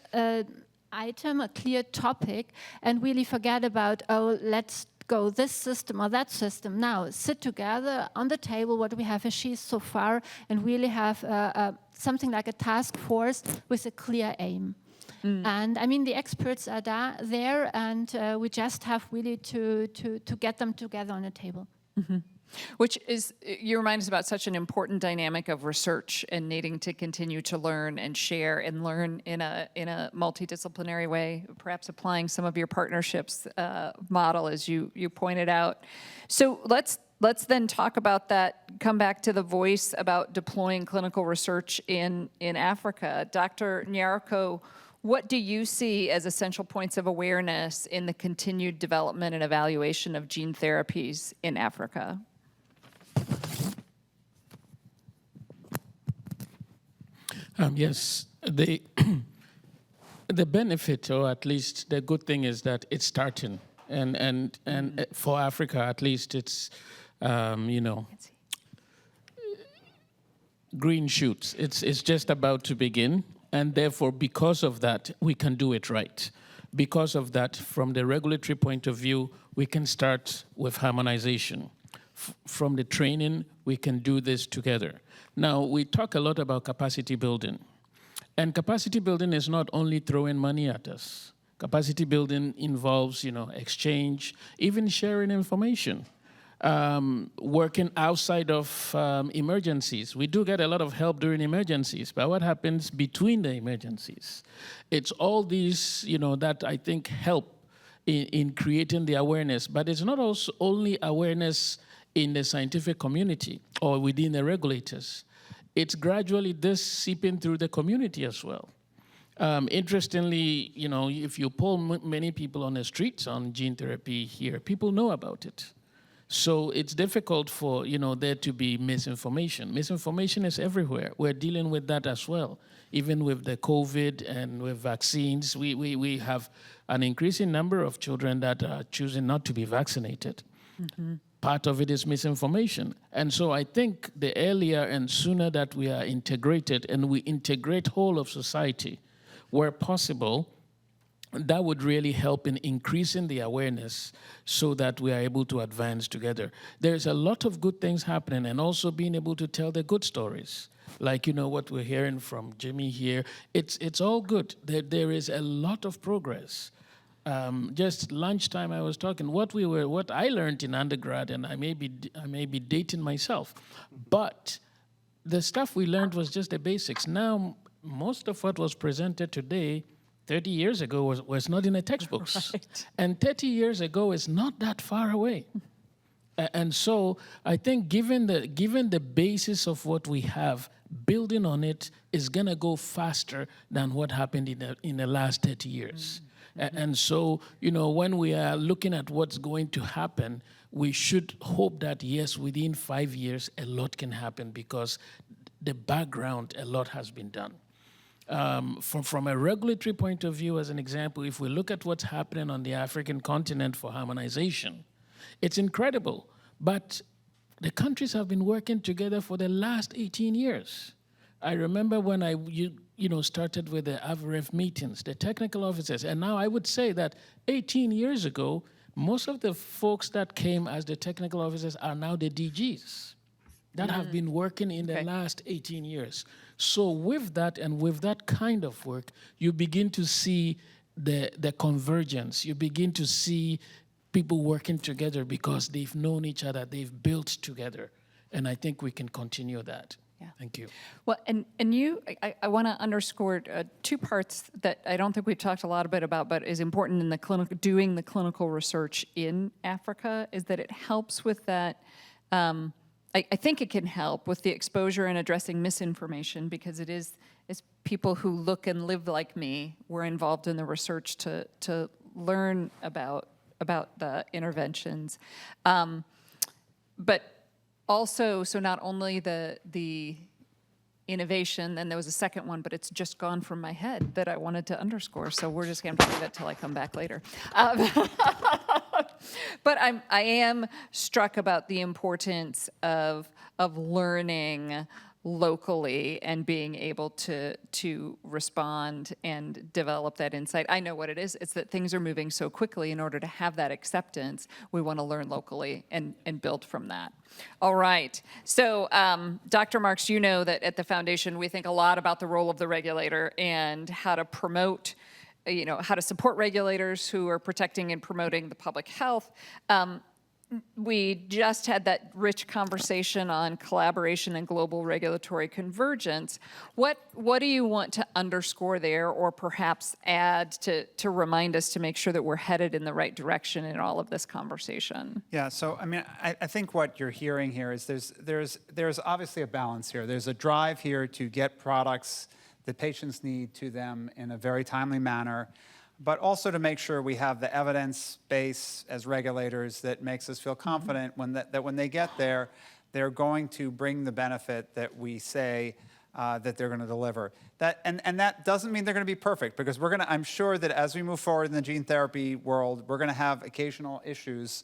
item, a clear topic, and really forget about, oh, let's go this system or that system. Now, sit together on the table, what we have achieved so far, and really have something like a task force with a clear aim. And I mean, the experts are there, and we just have really to get them together on a table. Which is, you remind us about such an important dynamic of research and needing to continue to learn and share and learn in a multidisciplinary way, perhaps applying some of your partnerships model, as you pointed out. So let's then talk about that, come back to the voice about deploying clinical research in Africa. Dr. Nyarko, what do you see as essential points of awareness in the continued development and evaluation of gene therapies in Africa? Yes, the benefit, or at least the good thing, is that it's starting, and for Africa at least, it's green shoots. It's just about to begin, and therefore, because of that, we can do it right. Because of that, from the regulatory point of view, we can start with harmonization. From the training, we can do this together. Now, we talk a lot about capacity building. And capacity building is not only throwing money at us. Capacity building involves, exchange, even sharing information, working outside of emergencies. We do get a lot of help during emergencies, but what happens between the emergencies? It's all these, that I think help in creating the awareness. But it's not also only awareness in the scientific community or within the regulators. It's gradually this seeping through the community as well. Interestingly, if you poll many people on the streets on gene therapy here, people know about it. So it's difficult for, there to be misinformation. Misinformation is everywhere. We're dealing with that as well. Even with the COVID and with vaccines, we have an increasing number of children that are choosing not to be vaccinated. Mm-hmm. Part of it is misinformation. And so I think the earlier and sooner that we are integrated and we integrate whole of society where possible, that would really help in increasing the awareness so that we are able to advance together. There's a lot of good things happening, and also being able to tell the good stories. Like, what we're hearing from Jimmy here, it's all good. There is a lot of progress. Just lunchtime, I was talking what I learned in undergrad, and I may be dating myself, but the stuff we learned was just the basics. Now, most of what was presented today, 30 years ago, was not in the textbooks, right. And 30 years ago is not that far away. And so I think given the basis of what we have, building on it is gonna go faster than what happened in the last 30 years. Mm-hmm. And so, when we are looking at what's going to happen, we should hope that, yes, within 5 years, a lot can happen because the background, a lot has been done. From a regulatory point of view, as an example, if we look at what's happening on the African continent for harmonization, it's incredible. But the countries have been working together for the last 18 years. I remember when I started with the AVREF meetings, the technical officers, and now I would say that 18 years ago, most of the folks that came as the technical officers are now the DGs that have been working in the last 18 years. So with that and with that kind of work, you begin to see the convergence. You begin to see people working together because they've known each other, they've built together. And I think we can continue that. Yeah. Thank you. Well, and I want to underscore two parts that I don't think we've talked a lot about, but is important in doing the clinical research in Africa, is that it helps with that. I think it can help with the exposure and addressing misinformation, because it's people who look and live like me were involved in the research to learn about the interventions. But also, so not only the innovation, and there was a second one, but it's just gone from my head that I wanted to underscore, so we're just going to leave it till I come back later. But I am struck about the importance of learning locally and being able to respond and develop that insight. I know what it is. It's that things are moving so quickly. In order to have that acceptance, we want to learn locally and build from that. All right. So, Dr. Marks, you know that at the foundation, we think a lot about the role of the regulator and how to promote, how to support regulators who are protecting and promoting the public health. We just had that rich conversation on collaboration and global regulatory convergence. What do you want to underscore there, or perhaps add to remind us to make sure that we're headed in the right direction in all of this conversation? Yeah, so I mean, I think what you're hearing here is there's obviously a balance here. There's a drive here to get products that patients need to them in a very timely manner, but also to make sure we have the evidence base as regulators that makes us feel confident that when they get there, they're going to bring the benefit that we say that they're going to deliver. And that doesn't mean they're going to be perfect, because I'm sure that as we move forward in the gene therapy world, we're going to have occasional issues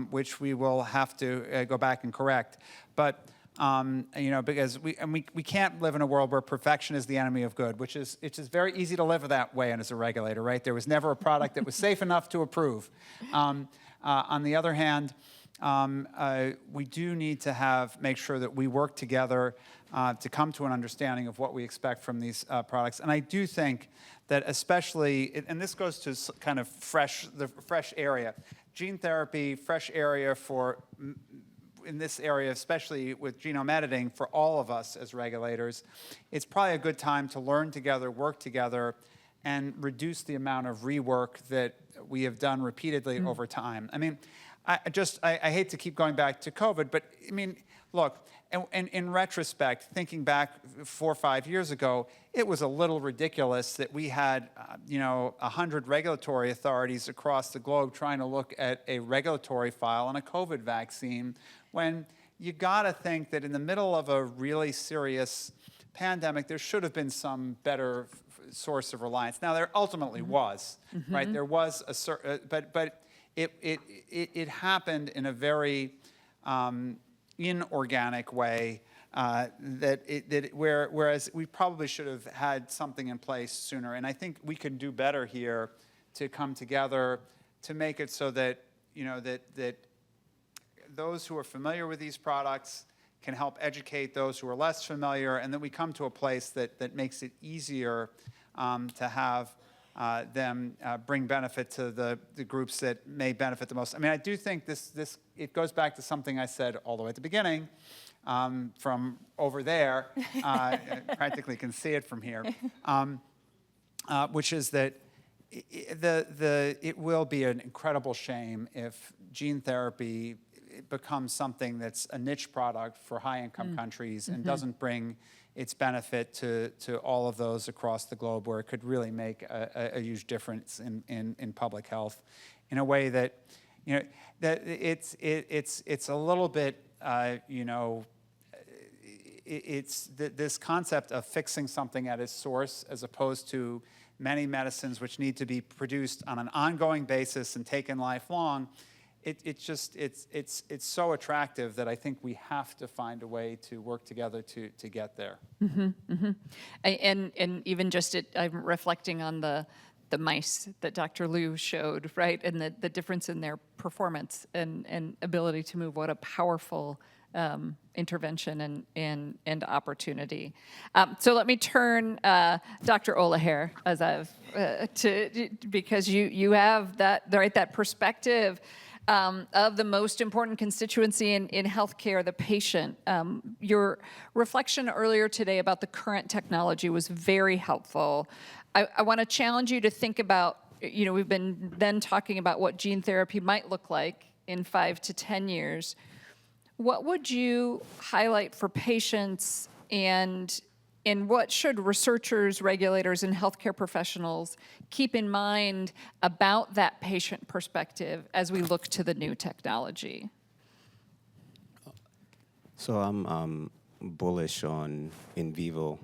which we will have to go back and correct. But because we can't live in a world where perfection is the enemy of good, which is it's just very easy to live that way. And as a regulator, right, there was never a product that was safe enough to approve. On the other hand, we do need to make sure that we work together to come to an understanding of what we expect from these products. And I do think that especially, and this goes to kind of the fresh area, gene therapy, fresh area in this area, especially with genome editing, for all of us as regulators, it's probably a good time to learn together, work together, and reduce the amount of rework that we have done repeatedly over time. I mean, I hate to keep going back to COVID, but I mean, look, and in retrospect, thinking back 4 or 5 years ago, it was a little ridiculous that we had, 100 regulatory authorities across the globe trying to look at a regulatory file on a COVID vaccine, when you got to think that in the middle of a really serious pandemic, there should have been some better source of reliance. Now, there ultimately was, right? There was a certain, but it happened in a very inorganic way, whereas we probably should have had something in place sooner. And I think we can do better here to come together to make it so that that those who are familiar with these products can help educate those who are less familiar, and that we come to a place that makes it easier to have them bring benefit to the groups that may benefit the most. I mean, I do think it goes back to something I said all the way at the beginning, from over there, practically can see it from here, which is that it will be an incredible shame if gene therapy becomes something that's a niche product for high-income countries and doesn't bring its benefit to all of those across the globe, where it could really make a huge difference in public health, in a way that that it's a little bit it's this concept of fixing something at its source, as opposed to many medicines which need to be produced on an ongoing basis and taken lifelong. It's so attractive that I think we have to find a way to work together to get there. And even just I'm reflecting on the mice that Dr. Liu showed, right, and the difference in their performance and ability to move. What a powerful intervention and opportunity. So let me turn Dr. Olaher, as because you have that perspective of the most important constituency in healthcare, the patient. Your reflection earlier today about the current technology was very helpful. I want to challenge you to think about, we've been then talking about what gene therapy might look like in 5 to 10 years. What would you highlight for patients, and what should researchers, regulators, and healthcare professionals keep in mind about that patient perspective as we look to the new technology? So I'm bullish on in vivo,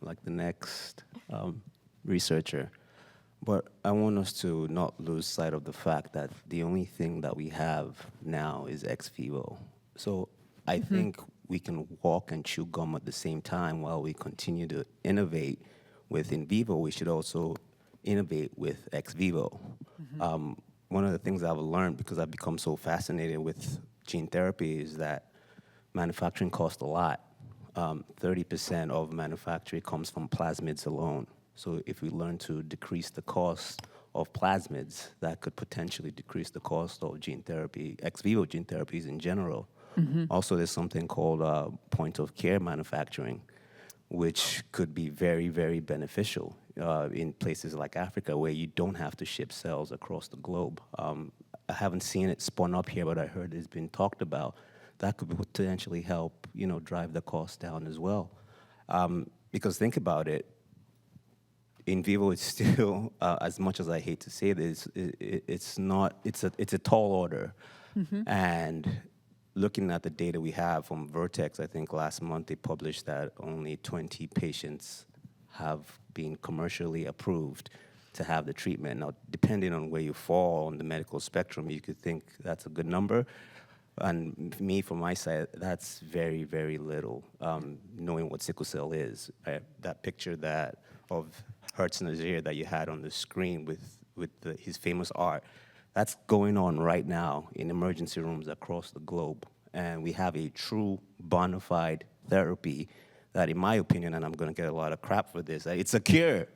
like the next researcher. But I want us to not lose sight of the fact that the only thing that we have now is ex vivo. So I think we can walk and chew gum at the same time while we continue to innovate with in vivo, we should also innovate with ex vivo. One of the things I've learned, because I've become so fascinated with gene therapy, is that manufacturing costs a lot. 30% of manufacturing comes from plasmids alone. So if we learn to decrease the cost of plasmids, that could potentially decrease the cost of gene therapy, ex vivo gene therapies in general. Also, there's something called point of care manufacturing, which could be very, very beneficial in places like Africa, where you don't have to ship cells across the globe. I haven't seen it spun up here, but I heard it's been talked about. That could potentially help, drive the cost down as well. Because think about it, in vivo is still, as much as I hate to say this, it's a tall order. And looking at the data we have from Vertex, I think last month they published that only 20 patients have been commercially approved to have the treatment. Now, depending on where you fall on the medical spectrum, you could think that's a good number. And me, from my side, that's very, very little, knowing what sickle cell is. That picture of Hertz Nazir that you had on the screen with his famous art, that's going on right now in emergency rooms across the globe. And we have a true bona fide therapy that, in my opinion, and I'm going to get a lot of crap for this, it's a cure.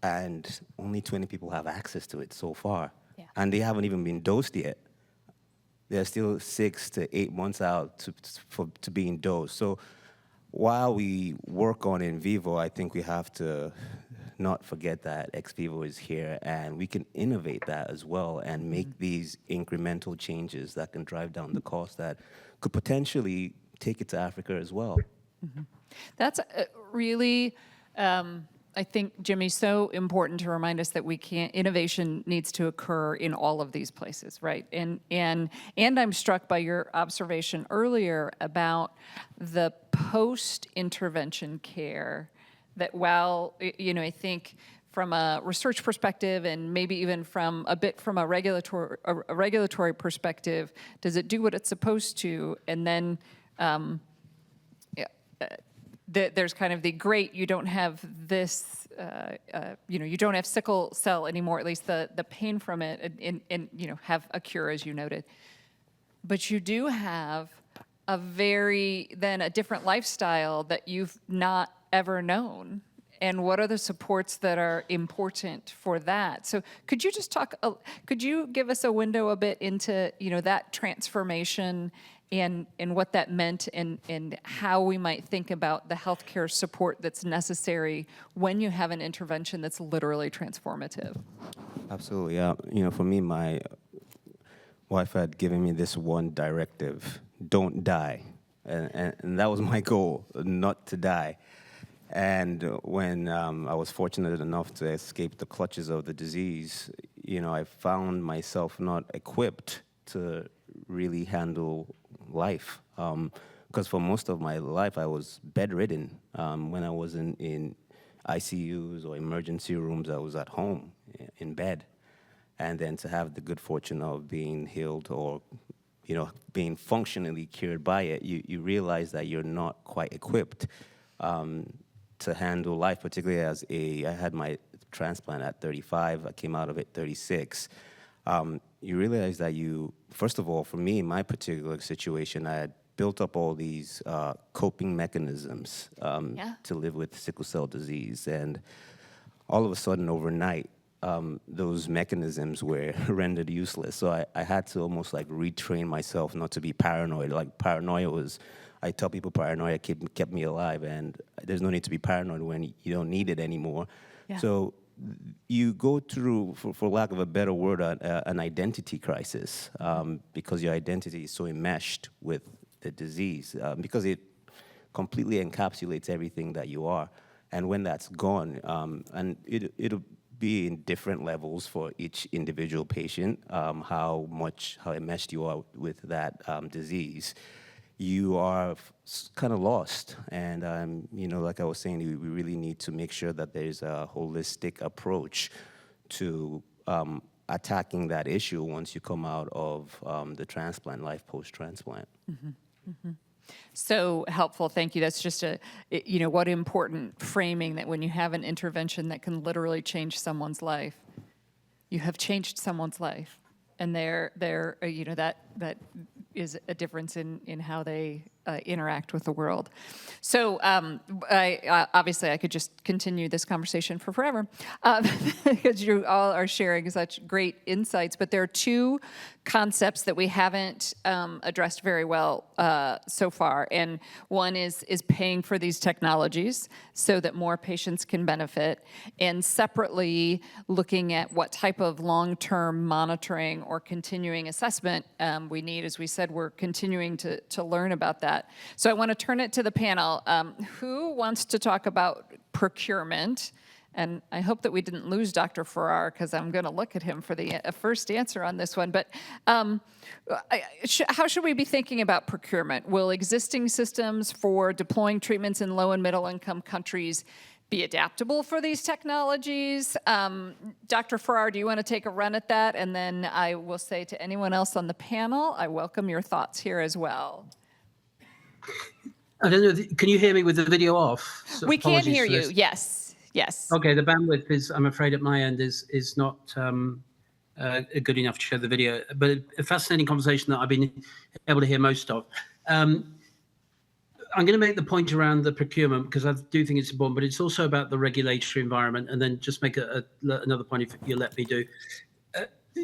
And only 20 people have access to it so far. Yeah. And they haven't even been dosed yet. They're still 6 to 8 months out to being dosed. So while we work on in vivo, I think we have to not forget that ex vivo is here, and we can innovate that as well and make these incremental changes that can drive down the cost that could potentially take it to Africa as well. That's really, I think, Jimmy, so important to remind us that innovation needs to occur in all of these places, right? And I'm struck by your observation earlier about the post-intervention care that, while, I think from a research perspective and maybe even from a regulatory perspective, does it do what it's supposed to? And then there's kind of the great, you don't have this, you don't have sickle cell anymore, at least the pain from it, and have a cure, as you noted. But you do have a different lifestyle that you've not ever known. And what are the supports that are important for that? So could you just could you give us a window a bit into, that transformation and what that meant and how we might think about the healthcare support that's necessary when you have an intervention that's literally transformative? Absolutely, yeah. For me, my wife had given me this one directive: don't die. And that was my goal, not to die. And when I was fortunate enough to escape the clutches of the disease, I found myself not equipped to really handle life. Because for most of my life, I was bedridden. When I wasn't in ICUs or emergency rooms, I was at home in bed. And then to have the good fortune of being healed or being functionally cured by it, you realize that you're not quite equipped to handle life, particularly I had my transplant at 35, I came out of it 36. You realize that first of all, for me, in my particular situation, I had built up all these coping mechanisms to live with sickle cell disease. And all of a sudden, overnight, those mechanisms were rendered useless. So I had to almost retrain myself not to be paranoid. Paranoia was, I tell people paranoia kept me alive, and there's no need to be paranoid when you don't need it anymore. Yeah. So you go through, for lack of a better word, an identity crisis because your identity is so enmeshed with the disease because it completely encapsulates everything that you are. And when that's gone, and it'll be in different levels for each individual patient, how enmeshed you are with that disease, you are kind of lost. And, like I was saying, we really need to make sure that there's a holistic approach to attacking that issue once you come out of the transplant, life post-transplant. So helpful, thank you. That's just what important framing, that when you have an intervention that can literally change someone's life, you have changed someone's life, and that is a difference in how they interact with the world. So obviously I could just continue this conversation for forever because you all are sharing such great insights, but there are two concepts that we haven't addressed very well so far. And one is paying for these technologies so that more patients can benefit, and separately looking at what type of long-term monitoring or continuing assessment we need. As we said, we're continuing to learn about that. So I want to turn it to the panel. Who wants to talk about procurement? And I hope that we didn't lose Dr. Farrar, because I'm going to look at him for the first answer on this one. But how should we be thinking about procurement? Will existing systems for deploying treatments in low and middle income countries be adaptable for these technologies? Dr. Farrar, do you want to take a run at that? And then I will say to anyone else on the panel, I welcome your thoughts here as well. I don't know, can you hear me with the video off? So we can hear you, this. yes. Okay, the bandwidth is, I'm afraid at my end, is not good enough to show the video, but a fascinating conversation that I've been able to hear most of. I'm going to make the point around the procurement because I do think it's important, but it's also about the regulatory environment, and then just make another point if you let me do.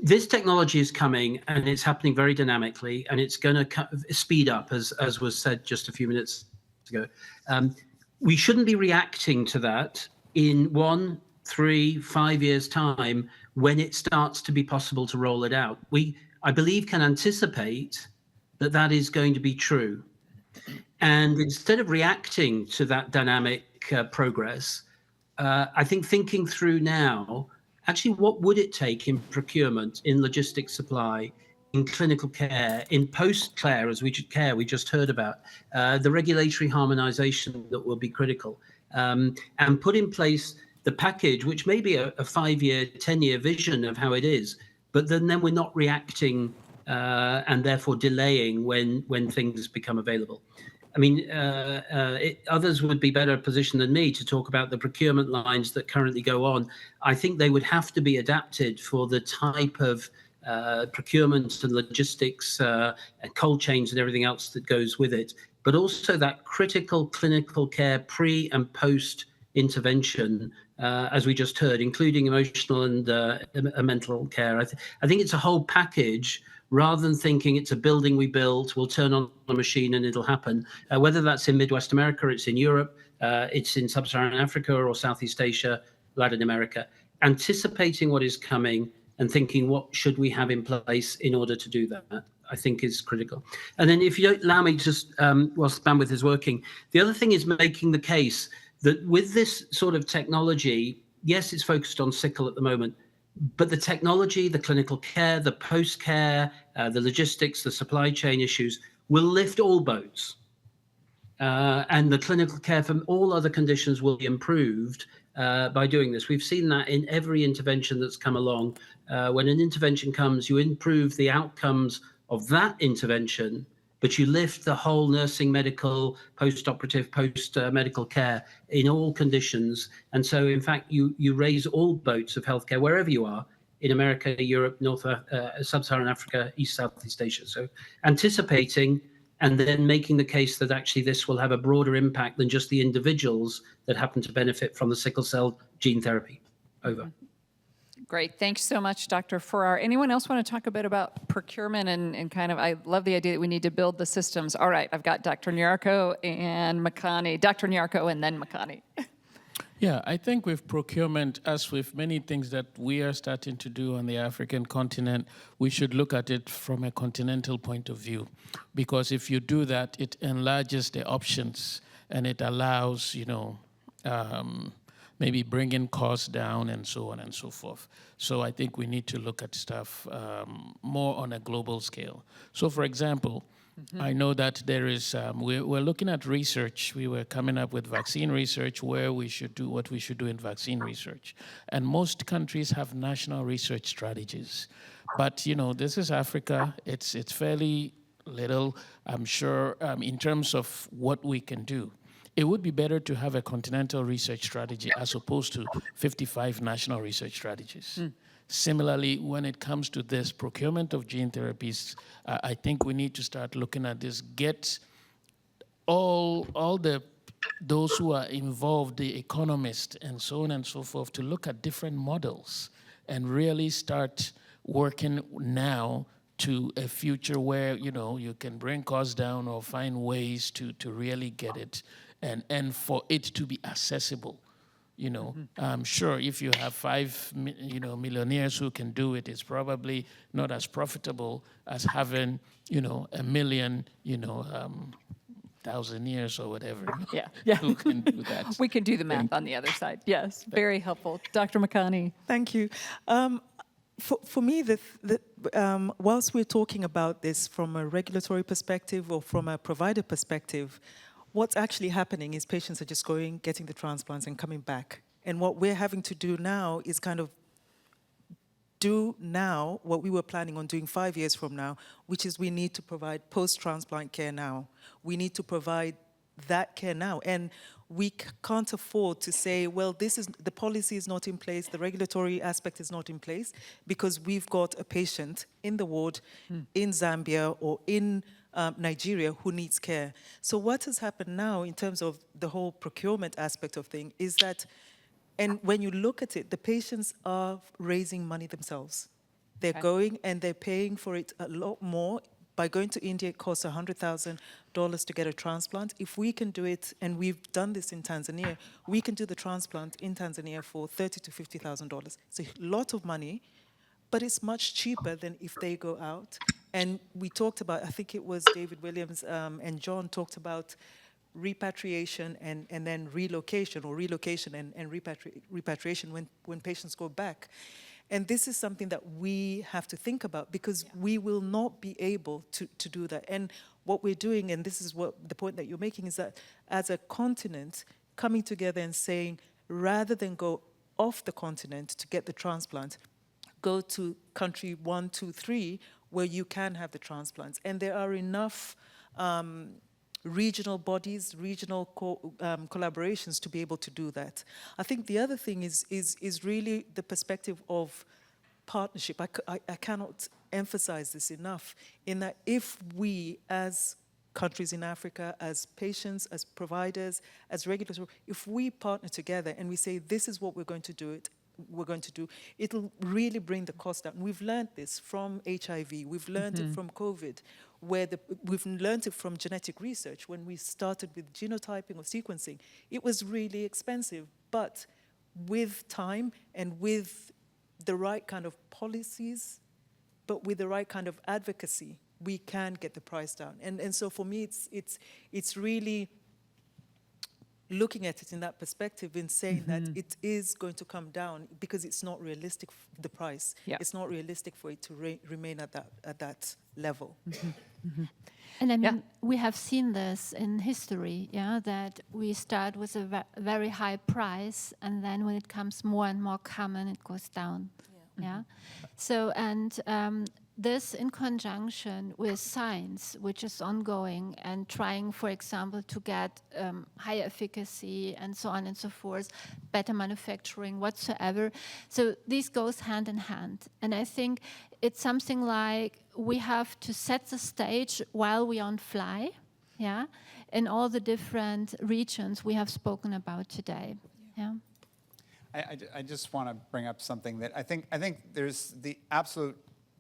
This technology is coming, and it's happening very dynamically, and it's going to speed up, as was said just a few minutes ago. We shouldn't be reacting to that in 1, 3, 5 years' time when it starts to be possible to roll it out. We, I believe, can anticipate that is going to be true. And instead of reacting to that dynamic progress, I think thinking through now, actually, what would it take in procurement, in logistics supply, in clinical care, in post-care, as we just heard about, the regulatory harmonization that will be critical, and put in place the package, which may be a 5-year, 10-year vision of how it is, but then we're not reacting and therefore delaying when things become available. I mean, others would be better positioned than me to talk about the procurement lines that currently go on. I think they would have to be adapted for the type of procurement and logistics and cold chains and everything else that goes with it, but also that critical clinical care pre and post intervention, as we just heard, including emotional and mental care. I think it's a whole package, rather than thinking it's a building we built, we'll turn on a machine and it'll happen. Whether that's in Midwest America, it's in Europe, it's in Sub-Saharan Africa or Southeast Asia, Latin America. Anticipating what is coming and thinking what should we have in place in order to do that, I think is critical. And then if you don't allow me, just whilst bandwidth is working, the other thing is making the case that with this sort of technology, yes, it's focused on sickle at the moment, but the technology, the clinical care, the post-care, the logistics, the supply chain issues will lift all boats. And the clinical care from all other conditions will be improved by doing this. We've seen that in every intervention that's come along. When an intervention comes, you improve the outcomes of that intervention, but you lift the whole nursing, medical, post-operative, post-medical care in all conditions. And so, in fact, you raise all boats of healthcare wherever you are, in America, Europe, Sub-Saharan Africa, East, Southeast Asia. So anticipating and then making the case that actually this will have a broader impact than just the individuals that happen to benefit from the sickle cell gene therapy. Over. Great. Thanks so much, Dr. Farrar. Anyone else want to talk a bit about procurement and kind of, I love the idea that we need to build the systems. All right, I've got Dr. Nyarko and Makani. Dr. Nyarko and then Makani. Yeah, I think with procurement, as with many things that we are starting to do on the African continent, we should look at it from a continental point of view. Because if you do that, it enlarges the options and it allows, maybe bringing costs down and so on and so forth. So I think we need to look at stuff more on a global scale. So for example, I know that there is, we're looking at research. We were coming up with vaccine research, where we should do what we should do in vaccine research. And most countries have national research strategies. But, you know, this is Africa. It's fairly little, I'm sure, in terms of what we can do. It would be better to have a continental research strategy as opposed to 55 national research strategies. Similarly, when it comes to this procurement of gene therapies, I think we need to start looking at this, get all those who are involved, the economists and so on and so forth, to look at different models and really start working now to a future where, you know, you can bring costs down or find ways to really get it and for it to be accessible. You know, sure, if you have 5 millionaires who can do it, it's probably not as profitable as having, you know, 1 million, thousandaires or whatever. Yeah. Who can do that? We can do the math on the other side. Yes, very helpful. Dr. Makani. Thank you. For me, whilst we're talking about this from a regulatory perspective or from a provider perspective, what's actually happening is patients are just going, getting the transplants and coming back. And what we're having to do now is kind of do now what we were planning on doing 5 years from now, which is we need to provide post-transplant care now. We need to provide that care now. And we can't afford to say, well, the policy is not in place, the regulatory aspect is not in place, because we've got a patient in the ward in Zambia or in Nigeria who needs care. So what has happened now in terms of the whole procurement aspect of things is that, and when you look at it, the patients are raising money themselves. They're going and they're paying for it a lot more. By going to India, it costs $100,000 to get a transplant. If we can do it, and we've done this in Tanzania, we can do the transplant in Tanzania for $30,000 to $50,000. It's a lot of money, but it's much cheaper than if they go out. And we talked about, I think it was David Williams and John talked about repatriation and then relocation, or relocation and repatriation when patients go back. And this is something that we have to think about, because we will not be able to do that. And what we're doing, and this is what the point that you're making, is that as a continent, coming together and saying, rather than go off the continent to get the transplant, go to country 1, 2, 3, where you can have the transplants. And there are enough regional bodies, regional collaborations to be able to do that. I think the other thing is really the perspective of partnership. I cannot emphasize this enough, in that if we as countries in Africa, as patients, as providers, as regulators, if we partner together and we say, this is what we're going to do, it'll really bring the cost down. We've learned this from HIV, we've learned it from COVID, we've learned it from genetic research. When we started with genotyping or sequencing, it was really expensive, but with time and with the right kind of policies, but with the right kind of advocacy, we can get the price down. And so for me, it's really looking at it in that perspective and saying that it is going to come down, because it's not realistic, the price. Yeah. It's not realistic for it to remain at that level. And I mean, we have seen this in history, that we start with a very high price, and then when it comes more and more common, it goes down. So, and this in conjunction with science, which is ongoing and trying, for example, to get higher efficacy and so on and so forth, better manufacturing, whatsoever. So this goes hand in hand. And I think it's something like we have to set the stage while we're on fly, in all the different regions we have spoken about today. I just want to bring up something that I think there's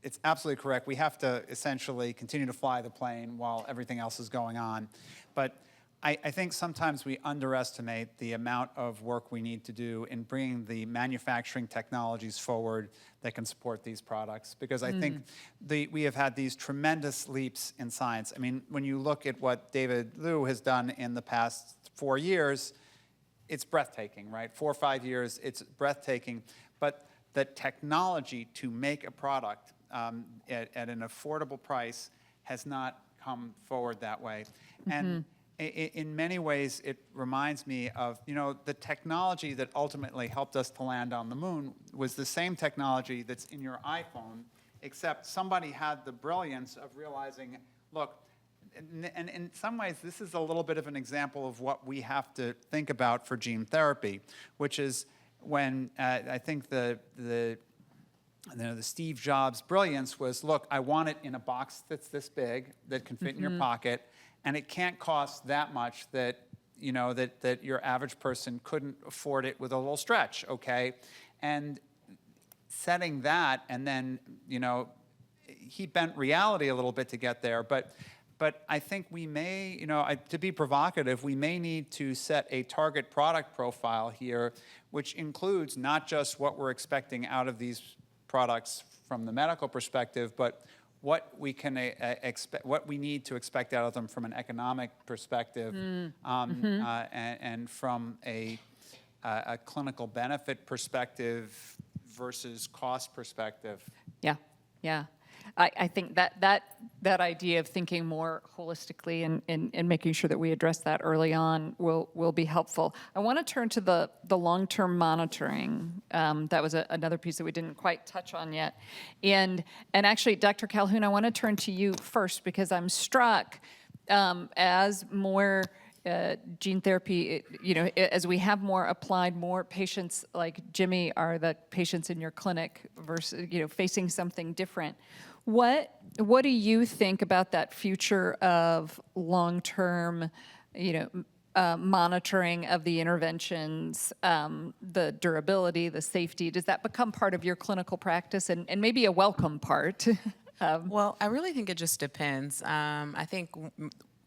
it's absolutely correct. We have to essentially continue to fly the plane while everything else is going on. But I think sometimes we underestimate the amount of work we need to do in bringing the manufacturing technologies forward that can support these products. Because I think we have had these tremendous leaps in science. I mean, when you look at what David Liu has done in the past 4 years, it's breathtaking, right? 4 or 5 years, it's breathtaking. But the technology to make a product at an affordable price has not come forward that way. And in many ways, it reminds me of, the technology that ultimately helped us to land on the moon was the same technology that's in your iPhone, except somebody had the brilliance of realizing, look, and in some ways, this is a little bit of an example of what we have to think about for gene therapy, which is when I think the Steve Jobs brilliance was, look, I want it in a box that's this big, that can fit in your pocket, and it can't cost that much that, that your average person couldn't afford it with a little stretch, okay? And setting that, and then, he bent reality a little bit to get there, but I think we may, to be provocative, we may need to set a target product profile here, which includes not just what we're expecting out of these products from the medical perspective, but what we can expect, what we need to expect out of them from an economic perspective, and from a clinical benefit perspective versus cost perspective. Yeah, yeah. I think that idea of thinking more holistically and making sure that we address that early on will be helpful. I want to turn to the long-term monitoring. That was another piece that we didn't quite touch on yet. And actually, Dr. Calhoun, I want to turn to you first because I'm struck as more gene therapy, as we have more applied, more patients like Jimmy are the patients in your clinic versus, facing something different. What do you think about that future of long-term, monitoring of the interventions, the durability, the safety? Does that become part of your clinical practice and maybe a welcome part? Well, I really think it just depends. I think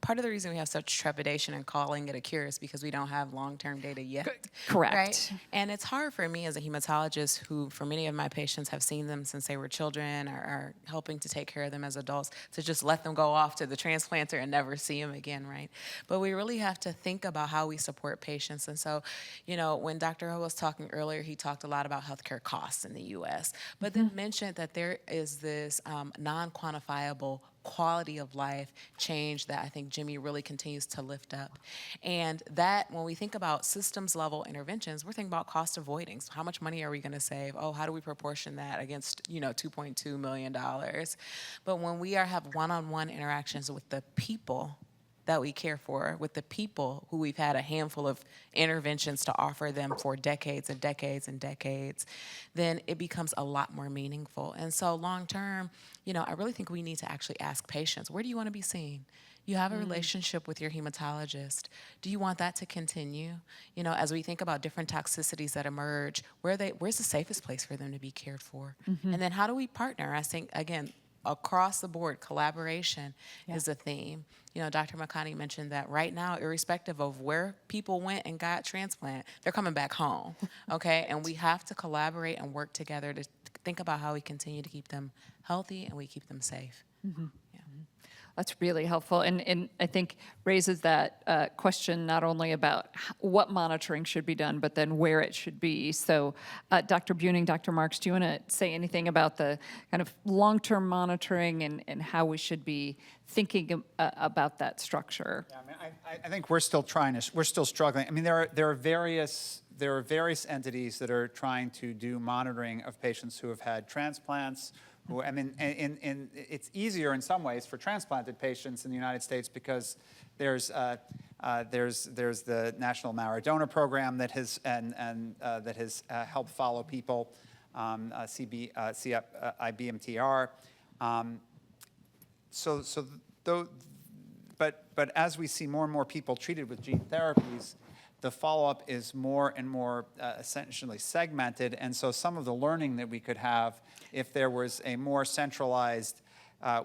part of the reason we have such trepidation in calling it a cure is because we don't have long-term data yet. Correct. Right? And it's hard for me as a hematologist who, for many of my patients, have seen them since they were children or are helping to take care of them as adults, to just let them go off to the transplanter and never see them again, right? But we really have to think about how we support patients. And so, when Dr. Ho was talking earlier, he talked a lot about healthcare costs in the U.S., but then mentioned that there is this non-quantifiable quality of life change that I think Jimmy really continues to lift up. And that, when we think about systems level interventions, we're thinking about cost avoidance. How much money are we going to save? Oh, how do we proportion that against, $2.2 million? But when we have one-on-one interactions with the people that we care for, with the people who we've had a handful of interventions to offer them for decades and decades and decades, then it becomes a lot more meaningful. And so long term, I really think we need to actually ask patients, where do you want to be seen? You have a relationship with your hematologist. Do you want that to continue? As we think about different toxicities that emerge, where's the safest place for them to be cared for? And then how do we partner? I think, again, across the board, collaboration is a theme. Dr. Makani mentioned that right now, irrespective of where people went and got transplant, they're coming back home, okay? And we have to collaborate and work together to think about how we continue to keep them healthy and we keep them safe. That's really helpful, and I think raises that question not only about what monitoring should be done, but then where it should be. So, Dr. Buning, Dr. Marks, do you want to say anything about the kind of long-term monitoring and how we should be thinking about that structure? Yeah, I think we're still struggling. I mean, there are various entities that are trying to do monitoring of patients who have had transplants. It's easier in some ways for transplanted patients in the United States because there's the National Marrow Donor Program that has helped follow people, IBMTR. But as we see more and more people treated with gene therapies, the follow-up is more and more essentially segmented, and so some of the learning that we could have if there was a more centralized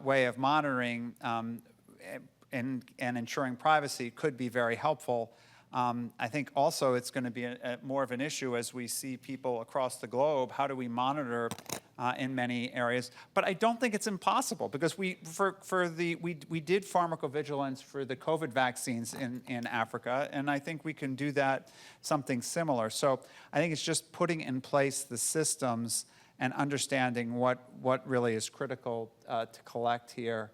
way of monitoring and ensuring privacy could be very helpful. I think also it's going to be more of an issue as we see people across the globe. How do we monitor in many areas? But I don't think it's impossible because we did pharmacovigilance for the COVID vaccines in Africa, and I think we can do that something similar. So I think it's just putting in place the systems and understanding what really is critical to collect here.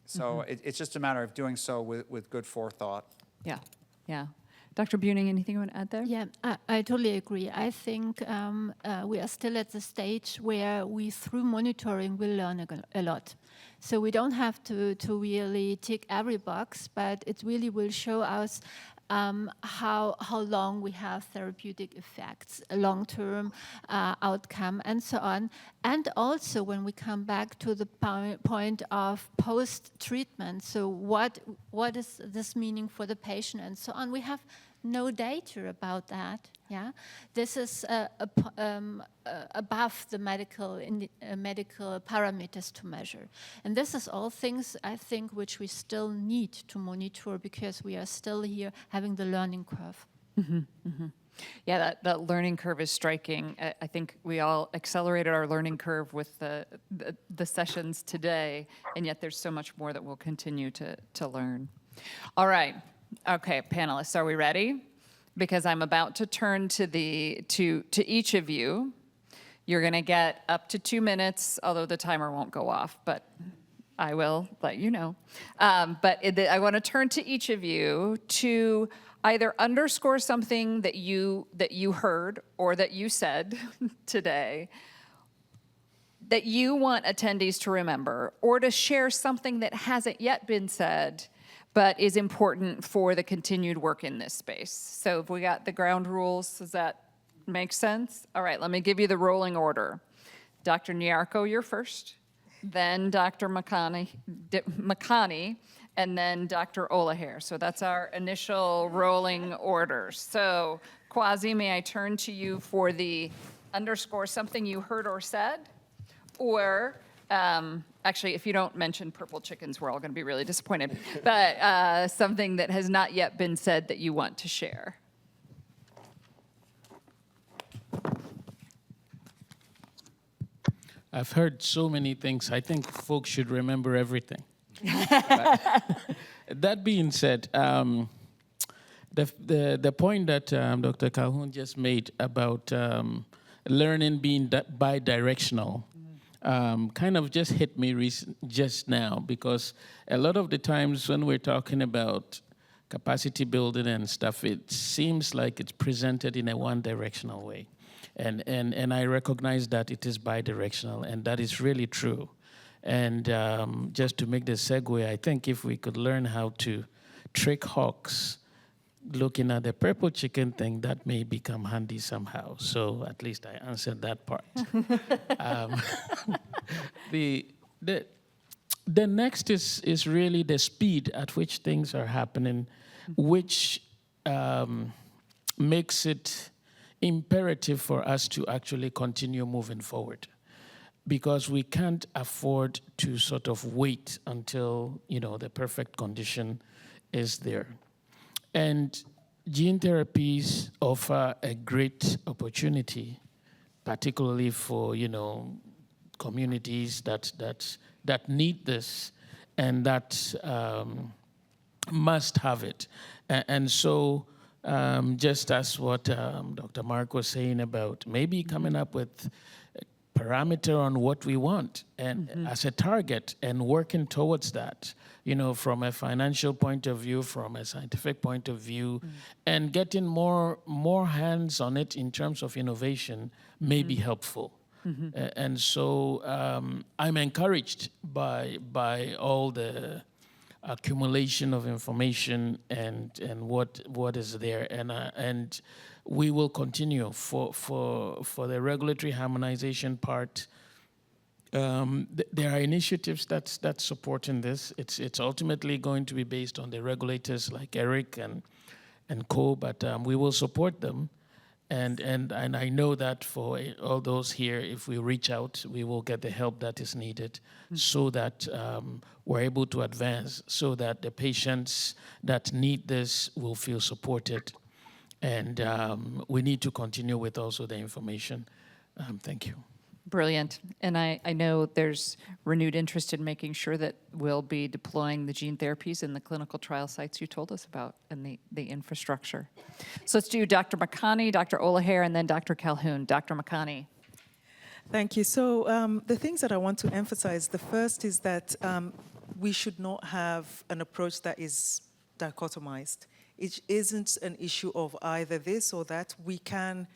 So it's just a matter of doing so with good forethought. Yeah, yeah. Dr. Buning, anything you want to add there? Yeah, I totally agree. I think we are still at the stage where we, through monitoring, will learn a lot. So we don't have to really tick every box, but it really will show us how long we have therapeutic effects, long-term outcome, and so on. And also when we come back to the point of post-treatment, so what is this meaning for the patient and so on, we have no data about that. Yeah, this is above the medical parameters to measure, and this is all things I think which we still need to monitor because we are still here having the learning curve. Yeah, that learning curve is striking. I think we all accelerated our learning curve with the sessions today, and yet there's so much more that we'll continue to learn. All right. Okay, panelists, are we ready? Because I'm about to turn to each of you. You're going to get up to 2 minutes, although the timer won't go off, but I will let you know. But I want to turn to each of you to either underscore something that you heard or that you said today that you want attendees to remember, or to share something that hasn't yet been said but is important for the continued work in this space. So if we got the ground rules, does that make sense? All right, let me give you the rolling order. Dr. Nyarko, you're first, then Dr. Makani, and then Dr. Olaher. So that's our initial rolling order. So Kwasi, may I turn to you for the underscore something you heard or said? Or actually, if you don't mention purple chickens, we're all going to be really disappointed. But something that has not yet been said that you want to share. I've heard so many things. I think folks should remember everything. That being said, the point that Dr. Calhoun just made about learning being bi-directional kind of just hit me just now, because a lot of the times when we're talking about capacity building and stuff, it seems like it's presented in a one-directional way. And I recognize that it is bi-directional, and that is really true. And just to make the segue, I think if we could learn how to trick hawks looking at the purple chicken thing, that may become handy somehow. So at least I answered that part. The next is really the speed at which things are happening, which makes it imperative for us to actually continue moving forward, because we can't afford to sort of wait until, the perfect condition is there. And gene therapies offer a great opportunity, particularly for, communities that need this and that must have it. And so just as what Dr. Mark was saying about maybe coming up with a parameter on what we want and as a target and working towards that, from a financial point of view, from a scientific point of view, and getting more hands on it in terms of innovation may be helpful. And so I'm encouraged by all the accumulation of information and what is there, and we will continue for the regulatory harmonization part. There are initiatives that's supporting this. It's ultimately going to be based on the regulators like Eric and co, but we will support them. And I know that for all those here, if we reach out, we will get the help that is needed so that we're able to advance, so that the patients that need this will feel supported. And we need to continue with also the information. Thank you. Brilliant. And I know there's renewed interest in making sure that we'll be deploying the gene therapies in the clinical trial sites you told us about and the infrastructure. So let's do Dr. Makani, Dr. Olaher, and then Dr. Calhoun. Dr. Makani. Thank you. So the things that I want to emphasize, the first is that we should not have an approach that is dichotomized. It isn't an issue of either this or that. We can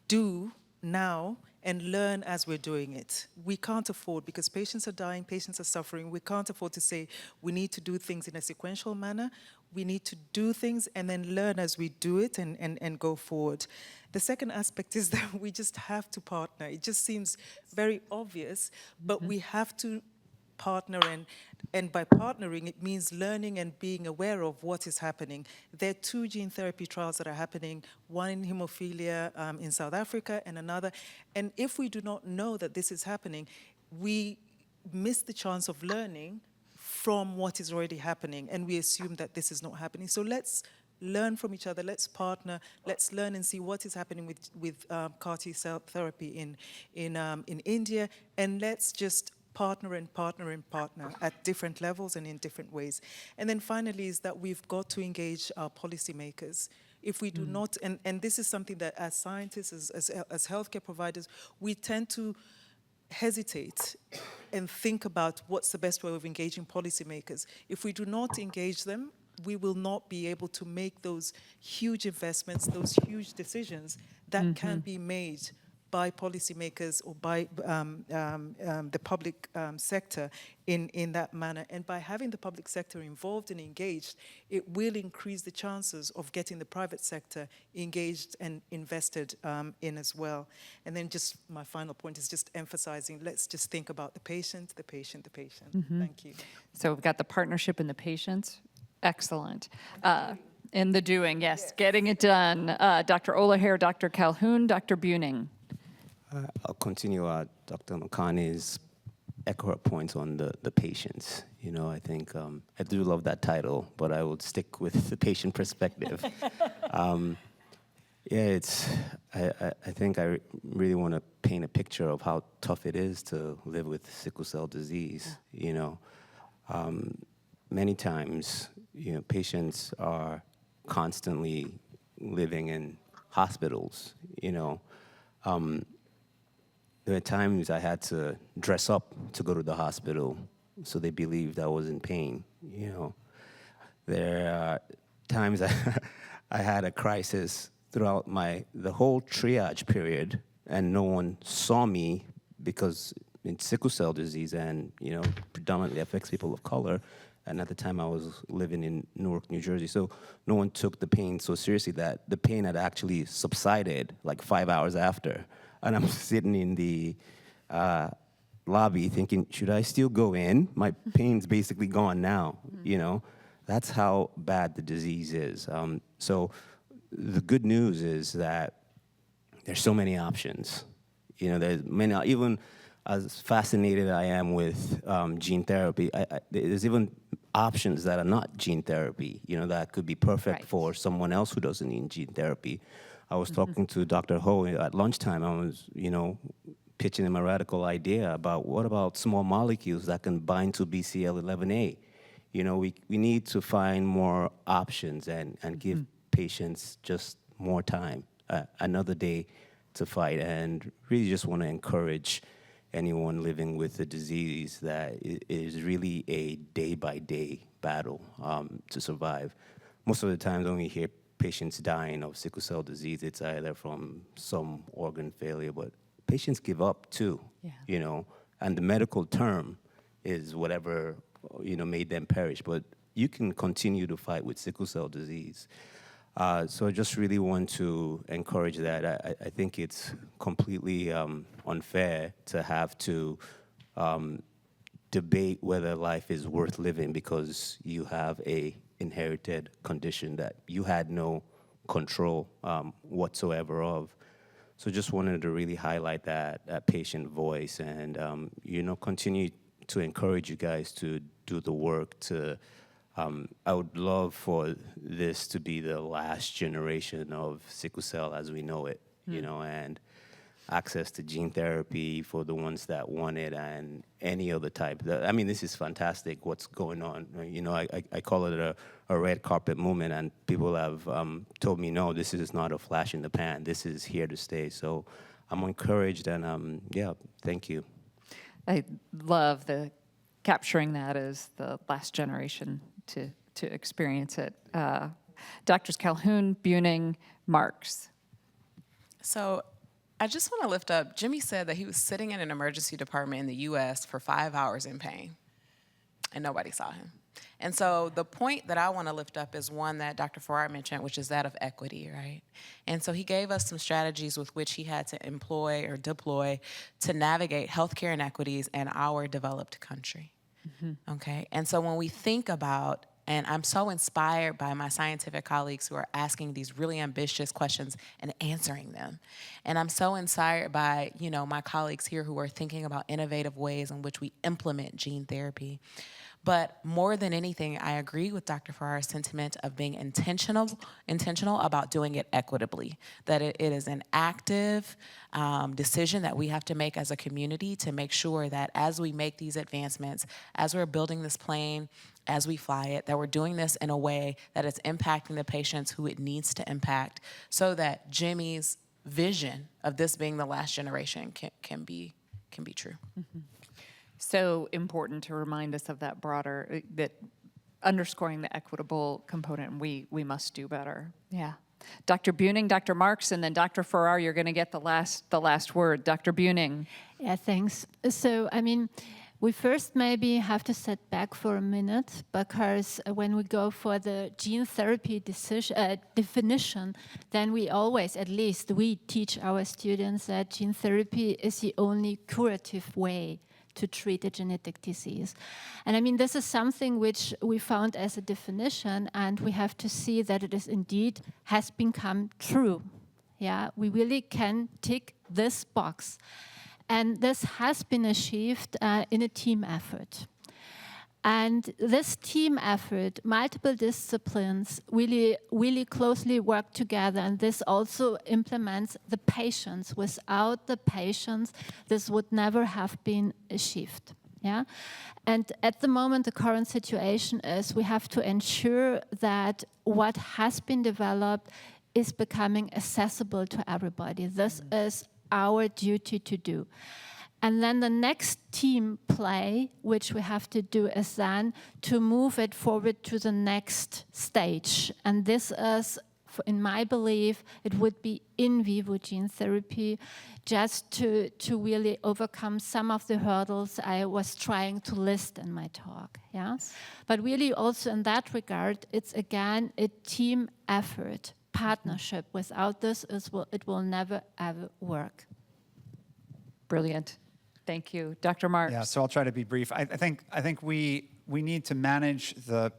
do now and learn as we're doing it. We can't afford, because patients are dying, patients are suffering, we can't afford to say we need to do things in a sequential manner. We need to do things and then learn as we do it and go forward. The second aspect is that we just have to partner. It just seems very obvious, but we have to partner, and by partnering, it means learning and being aware of what is happening. There are 2 gene therapy trials that are happening, one in hemophilia in South Africa and another. And if we do not know that this is happening, we miss the chance of learning from what is already happening, and we assume that this is not happening. So let's learn from each other, let's partner, let's learn and see what is happening with CAR T cell therapy in India, and let's just partner and partner and partner at different levels and in different ways. And then finally is that we've got to engage our policymakers. If we do not, and this is something that as scientists, as healthcare providers, we tend to hesitate and think about what's the best way of engaging policymakers. If we do not engage them, we will not be able to make those huge investments, those huge decisions that can be made by policymakers or by the public sector in that manner. And by having the public sector involved and engaged, it will increase the chances of getting the private sector engaged and invested in as well. And then just my final point is just emphasizing, let's just think about the patient, the patient, the patient. Thank you. So we've got the partnership and the patients. Excellent. In the doing, yes. Getting it done. Dr. Olaher, Dr. Calhoun, Dr. Buning. I'll continue Dr. Makani's echo her points on the patients. You know, I think I do love that title, but I would stick with the patient perspective. Yeah, I think I really want to paint a picture of how tough it is to live with sickle cell disease. You know, many times, you know, patients are constantly living in hospitals. You know, there are times I had to dress up to go to the hospital so they believed I was in pain. You know, there are times I had a crisis throughout the whole triage period, and no one saw me because it's sickle cell disease, and you know, predominantly affects people of color. And at the time, I was living in Newark, New Jersey, so no one took the pain so seriously that the pain had actually subsided like 5 hours after. And I'm sitting in the lobby thinking, should I still go in? My pain's basically gone now, you know? That's how bad the disease is. So the good news is that there's so many options. You know, there's many, even as fascinated I am with gene therapy, there's even options that are not gene therapy, you know, that could be perfect for someone else who doesn't need gene therapy. I was talking to Dr. Ho at lunchtime. I was, you know, pitching him a radical idea about what about small molecules that can bind to BCL11A. You know, we need to find more options and give patients just more time, another day to fight. And really just want to encourage anyone living with the disease that it is really a day-by-day battle to survive. Most of the times when we hear patients dying of sickle cell disease, it's either from some organ failure, but patients give up too, you know, and the medical term is whatever, you know, made them perish, but you can continue to fight with sickle cell disease. So I just really want to encourage that. I think it's completely unfair to have to debate whether life is worth living because you have a inherited condition that you had no control whatsoever of. So just wanted to really highlight that patient voice and, you know, continue to encourage you guys to do the work to, I would love for this to be the last generation of sickle cell as we know it, you know, and access to gene therapy for the ones that want it and any other type. I mean, this is fantastic what's going on. You know, I call it a red carpet movement, and people have told me, no, this is not a flash in the pan. This is here to stay. So I'm encouraged, and yeah, thank you. I love the capturing that as the last generation to experience it. Doctors Calhoun, Buning, Marks. So I just want to lift up, Jimmy said that he was sitting in an emergency department in the US for 5 hours in pain, and nobody saw him. And so the point that I want to lift up is one that Dr. Farrar mentioned, which is that of equity, right? And so he gave us some strategies with which he had to employ or deploy to navigate healthcare inequities in our developed country, okay? And so when we think about, and I'm so inspired by my scientific colleagues who are asking these really ambitious questions and answering them. And I'm so inspired by, you know, my colleagues here who are thinking about innovative ways in which we implement gene therapy. But more than anything, I agree with Dr. Farrar's sentiment of being intentional about doing it equitably, that it is an active decision that we have to make as a community to make sure that as we make these advancements, as we're building this plane, as we fly it, that we're doing this in a way that it's impacting the patients who it needs to impact, so that Jimmy's vision of this being the last generation can be true. So important to remind us of that broader, that underscoring the equitable component, and we must do better. Yeah. Dr. Buning, Dr. Marks, and then Dr. Farrar, you're going to get the last word. Dr. Buning. Yeah, thanks. So, I mean, we first maybe have to step back for a minute, because when we go for the gene therapy definition, then we always, at least we teach our students that gene therapy is the only curative way to treat a genetic disease. And I mean, this is something which we found as a definition, and we have to see that it is indeed has become true. Yeah, we really can tick this box. And this has been achieved in a team effort. And this team effort, multiple disciplines really closely work together, and this also implements the patients. Without the patients, this would never have been achieved. Yeah? And at the moment, the current situation is we have to ensure that what has been developed is becoming accessible to everybody. This is our duty to do. And then the next team play, which we have to do, is then to move it forward to the next stage. And this is, in my belief, it would be in vivo gene therapy, just to really overcome some of the hurdles I was trying to list in my talk. Yeah? But really also in that regard, it's again a team effort, partnership. Without this, it will never, ever work. Brilliant. Thank you. Dr. Marks. Yeah, so I'll try to be brief. I think we need to manage the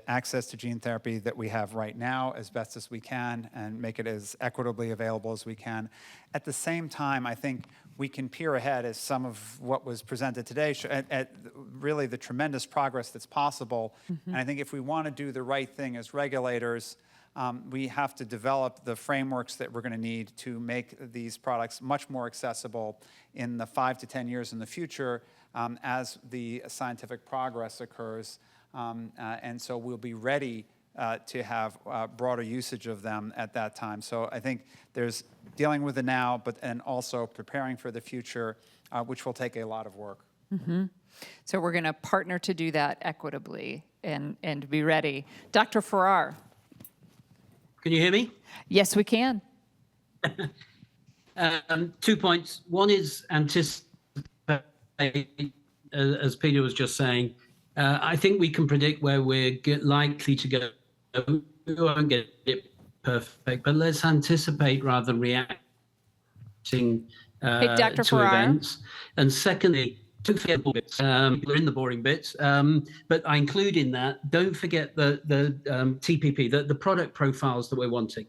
access to gene therapy that we have right now as best as we can and make it as equitably available as we can. At the same time, I think we can peer ahead, as some of what was presented today, at really the tremendous progress that's possible. And I think if we want to do the right thing as regulators, we have to develop the frameworks that we're going to need to make these products much more accessible in the 5 to 10 years in the future as the scientific progress occurs. And so we'll be ready to have broader usage of them at that time. So I think there's dealing with the now, and also preparing for the future, which will take a lot of work. So we're going to partner to do that equitably and be ready. Dr. Farrar. Can you hear me? Yes, we can. 2 points. One is anticipate, as Peter was just saying. I think we can predict where we're likely to go. We won't get it perfect, but let's anticipate rather than reacting Hey, Dr. to Farrar. events. And secondly, don't forget the bits. We're in the boring bits, but I include in that, don't forget the TPP, the product profiles that we're wanting.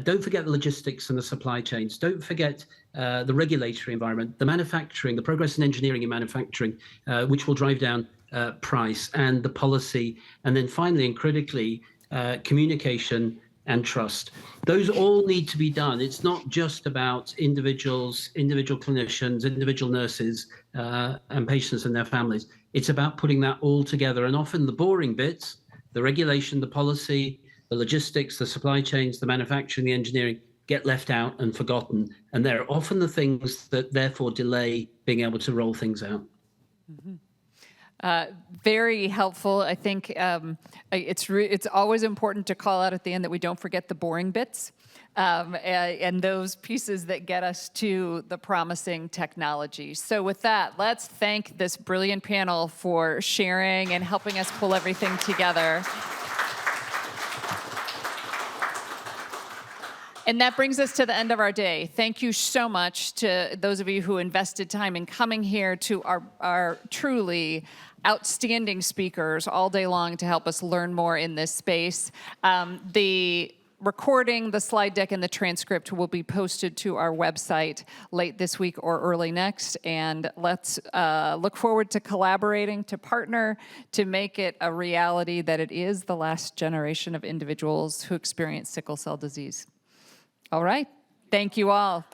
Don't forget the logistics and the supply chains. Don't forget the regulatory environment, the manufacturing, the progress in engineering and manufacturing, which will drive down price, and the policy. And then finally and critically, communication and trust. Those all need to be done. It's not just about individuals, individual clinicians, individual nurses, and patients and their families. It's about putting that all together. And often the boring bits, the regulation, the policy, the logistics, the supply chains, the manufacturing, the engineering, get left out and forgotten. And they're often the things that therefore delay being able to roll things out. Very helpful. I think it's always important to call out at the end that we don't forget the boring bits and those pieces that get us to the promising technology. So with that, let's thank this brilliant panel for sharing and helping us pull everything together. And that brings us to the end of our day. Thank you so much to those of you who invested time in coming here, to our truly outstanding speakers all day long to help us learn more in this space. The recording, the slide deck, and the transcript will be posted to our website late this week or early next. And let's look forward to collaborating, to partner, to make it a reality that it is the last generation of individuals who experience sickle cell disease. All right. Thank you all.